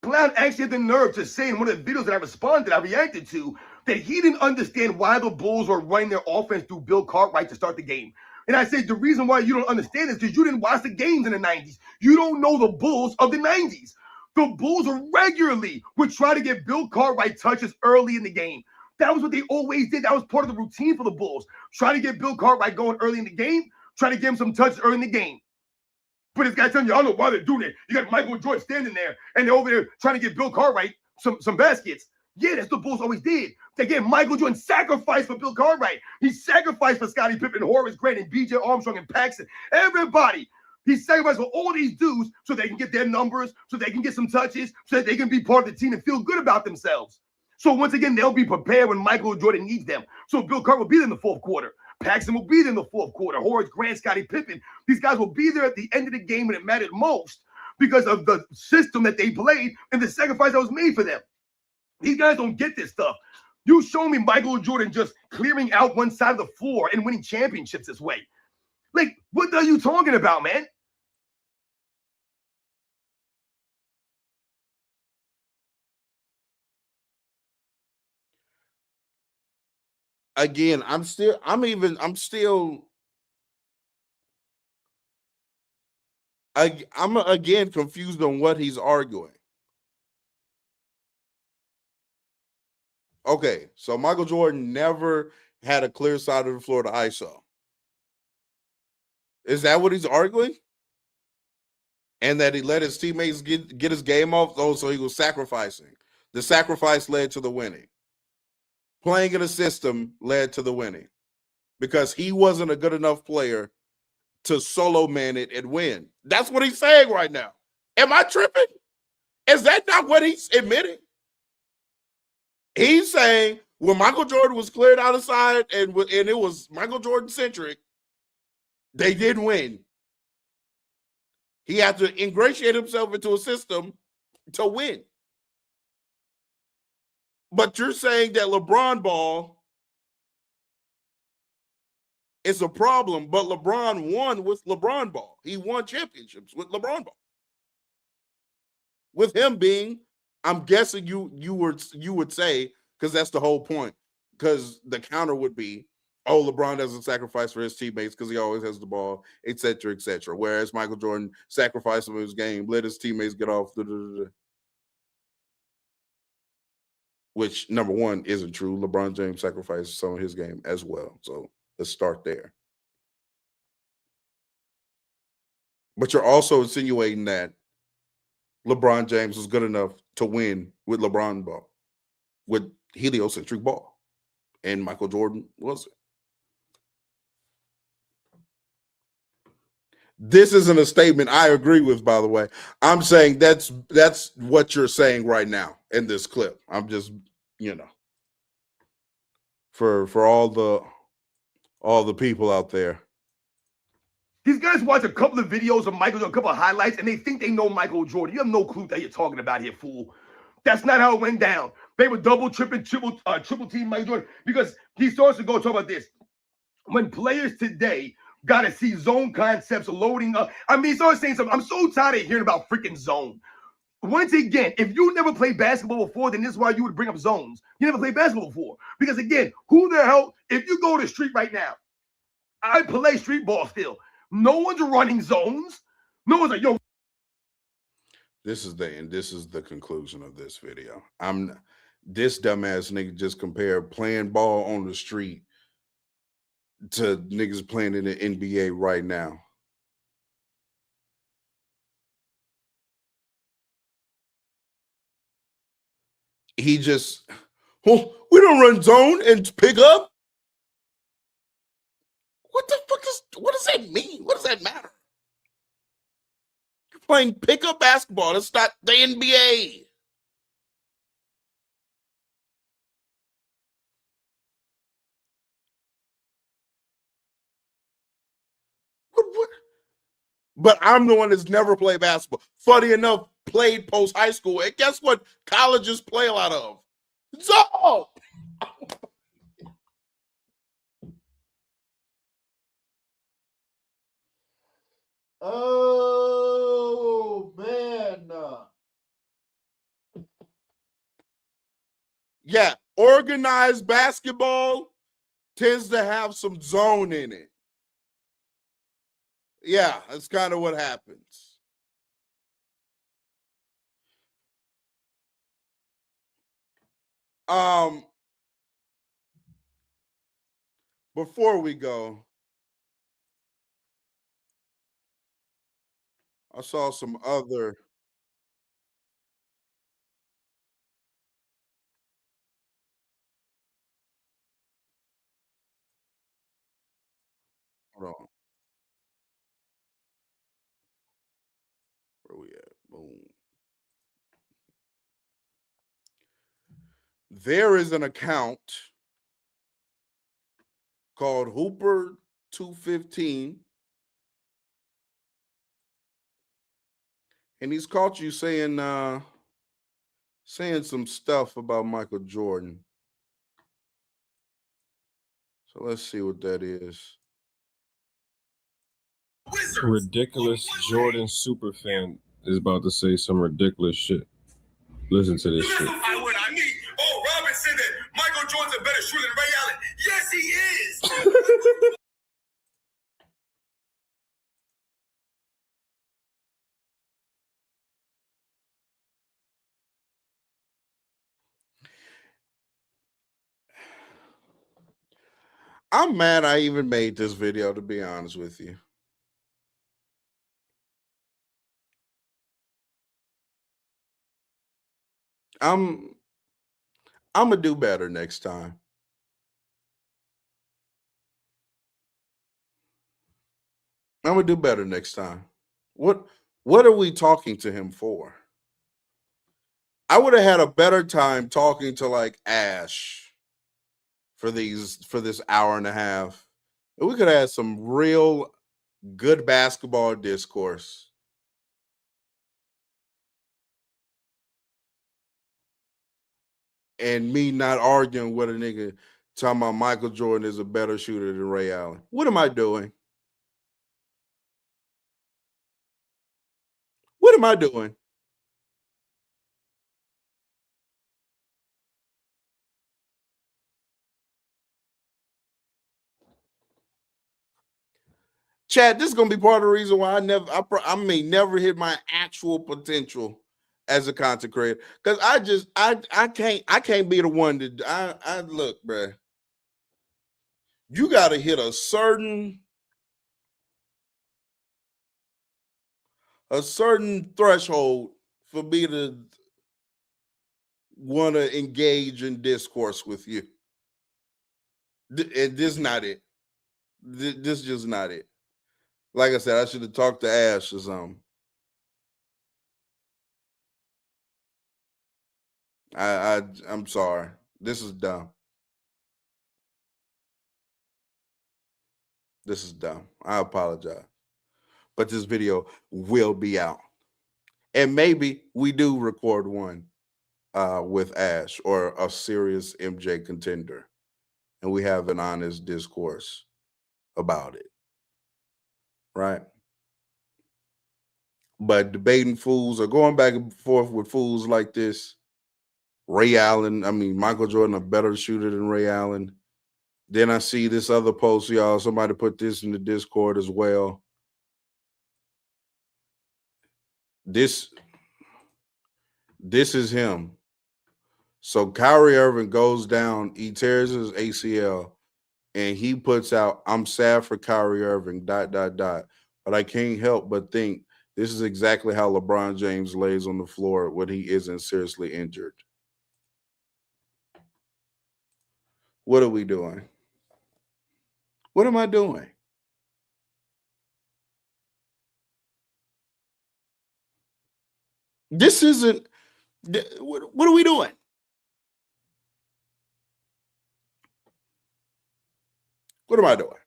clown actually had the nerve to say in one of the videos that I reacted to, that he didn't understand why the Bulls were running their offense through Bill Cartwright to start the game. And I said, the reason why you don't understand is because you didn't watch the games in the 90s. You don't know the Bulls of the 90s. The Bulls regularly would try to get Bill Cartwright touches early in the game. That was what they always did. That was part of the routine for the Bulls. Try to get Bill Cartwright going early in the game, try to give him some touches early in the game. But this guy telling you, I don't know why they're doing it. You got Michael Jordan standing there, and they're over there trying to get Bill Cartwright some baskets. Yeah, that's what the Bulls always did. Again, Michael Jordan sacrificed for Bill Cartwright. He sacrificed for Scottie Pippen, Horace Grant, and B.J. Armstrong, and Paxson. Everybody. He sacrificed for all these dudes so they can get their numbers, so they can get some touches, so that they can be part of the team and feel good about themselves. So once again, they'll be prepared when Michael Jordan needs them. So Bill Cartwright will be there in the fourth quarter. Paxson will be there in the fourth quarter. Horace Grant, Scottie Pippen. These guys will be there at the end of the game when it mattered most because of the system that they played and the sacrifice that was made for them. These guys don't get this stuff. You show me Michael Jordan just clearing out one side of the floor and winning championships this way. Like, what are you talking about, man? Again, I'm still I'm again confused on what he's arguing. Okay, so Michael Jordan never had a clear side of the floor to ISO. Is that what he's arguing? And that he let his teammates get his game off? Oh, so he was sacrificing. The sacrifice led to the winning. Playing in a system led to the winning because he wasn't a good enough player to solo man it and win. That's what he's saying right now. Am I tripping? Is that not what he's admitting? He's saying when Michael Jordan was cleared out of side and it was Michael Jordan centric, they didn't win. He had to ingratiate himself into a system to win. But you're saying that LeBron ball is a problem, but LeBron won with LeBron ball. He won championships with LeBron ball. With him being, I'm guessing you would say, because that's the whole point, because the counter would be, oh, LeBron doesn't sacrifice for his teammates because he always has the ball, et cetera, et cetera. Whereas Michael Jordan sacrificed some of his game, let his teammates get off. Which, number one, isn't true. LeBron James sacrificed some of his game as well. So let's start there. But you're also insinuating that LeBron James was good enough to win with LeBron ball, with heliocentric ball, and Michael Jordan wasn't. This isn't a statement I agree with, by the way. I'm saying that's what you're saying right now in this clip. I'm just, for all the people out there. These guys watch a couple of videos of Michael Jordan, a couple of highlights, and they think they know Michael Jordan. You have no clue that you're talking about here, fool. That's not how it went down. They were double, triple team Michael Jordan because he starts to go talk about this. When players today got to see zone concepts loading up. I mean, he started saying something. I'm so tired of hearing about freaking zone. Once again, if you never played basketball before, then this is why you would bring up zones. You never played basketball before. Because again, who the hell, if you go to the street right now, I play street ball still. No one's running zones. No one's like, yo. This is the conclusion of this video. This dumbass nigga just compared playing ball on the street to niggas playing in the NBA right now. He just, oh, we don't run zone and pick up. What does that mean? What does that matter? You're playing pickup basketball. That's not the NBA. What? But I'm the one that's never played basketball. Funny enough, played post high school. And guess what? Colleges play a lot of zone. Oh, man. Yeah, organized basketball tends to have some zone in it. Yeah, that's kind of what happens. before we go, I saw some other. Hold on, where we at? Boom. There is an account called Hooper 215, and he's caught you saying some stuff about Michael Jordan. So let's see what that is. Ridiculous Jordan superfan is about to say some ridiculous shit. Listen to this shit. I mean, Robin said that Michael Jordan's a better shooter than Ray Allen. Yes, he is. I'm mad I even made this video, to be honest with you. I'm gonna do better next time. I'm gonna do better next time. What are we talking to him for? I would have had a better time talking to like Ash for this hour and a half. We could have had some real good basketball discourse. And me not arguing with a nigga talking about Michael Jordan is a better shooter than Ray Allen. What am I doing? What am I doing? Chad, this is gonna be part of the reason why I may never hit my actual potential as a content creator, because I can't be the one that I look, bruh. You got to hit a certain threshold for me to want to engage in discourse with you. And this not it. This just not it. Like I said, I should have talked to Ash or something. I'm sorry. This is dumb. This is dumb. I apologize. But this video will be out. And maybe we do record one with Ash or a serious MJ contender. And we have an honest discourse about it. Right? But debating fools or going back and forth with fools like this, Michael Jordan, a better shooter than Ray Allen. Then I see this other post, y'all. Somebody put this in the Discord as well. This is him. So Kyrie Irving goes down, he tears his ACL, and he puts out, "I'm sad for Kyrie Irving, ... But I can't help but think this is exactly how LeBron James lays on the floor when he isn't seriously injured." What are we doing? What am I doing? This isn't. What are we doing? What am I doing?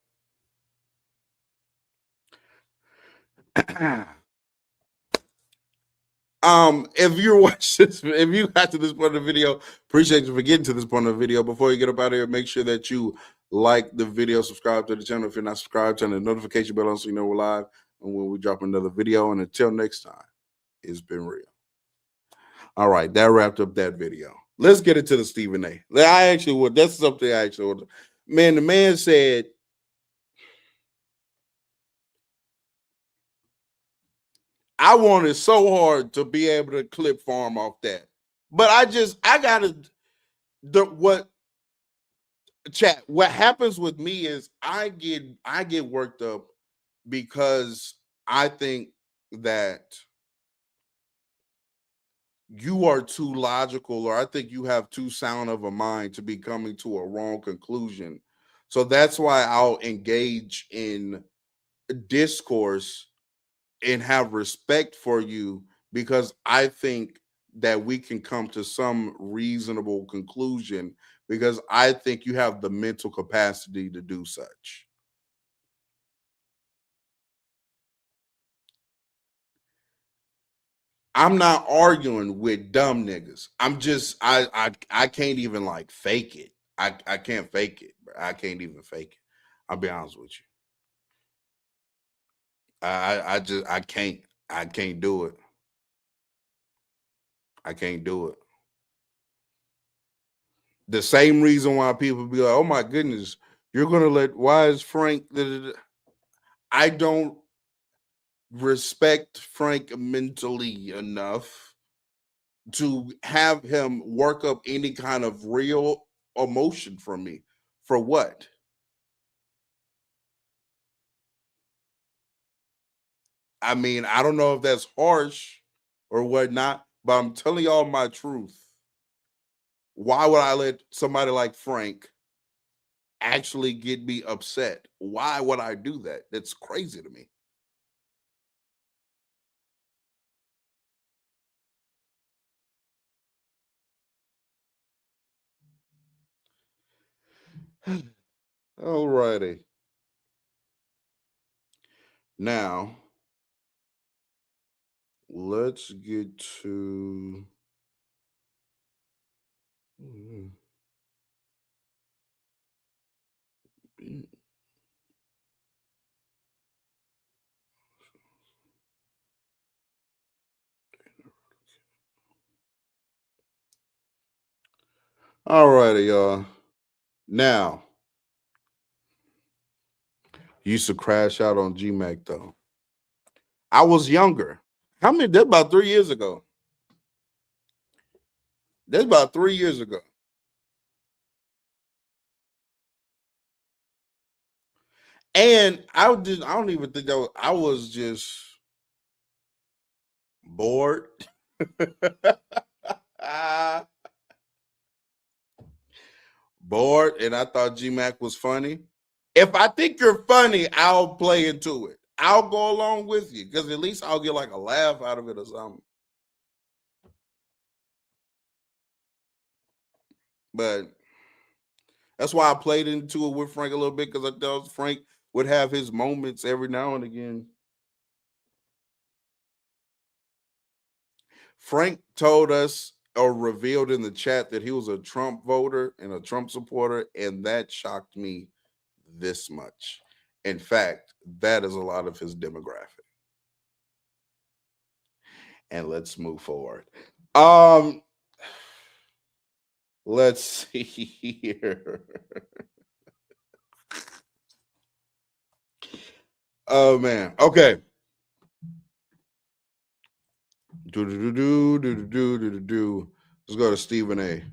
If you're watching this, if you got to this point of the video, appreciate you for getting to this point of the video. Before you get up out of here, make sure that you like the video, subscribe to the channel. If you're not subscribed, turn the notification bell on so you know we're live and when we drop another video. And until next time, it's been real. All right, that wrapped up that video. Let's get into the Stephen A. That's something I actually would. Man, the man said, I wanted so hard to be able to clip farm off that. But I gotta what chat. What happens with me is I get worked up because I think that you are too logical, or I think you have too sound of a mind to be coming to a wrong conclusion. So that's why I'll engage in discourse and have respect for you, because I think that we can come to some reasonable conclusion, because I think you have the mental capacity to do such. I'm not arguing with dumb niggas. I'm just I can't even like fake it. I can't fake it. Bro. I can't even fake it. I'll be honest with you. I just I can't do it. I can't do it. The same reason why people be like, "Oh my goodness, you're gonna let why is Frank?" I don't respect Frank mentally enough to have him work up any kind of real emotion from me. For what? I mean, I don't know if that's harsh or whatnot, but I'm telling y'all my truth. Why would I let somebody like Frank actually get me upset? Why would I do that? That's crazy to me. Alrighty. Now, let's get to. Alrighty, y'all. Now, used to crash out on GMAC though. I was younger. How many? That's about 3 years ago. That's about 3 years ago. And I don't even think I was just bored. Bored, and I thought GMAC was funny. If I think you're funny, I'll play into it. I'll go along with you, because at least I'll get like a laugh out of it or something. But that's why I played into it with Frank a little bit, because I thought Frank would have his moments every now and again. Frank told us or revealed in the chat that he was a Trump voter and a Trump supporter, and that shocked me this much. In fact, that is a lot of his demographic. And let's move forward. Let's see here. Oh man. Okay. Let's go to Stephen A.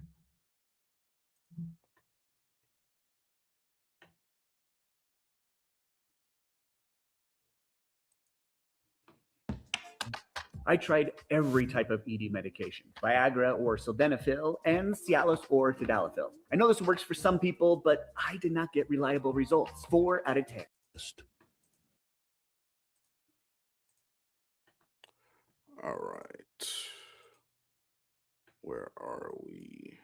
I tried every type of ED medication, Viagra or sildenafil, and Cialis or tadalafil. I know this works for some people, but I did not get reliable results. 4 out of 10. All right. Where are we?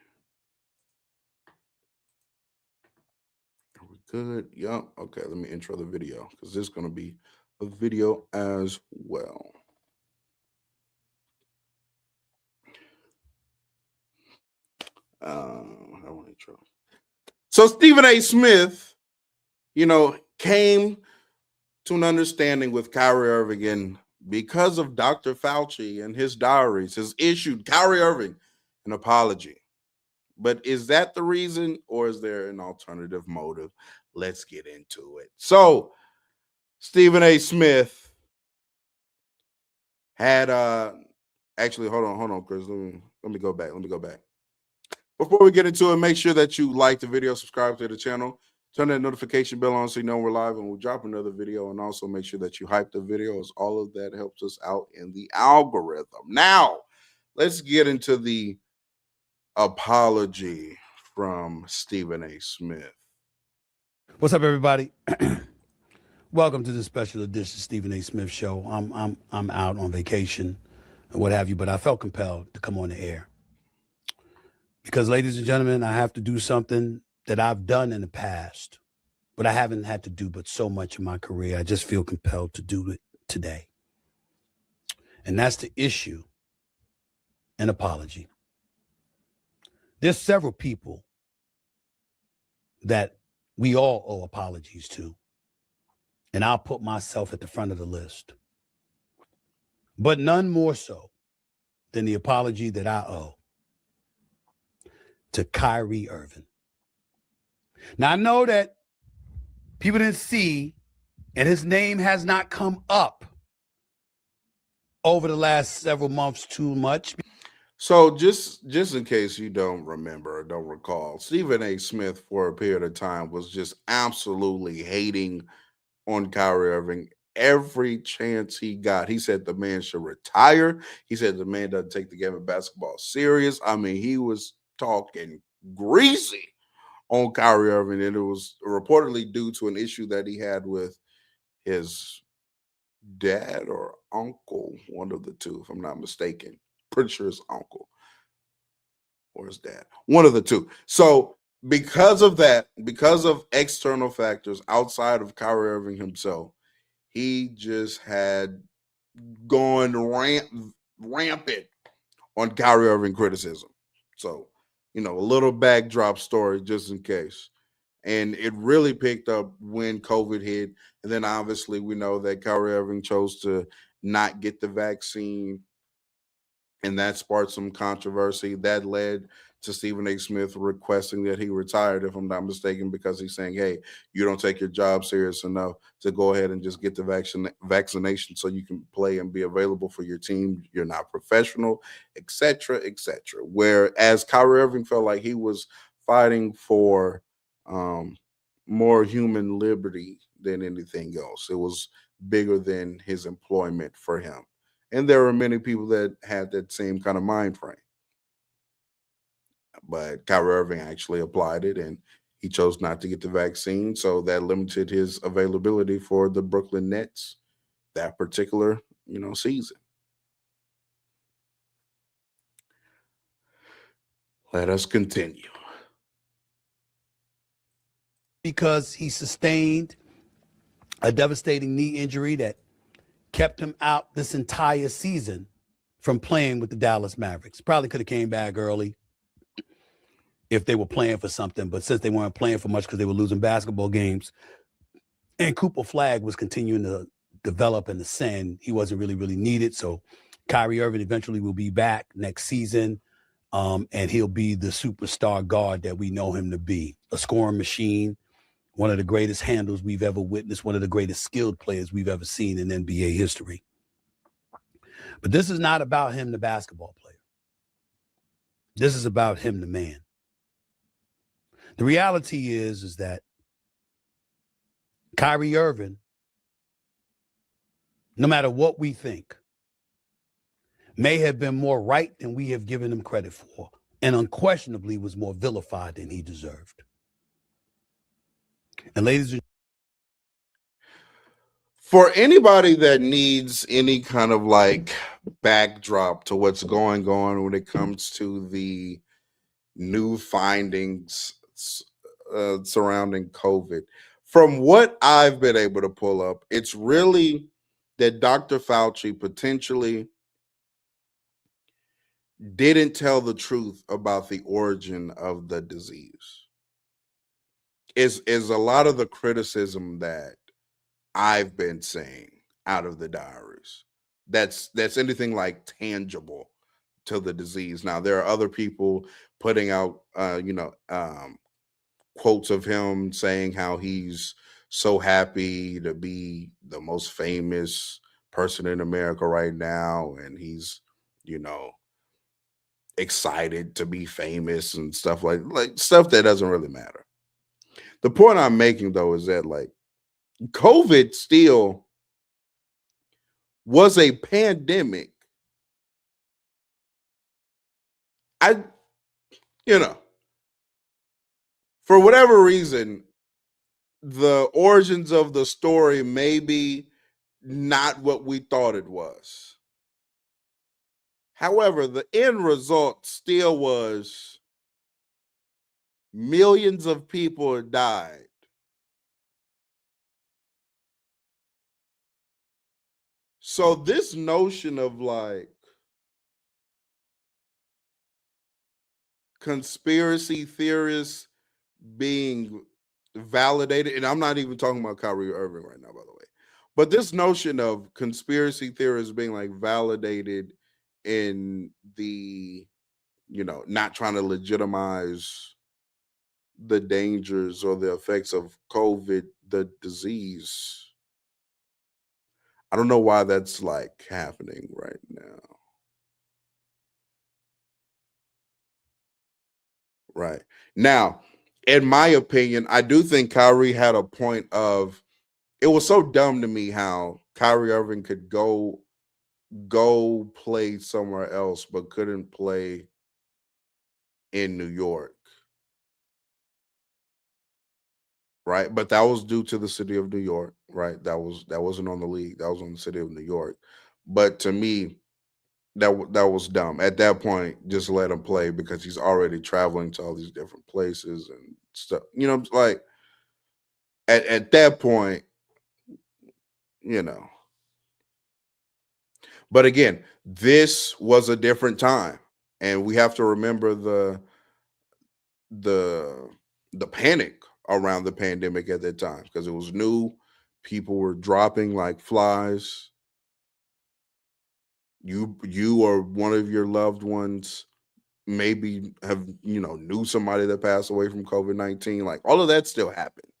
Are we good? Yep. Okay, let me intro the video, because this is going to be a video as well. I want to intro. So Stephen A. Smith, came to an understanding with Kyrie Irving, and because of Dr. Fauci and his diaries, has issued Kyrie Irving an apology. But is that the reason, or is there an alternative motive? Let's get into it. So Stephen A. Smith had actually hold on, Chris. Let me go back. Before we get into it, make sure that you like the video, subscribe to the channel, turn that notification bell on so you know we're live and we'll drop another video. And also make sure that you hype the videos. All of that helps us out in the algorithm. Now, let's get into the apology from Stephen A. Smith. What's up, everybody? Welcome to this special edition Stephen A. Smith Show. I'm out on vacation and what have you, but I felt compelled to come on the air because, ladies and gentlemen, I have to do something that I've done in the past, but I haven't had to do but so much in my career. I just feel compelled to do it today, and that's to issue an apology. There's several people that we all owe apologies to, and I'll put myself at the front of the list, but none more so than the apology that I owe to Kyrie Irving. Now, I know that people didn't see, and his name has not come up over the last several months too much. So just in case you don't remember or don't recall, Stephen A. Smith for a period of time was just absolutely hating on Kyrie Irving every chance he got. He said the man should retire. He said the man doesn't take the game of basketball serious. I mean, he was talking greasy on Kyrie Irving, and it was reportedly due to an issue that he had with his dad or uncle, one of the two, if I'm not mistaken. Pretty sure his uncle or his dad, one of the two. So because of that, because of external factors outside of Kyrie Irving himself, he just had gone rampant on Kyrie Irving criticism. So, a little backdrop story just in case. And it really picked up when COVID hit. And then obviously we know that Kyrie Irving chose to not get the vaccine, and that sparked some controversy. That led to Stephen A. Smith requesting that he retired, if I'm not mistaken, because he's saying, hey, you don't take your job serious enough to go ahead and just get the vaccination so you can play and be available for your team. You're not professional, et cetera, et cetera. Whereas Kyrie Irving felt like he was fighting for more human liberty than anything else. It was bigger than his employment for him. And there are many people that had that same kind of mind frame. But Kyrie Irving actually applied it, and he chose not to get the vaccine. So that limited his availability for the Brooklyn Nets that particular, season. Let us continue. Because he sustained a devastating knee injury that kept him out this entire season from playing with the Dallas Mavericks. Probably could have came back early if they were playing for something, but since they weren't playing for much because they were losing basketball games and Cooper Flag was continuing to develop and ascend, he wasn't really needed. So Kyrie Irving eventually will be back next season, and he'll be the superstar guard that we know him to be, a scoring machine, one of the greatest handles we've ever witnessed, one of the greatest skilled players we've ever seen in NBA history. But this is not about him, the basketball player. This is about him, the man. The reality is that Kyrie Irving, no matter what we think, may have been more right than we have given him credit for, and unquestionably was more vilified than he deserved. And ladies and for anybody that needs any kind of backdrop to what's going on when it comes to the new findings surrounding COVID, from what I've been able to pull up, it's really that Dr. Fauci potentially didn't tell the truth about the origin of the disease. Is a lot of the criticism that I've been saying out of the diaries that's anything like tangible to the disease. Now there are other people putting out quotes of him saying how he's so happy to be the most famous person in America right now, and he's excited to be famous and stuff like stuff that doesn't really matter. The point I'm making though is that like COVID still was a pandemic. I, you know, for whatever reason, the origins of the story may be not what we thought it was. However, the end result still was millions of people died. So this notion of like conspiracy theorists being validated, and I'm not even talking about Kyrie Irving right now, by the way, but this notion of conspiracy theorists being like validated in the, you know, not trying to legitimize the dangers or the effects of COVID, the disease. I don't know why that's like happening right now. Right. Now, in my opinion, I do think Kyrie had a point of it was so dumb to me how Kyrie Irving could go play somewhere else but couldn't play in New York. Right? But that was due to the city of New York, right? That wasn't on the league. That was on the city of New York. But to me, that was dumb. At that point, just let him play because he's already traveling to all these different places and stuff. You know, like at that point, you know. But again, this was a different time, and we have to remember the panic around the pandemic at that time because it was new. People were dropping like flies. You or one of your loved ones maybe have, you know, knew somebody that passed away from COVID-19. Like all of that still happened.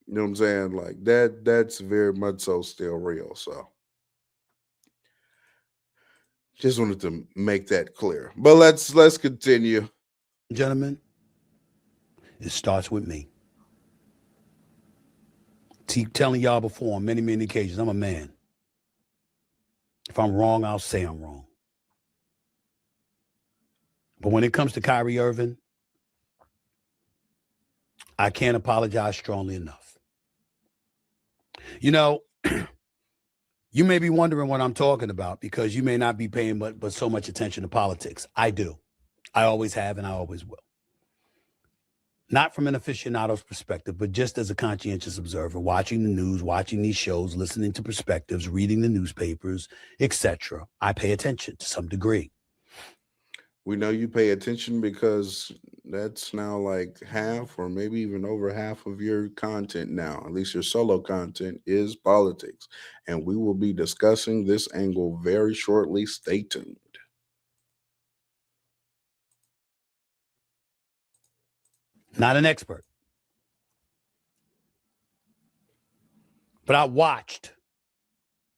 You know what I'm saying? Like that's very much so still real. So just wanted to make that clear. But let's continue. Gentlemen, it starts with me. Keep telling y'all before on many, many occasions, I'm a man. If I'm wrong, I'll say I'm wrong. But when it comes to Kyrie Irving, I can't apologize strongly enough. You know, you may be wondering what I'm talking about because you may not be paying but so much attention to politics. I do. I always have and I always will. Not from an aficionado's perspective, but just as a conscientious observer, watching the news, watching these shows, listening to perspectives, reading the newspapers, etc. I pay attention to some degree. We know you pay attention because that's now like half or maybe even over half of your content now, at least your solo content, is politics. And we will be discussing this angle very shortly. Stay tuned. Not an expert. But I watched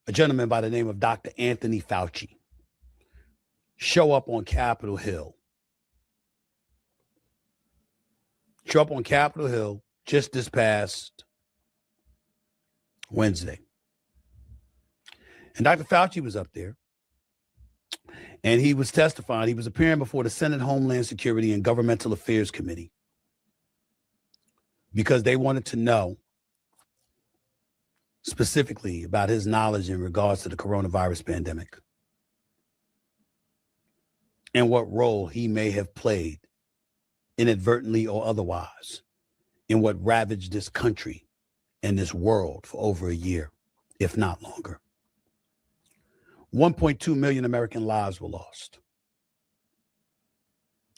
a gentleman by the name of Dr. Anthony Fauci show up on Capitol Hill. Show up on Capitol Hill just this past Wednesday. And Dr. Fauci was up there. And he was testifying. He was appearing before the Senate Homeland Security and Governmental Affairs Committee because they wanted to know specifically about his knowledge in regards to the coronavirus pandemic and what role he may have played, inadvertently or otherwise, in what ravaged this country and this world for over a year, if not longer. 1.2 million American lives were lost.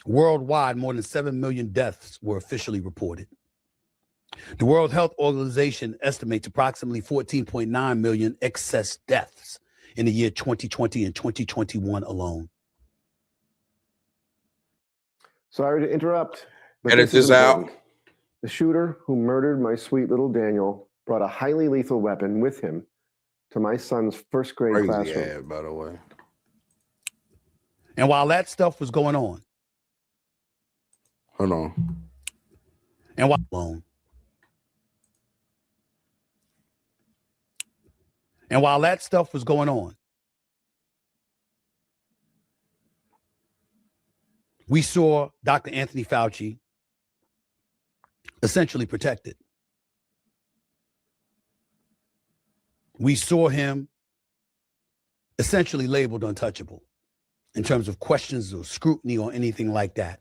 Worldwide, more than 7 million deaths were officially reported. The World Health Organization estimates approximately 14.9 million excess deaths in the year 2020 and 2021 alone. Sorry to interrupt, but Edit this is out. important. The shooter who murdered my sweet little Daniel brought a highly lethal weapon with him to my son's first grade Crazy classroom. ad, by the way. And while that stuff was going on, Hold on. and while alone, and while that stuff was going on, we saw Dr. Anthony Fauci essentially protected. We saw him essentially labeled untouchable in terms of questions or scrutiny or anything like that.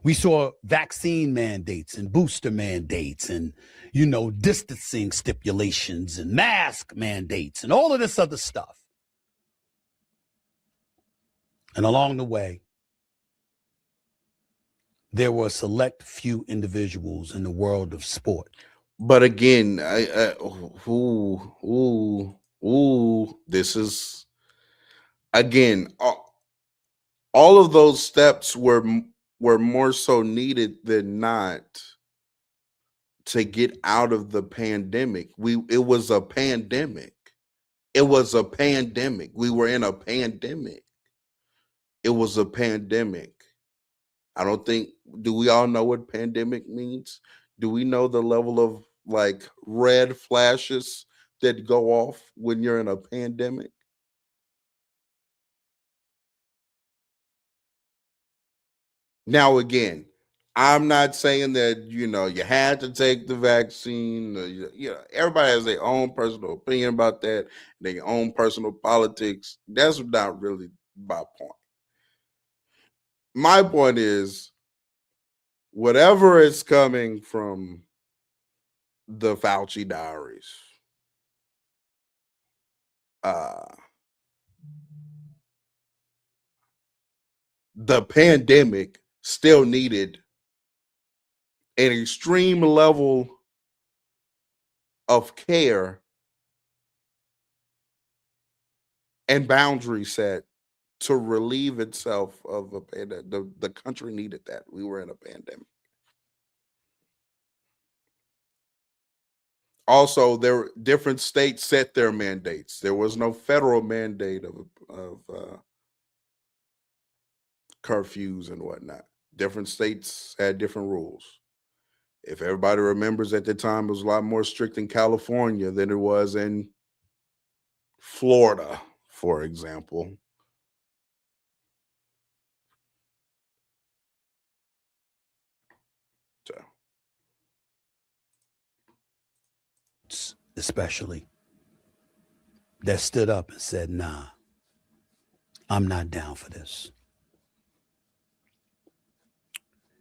We saw vaccine mandates and booster mandates and, distancing stipulations and mask mandates and all of this other stuff. And along the way, there were a select few individuals in the world of sport. But again, this is again. All of those steps were more so needed than not to get out of the pandemic. It was a pandemic. It was a pandemic. We were in a pandemic. It was a pandemic. I don't think, do we all know what pandemic means? Do we know the level of like red flashes that go off when you're in a pandemic? Now, again, I'm not saying that, you had to take the vaccine. Everybody has their own personal opinion about that, their own personal politics. That's not really my point. My point is, whatever is coming from the Fauci diaries, the pandemic still needed an extreme level of care and boundary set to relieve itself of a pandemic. The country needed that. We were in a pandemic. Also, different states set their mandates. There was no federal mandate of curfews and whatnot. Different states had different rules. If everybody remembers, at the time, it was a lot more strict in California than it was in Florida, for example. So, especially, that stood up and said, nah, I'm not down for this.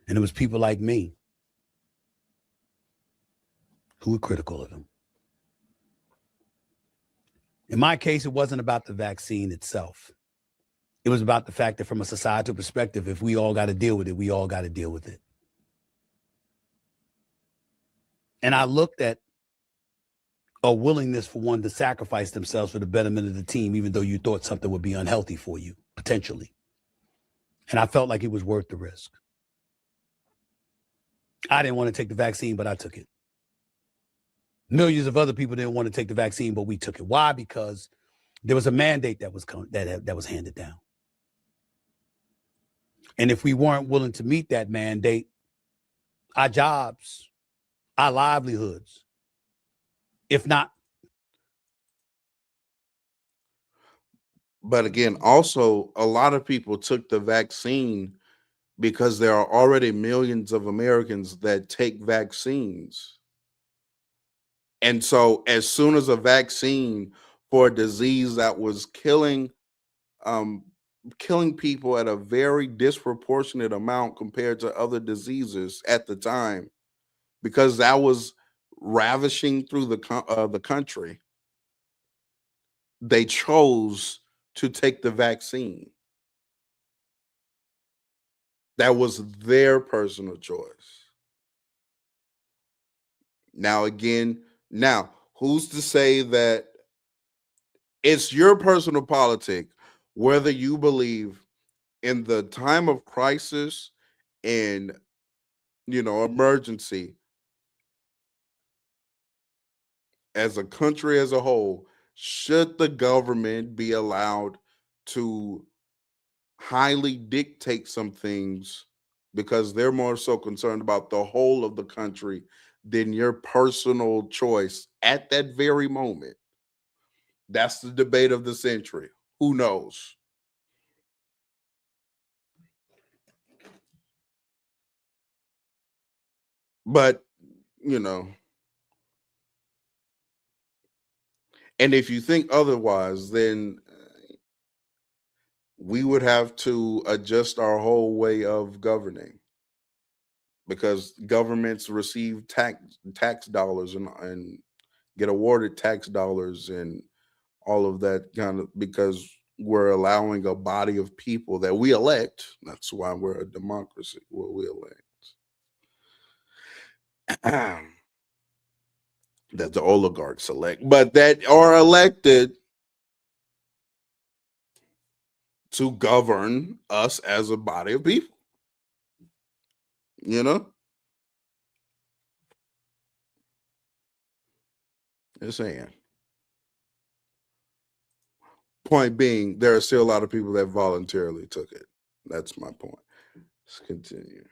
And it was people like me who were critical of him. In my case, it wasn't about the vaccine itself. It was about the fact that from a societal perspective, if we all got to deal with it, we all got to deal with it. And I looked at a willingness for one to sacrifice themselves for the betterment of the team, even though you thought something would be unhealthy for you, potentially. And I felt like it was worth the risk. I didn't want to take the vaccine, but I took it. Millions of other people didn't want to take the vaccine, but we took it. Why? Because there was a mandate that was that was handed down. And if we weren't willing to meet that mandate, our jobs, our livelihoods, if not. But again, also, a lot of people took the vaccine because there are already millions of Americans that take vaccines. And so as soon as a vaccine for a disease that was killing people at a very disproportionate amount compared to other diseases at the time, because that was ravishing through the country, they chose to take the vaccine. That was their personal choice. Now, again, who's to say that it's your personal politic, whether you believe in the time of crisis and, emergency, as a country as a whole, should the government be allowed to highly dictate some things because they're more so concerned about the whole of the country than your personal choice at that very moment. That's the debate of the century. Who knows? But, you know, and if you think otherwise, then we would have to adjust our whole way of governing, because governments receive tax dollars and get awarded tax dollars and all of that kind of, because we're allowing a body of people that we elect. That's why we're a democracy. Well, we elect that the oligarchs elect, but that are elected to govern us as a body of people. You know, just saying. Point being, there are still a lot of people that voluntarily took it. That's my point. Let's continue.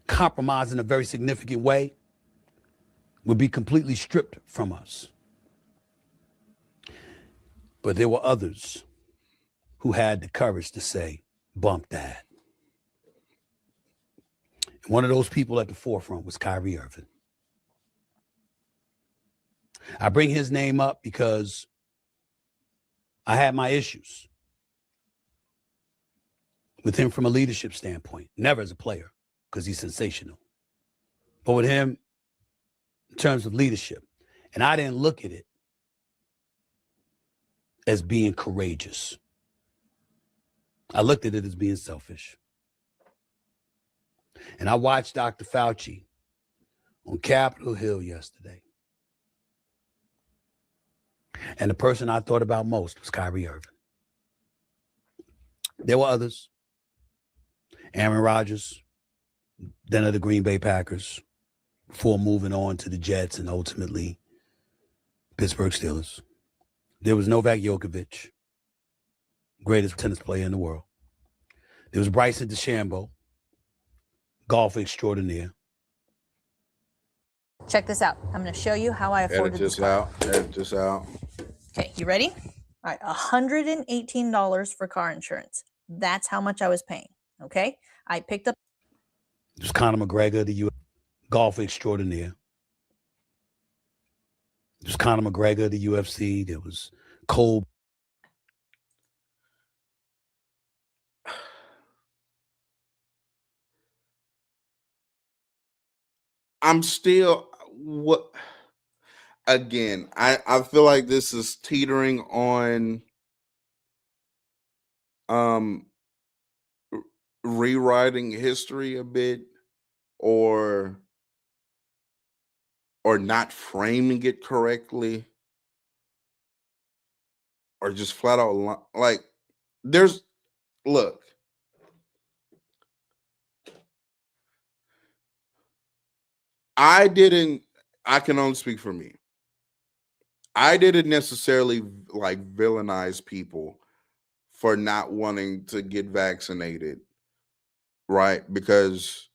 Compromise in a very significant way would be completely stripped from us. But there were others who had the courage to say, bump that. And one of those people at the forefront was Kyrie Irving. I bring his name up because I had my issues with him from a leadership standpoint, never as a player, because he's sensational, but with him in terms of leadership. And I didn't look at it as being courageous. I looked at it as being selfish. And I watched Dr. Fauci on Capitol Hill yesterday. And the person I thought about most was Kyrie Irving. There were others. Aaron Rodgers, then of the Green Bay Packers, before moving on to the Jets and ultimately Pittsburgh Steelers. There was Novak Djokovic, greatest tennis player in the world. There was Bryson DeChambeau, golf extraordinaire. Check this out. I'm going to show you how I afforded this car. Edit this out. Okay, you ready? All right, $118 for car insurance. That's how much I was paying. Okay, I picked up. There's Conor McGregor, the golf extraordinaire. There's Conor McGregor, the UFC. There was Cole. I'm still what again, I feel like this is teetering on rewriting history a bit, or not framing it correctly, or just flat out like there's look, I can only speak for me. I didn't necessarily like villainize people for not wanting to get vaccinated, right? Because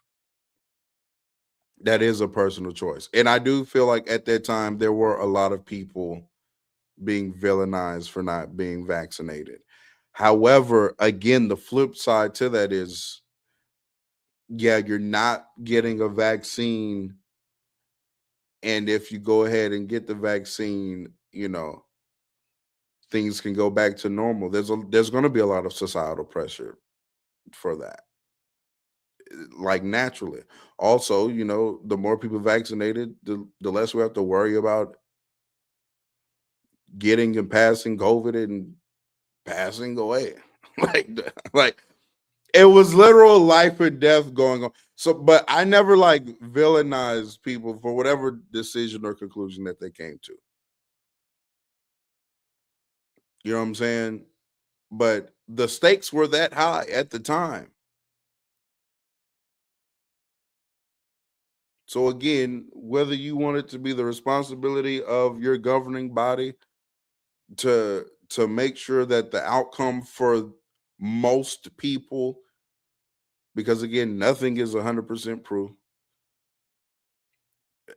that is a personal choice. And I do feel like at that time there were a lot of people being villainized for not being vaccinated. However, again, the flip side to that is, yeah, you're not getting a vaccine. And if you go ahead and get the vaccine, you know, things can go back to normal. There's going to be a lot of societal pressure for that, like naturally. Also, you know, the more people vaccinated, the less we have to worry about getting and passing COVID and passing away. like it was literal life and death going on. So, but I never like villainized people for whatever decision or conclusion that they came to. You know what I'm saying? But the stakes were that high at the time. So again, whether you want it to be the responsibility of your governing body to to make sure that the outcome for most people, because again, nothing is 100% proof.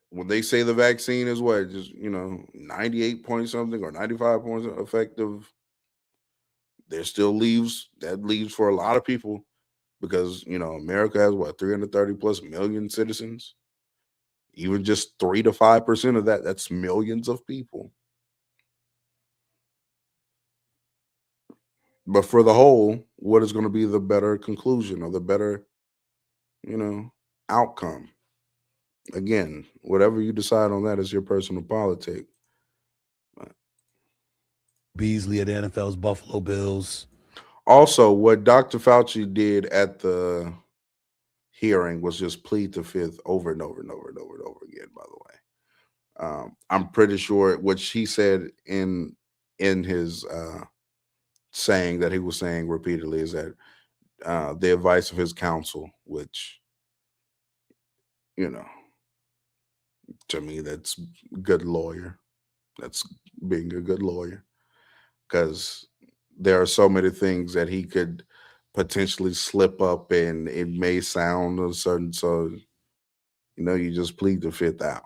When they say the vaccine is what, just 98 point something or 95 points effective, there still leaves for a lot of people, because America has what, 330 plus million citizens. Even just 3 to 5% of that's millions of people. But for the whole, what is going to be the better conclusion or the better, outcome? Again, whatever you decide on that is your personal politic. Beasley of the NFL's Buffalo Bills. Also, what Dr. Fauci did at the hearing was just plead the fifth over and over and over and over and over again, by the way. I'm pretty sure what he said in his saying that he was saying repeatedly is that the advice of his counsel, which, to me, that's good lawyer. That's being a good lawyer, because there are so many things that he could potentially slip up and it may sound a certain, so you just plead the fifth out.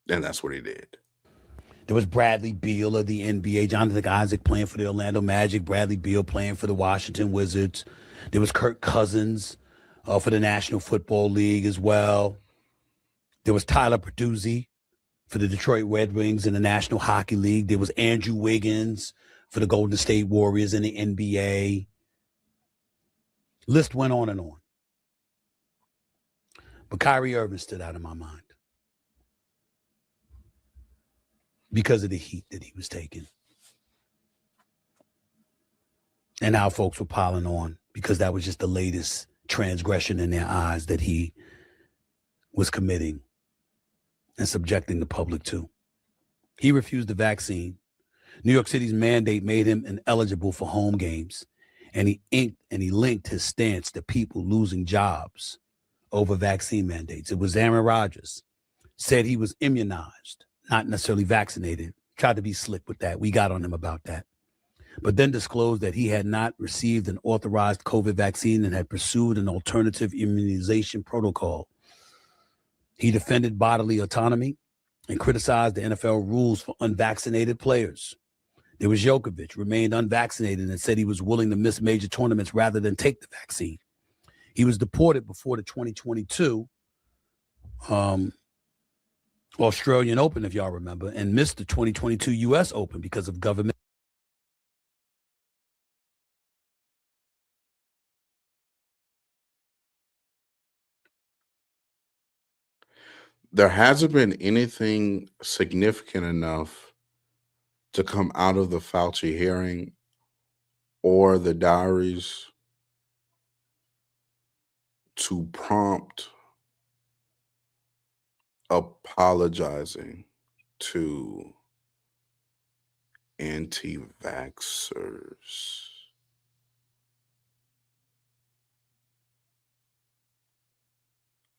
And that's what he did. There was Bradley Beal of the NBA, Jonathan Isaac playing for the Orlando Magic, Bradley Beal playing for the Washington Wizards. There was Kirk Cousins for the National Football League as well. There was Tyler Perduzzi for the Detroit Red Wings in the National Hockey League. There was Andrew Wiggins for the Golden State Warriors in the NBA. List went on and on. But Kyrie Irving stood out in my mind because of the heat that he was taking. And how folks were piling on because that was just the latest transgression in their eyes that he was committing and subjecting the public to. He refused the vaccine. New York City's mandate made him ineligible for home games. And he linked his stance to people losing jobs over vaccine mandates. It was Aaron Rodgers, said he was immunized, not necessarily vaccinated. Tried to be slick with that. We got on him about that. But then disclosed that he had not received an authorized COVID vaccine and had pursued an alternative immunization protocol. He defended bodily autonomy and criticized the NFL rules for unvaccinated players. There was Djokovic, remained unvaccinated and said he was willing to miss major tournaments rather than take the vaccine. He was deported before the 2022 Australian Open, if y'all remember, and missed the 2022 U.S. Open because of government. There hasn't been anything significant enough to come out of the Fauci hearing or the diaries to prompt apologizing to anti-vaxxers.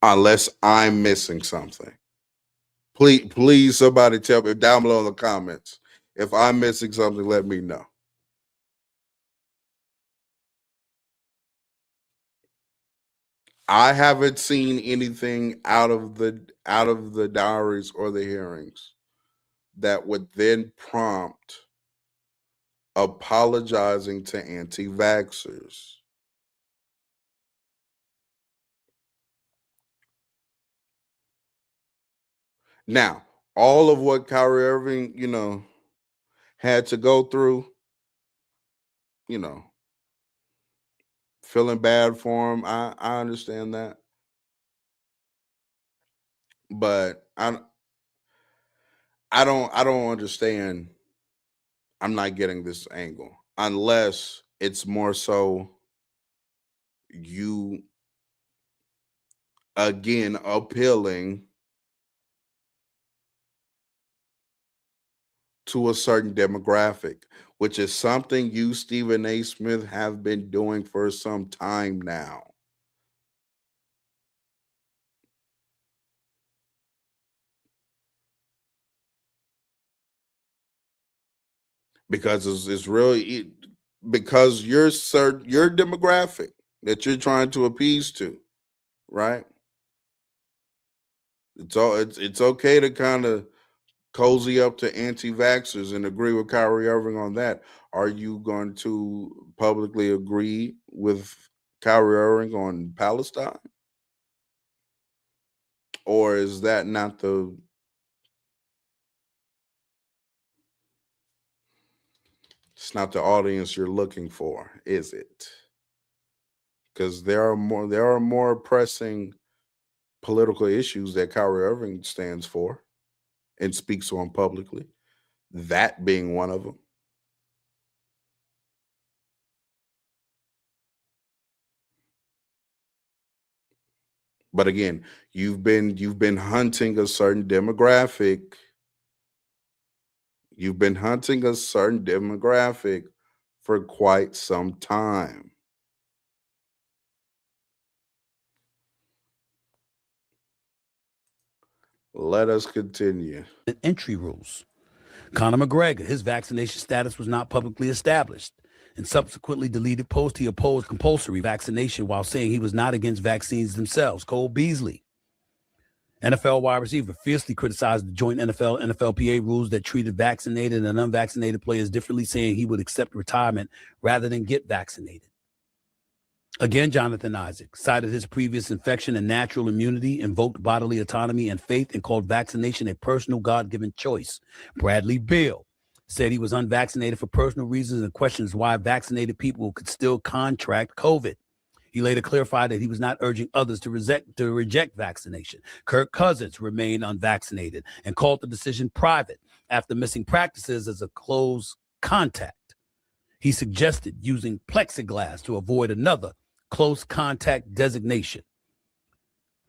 Unless I'm missing something. Please, somebody tell me down below in the comments. If I'm missing something, let me know. I haven't seen anything out of the diaries or the hearings that would then prompt apologizing to anti-vaxxers. Now, all of what Kyrie Irving, had to go through, feeling bad for him. I understand that. But I don't understand. I'm not getting this angle unless it's more so you again appealing to a certain demographic, which is something you, Stephen A. Smith, have been doing for some time now. because it's really because your demographic that you're trying to appease to, right? It's okay to kind of cozy up to anti-vaxxers and agree with Kyrie Irving on that. Are you going to publicly agree with Kyrie Irving on Palestine? Or is that not it's not the audience you're looking for, is it? Because there are more pressing political issues that Kyrie Irving stands for and speaks on publicly. That being one of them. But again, you've been hunting a certain demographic. You've been hunting a certain demographic for quite some time. Let us continue. Entry rules. Conor McGregor, his vaccination status was not publicly established and subsequently deleted post. He opposed compulsory vaccination while saying he was not against vaccines themselves. Cole Beasley, NFL wide receiver, fiercely criticized the joint NFL-NFLPA rules that treated vaccinated and unvaccinated players differently, saying he would accept retirement rather than get vaccinated. Again, Jonathan Isaac cited his previous infection and natural immunity, invoked bodily autonomy and faith, and called vaccination a personal God-given choice. Bradley Beal said he was unvaccinated for personal reasons and questions why vaccinated people could still contract COVID. He later clarified that he was not urging others to reject vaccination. Kirk Cousins remained unvaccinated and called the decision private after missing practices as a close contact. He suggested using plexiglass to avoid another close contact designation.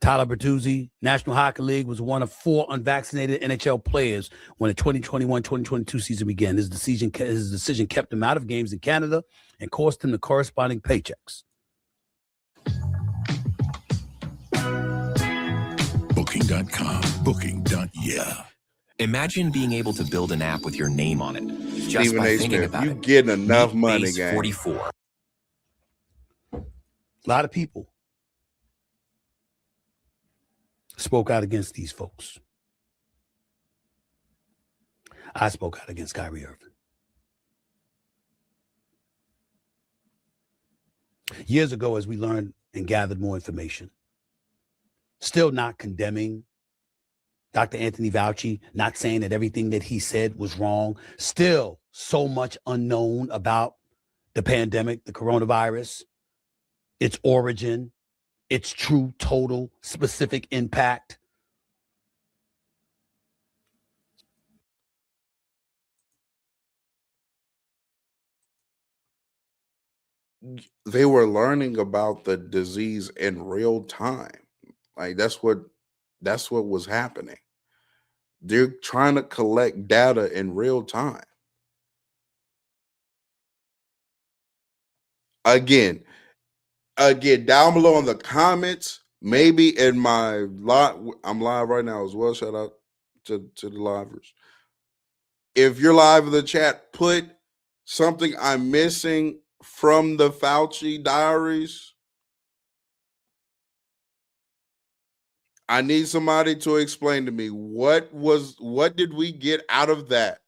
Tyler Bertuzzi, National Hockey League, was one of 4 unvaccinated NHL players when the 2021-2022 season began. His decision kept him out of games in Canada and cost him the corresponding paychecks. Booking.com. Booking.yeah. Imagine being able to build an app with your name on it. Just Stephen by A. thinking Smith, about you it. getting enough Meet money, Base gang. 44. A lot of people spoke out against these folks. I spoke out against Kyrie Irving. Years ago, as we learned and gathered more information, still not condemning Dr. Anthony Fauci, not saying that everything that he said was wrong. Still so much unknown about the pandemic, the coronavirus, its origin, its true, total, specific impact. They were learning about the disease in real time. Like that's what was happening. They're trying to collect data in real time. Again, down below in the comments, maybe in my live, I'm live right now as well. Shout out to the livers. If you're live in the chat, put something I'm missing from the Fauci diaries. I need somebody to explain to me what did we get out of that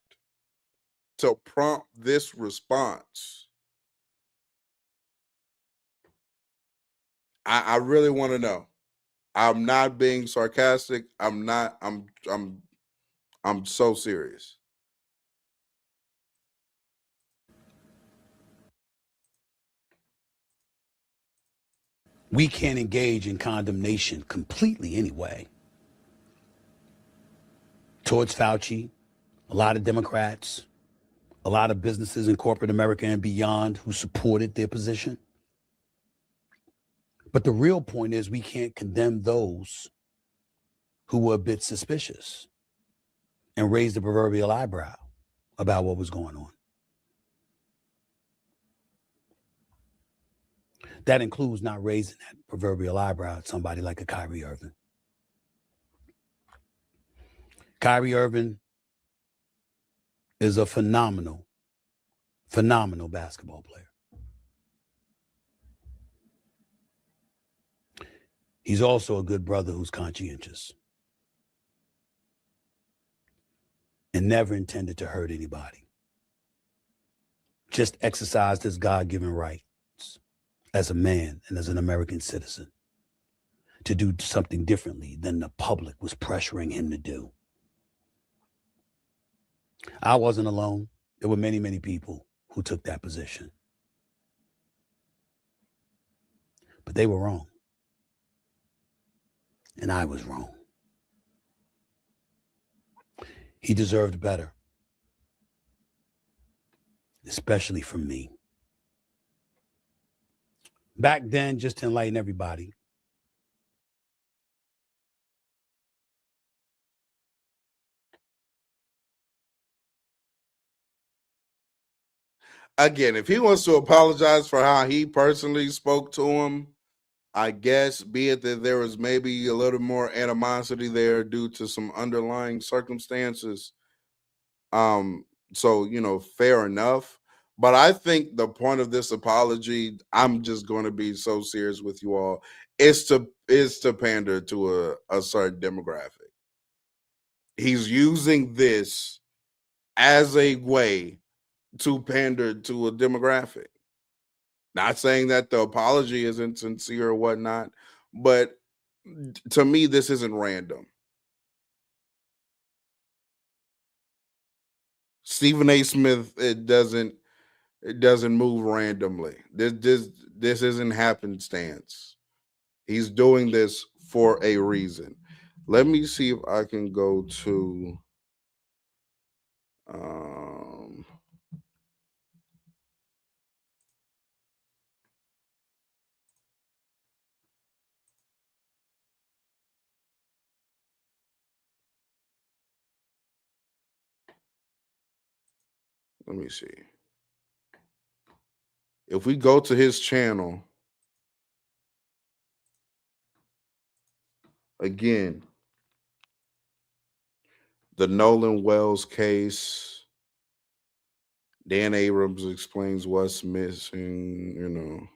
to prompt this response? I really want to know. I'm not being sarcastic. I'm so serious. We can't engage in condemnation completely anyway towards Fauci, a lot of Democrats, a lot of businesses in corporate America and beyond who supported their position. But the real point is we can't condemn those who were a bit suspicious and raised the proverbial eyebrow about what was going on. That includes not raising that proverbial eyebrow at somebody like a Kyrie Irving. Kyrie Irving is a phenomenal Phenomenal basketball player. He's also a good brother who's conscientious and never intended to hurt anybody. Just exercised his God-given rights as a man and as an American citizen to do something differently than the public was pressuring him to do. I wasn't alone. There were many, many people who took that position. But they were wrong. And I was wrong. He deserved better, especially from me. Back then, just to enlighten everybody, Again, if he wants to apologize for how he personally spoke to him, I guess, be it that there was maybe a little more animosity there due to some underlying circumstances. So, fair enough. But I think the point of this apology, I'm just going to be so serious with you all, is to pander to a certain demographic. He's using this as a way to pander to a demographic. Not saying that the apology isn't sincere or whatnot, but to me, this isn't random. Stephen A. Smith, it doesn't move randomly. This isn't happenstance. He's doing this for a reason. Let me see if I can go to let me see. If we go to his channel, again, the Nolan Wells case, Dan Abrams explains what's missing,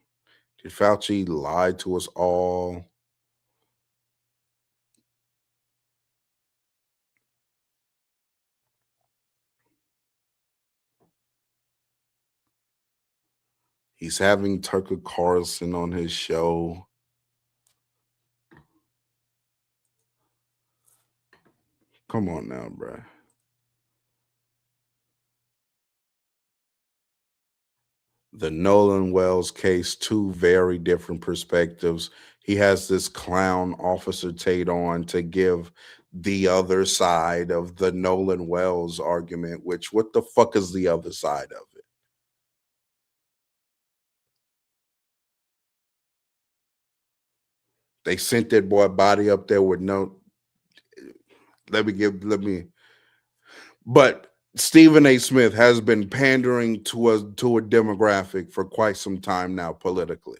did Fauci lie to us all? He's having Tucker Carlson on his show. Come on now, bruh. The Nolan Wells case, two very different perspectives. He has this clown Officer Tate on to give the other side of the Nolan Wells argument, which what the fuck is the other side of it? They sent that boy body up there with no. But Stephen A. Smith has been pandering to a demographic for quite some time now politically.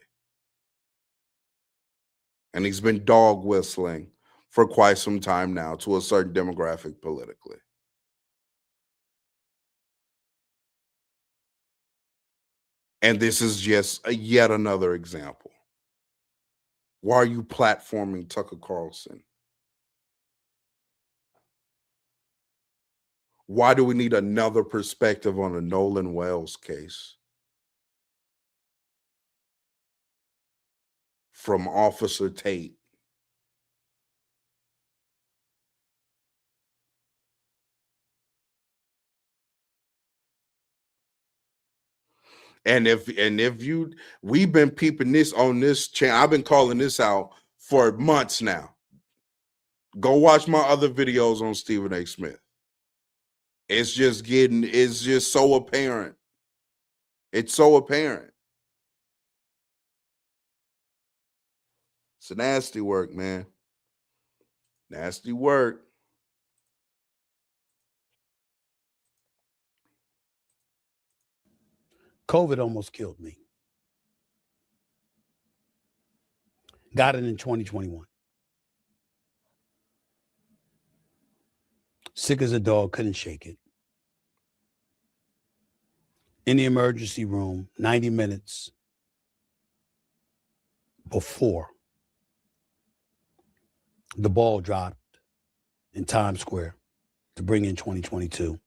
And he's been dog whistling for quite some time now to a certain demographic politically. And this is just yet another example. Why are you platforming Tucker Carlson? Why do we need another perspective on the Nolan Wells case? From Officer Tate. And if we've been peeping this on this channel, I've been calling this out for months now. Go watch my other videos on Stephen A. Smith. It's just so apparent. It's so apparent. It's a nasty work, man. Nasty work. COVID almost killed me. Got it in 2021. Sick as a dog, couldn't shake it. in the emergency room 90 minutes before the ball dropped in Times Square to bring in 2022.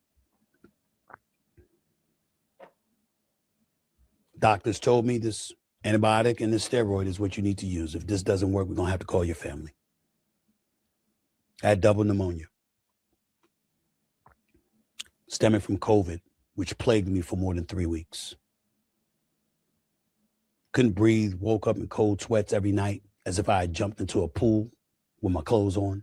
Doctors told me this antibiotic and this steroid is what you need to use. If this doesn't work, we're going to have to call your family. I had double pneumonia stemming from COVID, which plagued me for more than 3 weeks. Couldn't breathe, woke up in cold sweats every night as if I had jumped into a pool with my clothes on.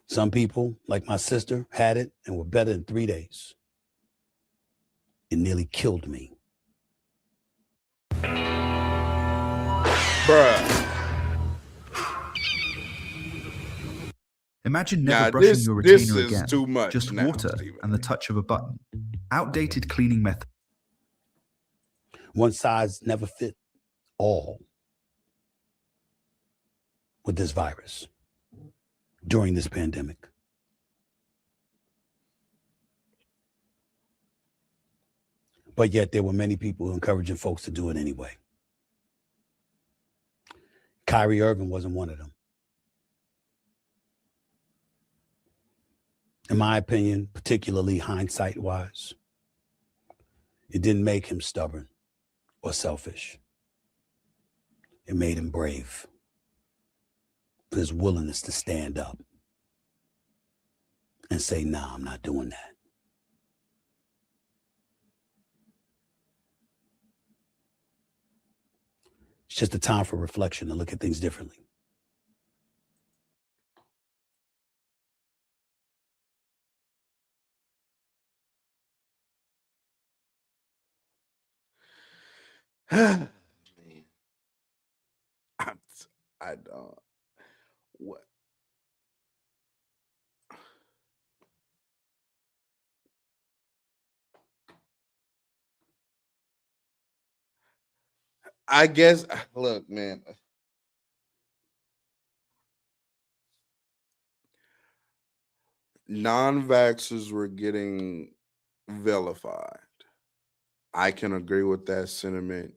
Some people, like my sister, had it and were better in 3 days. It nearly killed me. Bruh. Imagine never Now, brushing this your this retainer is again. too much. Just now, water Stephen. and the touch of a button. Outdated cleaning methods. One size never fit all with this virus during this pandemic. But yet there were many people encouraging folks to do it anyway. Kyrie Irving wasn't one of them. In my opinion, particularly hindsight-wise, it didn't make him stubborn or selfish. It made him brave for his willingness to stand up and say, nah, I'm not doing that. It's just a time for reflection to look at things differently. Man. I don't. What? I guess. Look, man. Non-vaxxers were getting vilified. I can agree with that sentiment.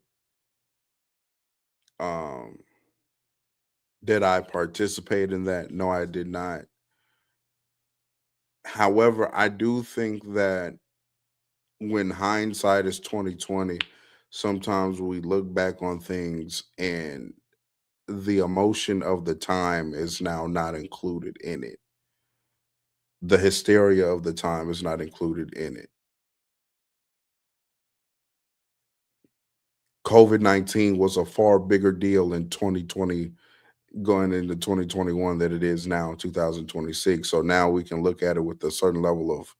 Did I participate in that? No, I did not. However, I do think that when hindsight is 2020, sometimes we look back on things and the emotion of the time is now not included in it. The hysteria of the time is not included in it. COVID-19 was a far bigger deal in 2020 going into 2021 than it is now, 2026. So now we can look at it with a certain level of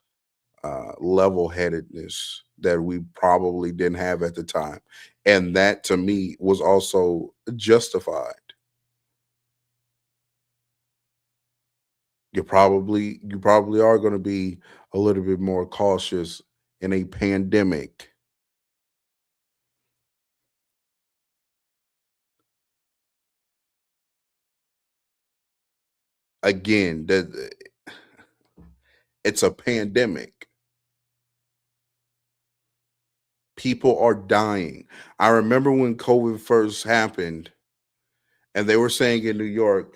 level-headedness that we probably didn't have at the time. And that to me was also justified. You probably are going to be a little bit more cautious in a pandemic. Again, it's a pandemic. People are dying. I remember when COVID first happened, and they were saying in New York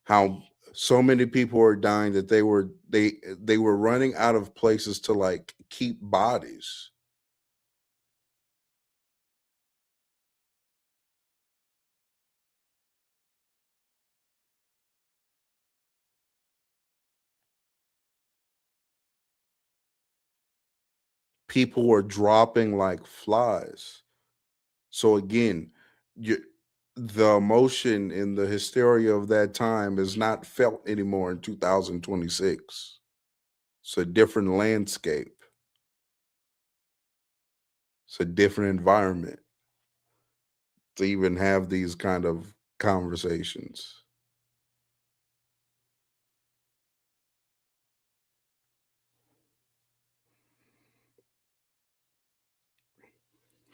how so many people are dying that they were running out of places to like keep bodies. People were dropping like flies. So again, the emotion and the hysteria of that time is not felt anymore in 2026. It's a different landscape. It's a different environment to even have these kind of conversations.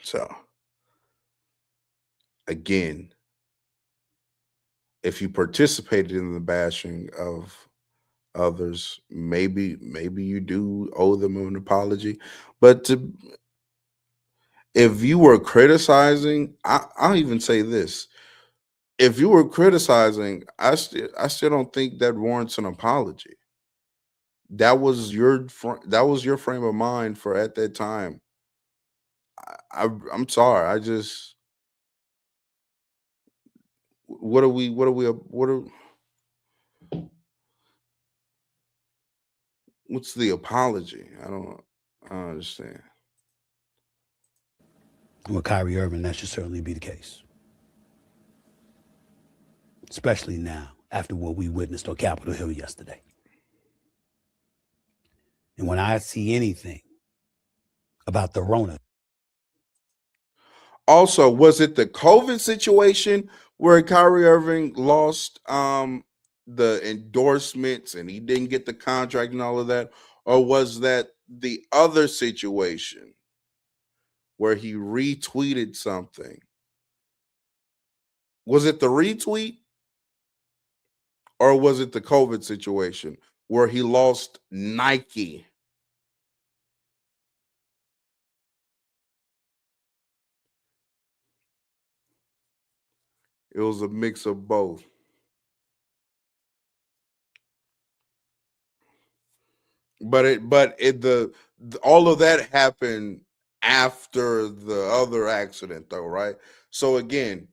So again, if you participated in the bashing of others. Maybe you do owe them an apology, but if you were criticizing, I'll even say this: if you were criticizing, I still don't think that warrants an apology. That was that was your frame of mind for at that time. I'm sorry. I just what are what's the apology? I don't understand. With Kyrie Irving, that should certainly be the case. Especially now, after what we witnessed on Capitol Hill yesterday. And when I see anything about the Rona. Also, was it the COVID situation where Kyrie Irving lost the endorsements and he didn't get the contract and all of that? Or was that the other situation where he retweeted something? Was it the retweet? Or was it the COVID situation where he lost Nike? It was a mix of both. But all of that happened after the other accident, though, right? So again,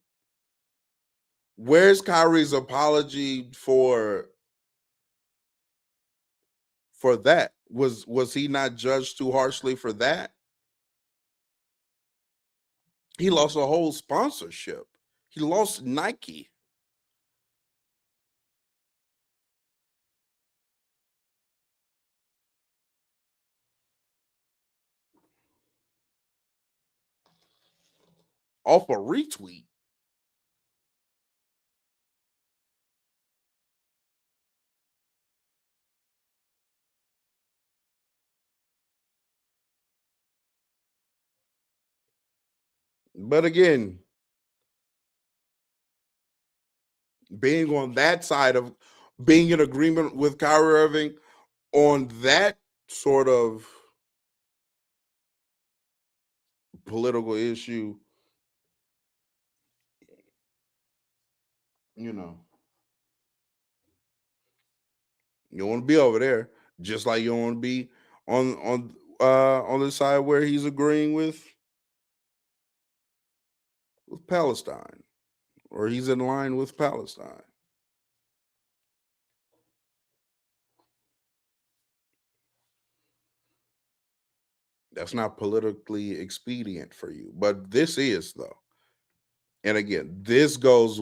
where's Kyrie's apology for that? Was he not judged too harshly for that? He lost a whole sponsorship. He lost Nike. Off a retweet. But again, being on that side of being in agreement with Kyrie Irving on that sort of political issue, you know, you don't want to be over there, just like you don't want to be on the side where he's agreeing with Palestine, or he's in line with Palestine. That's not politically expedient for you, but this is, though. And again, this goes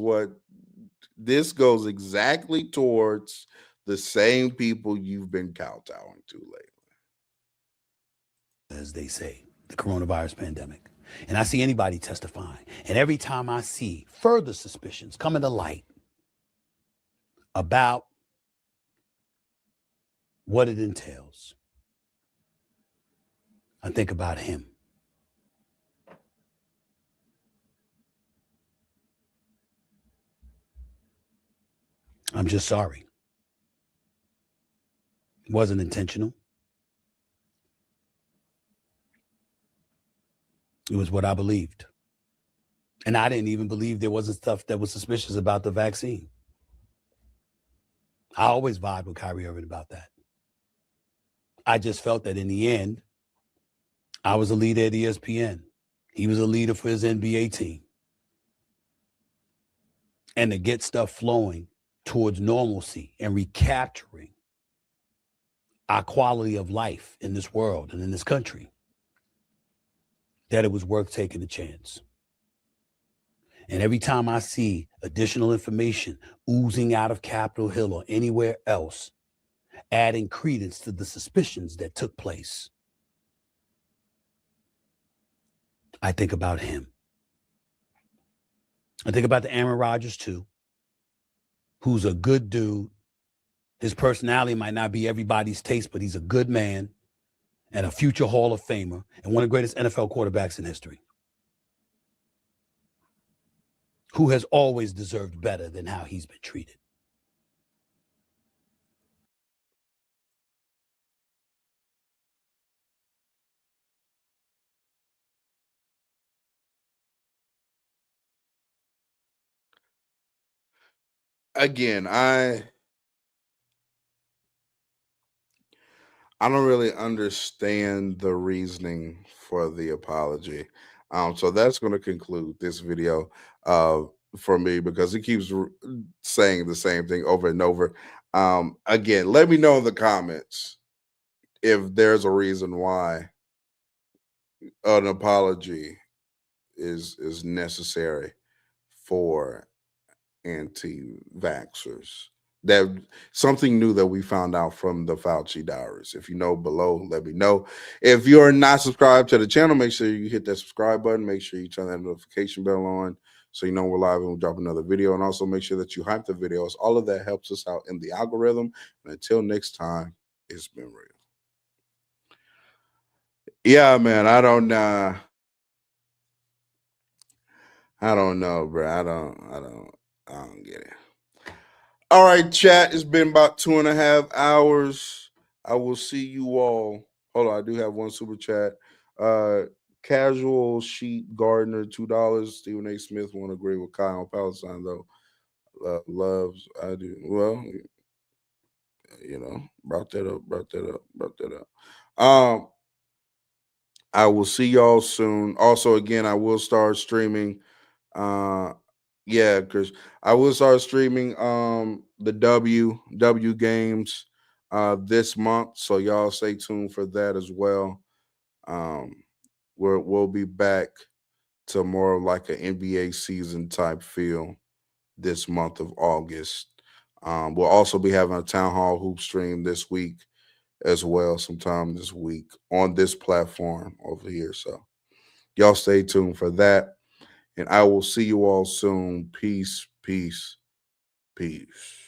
exactly towards the same people you've been kowtowing to lately. As they say, the coronavirus pandemic. And I see anybody testifying. And every time I see further suspicions coming to light about what it entails, I think about him. I'm just sorry. It wasn't intentional. It was what I believed. And I didn't even believe there wasn't stuff that was suspicious about the vaccine. I always vibed with Kyrie Irving about that. I just felt that in the end, I was a leader at ESPN. He was a leader for his NBA team. And to get stuff flowing towards normalcy and recapturing our quality of life in this world and in this country, that it was worth taking a chance. And every time I see additional information oozing out of Capitol Hill or anywhere else, adding credence to the suspicions that took place, I think about him. I think about the Aaron Rodgers too, who's a good dude. His personality might not be everybody's taste, but he's a good man and a future Hall of Famer and one of the greatest NFL quarterbacks in history, who has always deserved better than how he's been treated. again, I don't really understand the reasoning for the apology. So that's going to conclude this video uh, for me because he keeps saying the same thing over and over. Again, let me know in the comments if there's a reason why an apology is necessary for anti-vaxxers. That something new that we found out from the Fauci diaries. If you know below, let me know. If you're not subscribed to the channel, make sure you hit that subscribe button. Make sure you turn that notification bell on so you know we're live and we drop another video. And also make sure that you hype the videos. All of that helps us out in the algorithm. And until next time, it's been real. Yeah, man. I don't know, bro. I don't get it. All right, chat. It's been about 2.5 hours. I will see you all. Hold on, I do have one super chat. Casual Sheep Gardener, $2. Stephen A. Smith won't agree with Kyle on Palestine though. Loves I do. Well, brought that up. I will see y'all soon. Also, again, I will start streaming. Yeah, because I will start streaming the W games this month. So y'all stay tuned for that as well. We'll be back to more of like an NBA season type feel this month of August. We'll also be having a town hall hoop stream this week as well, sometime this week on this platform over here. So y'all stay tuned for that. And I will see you all soon. Peace, peace, peace.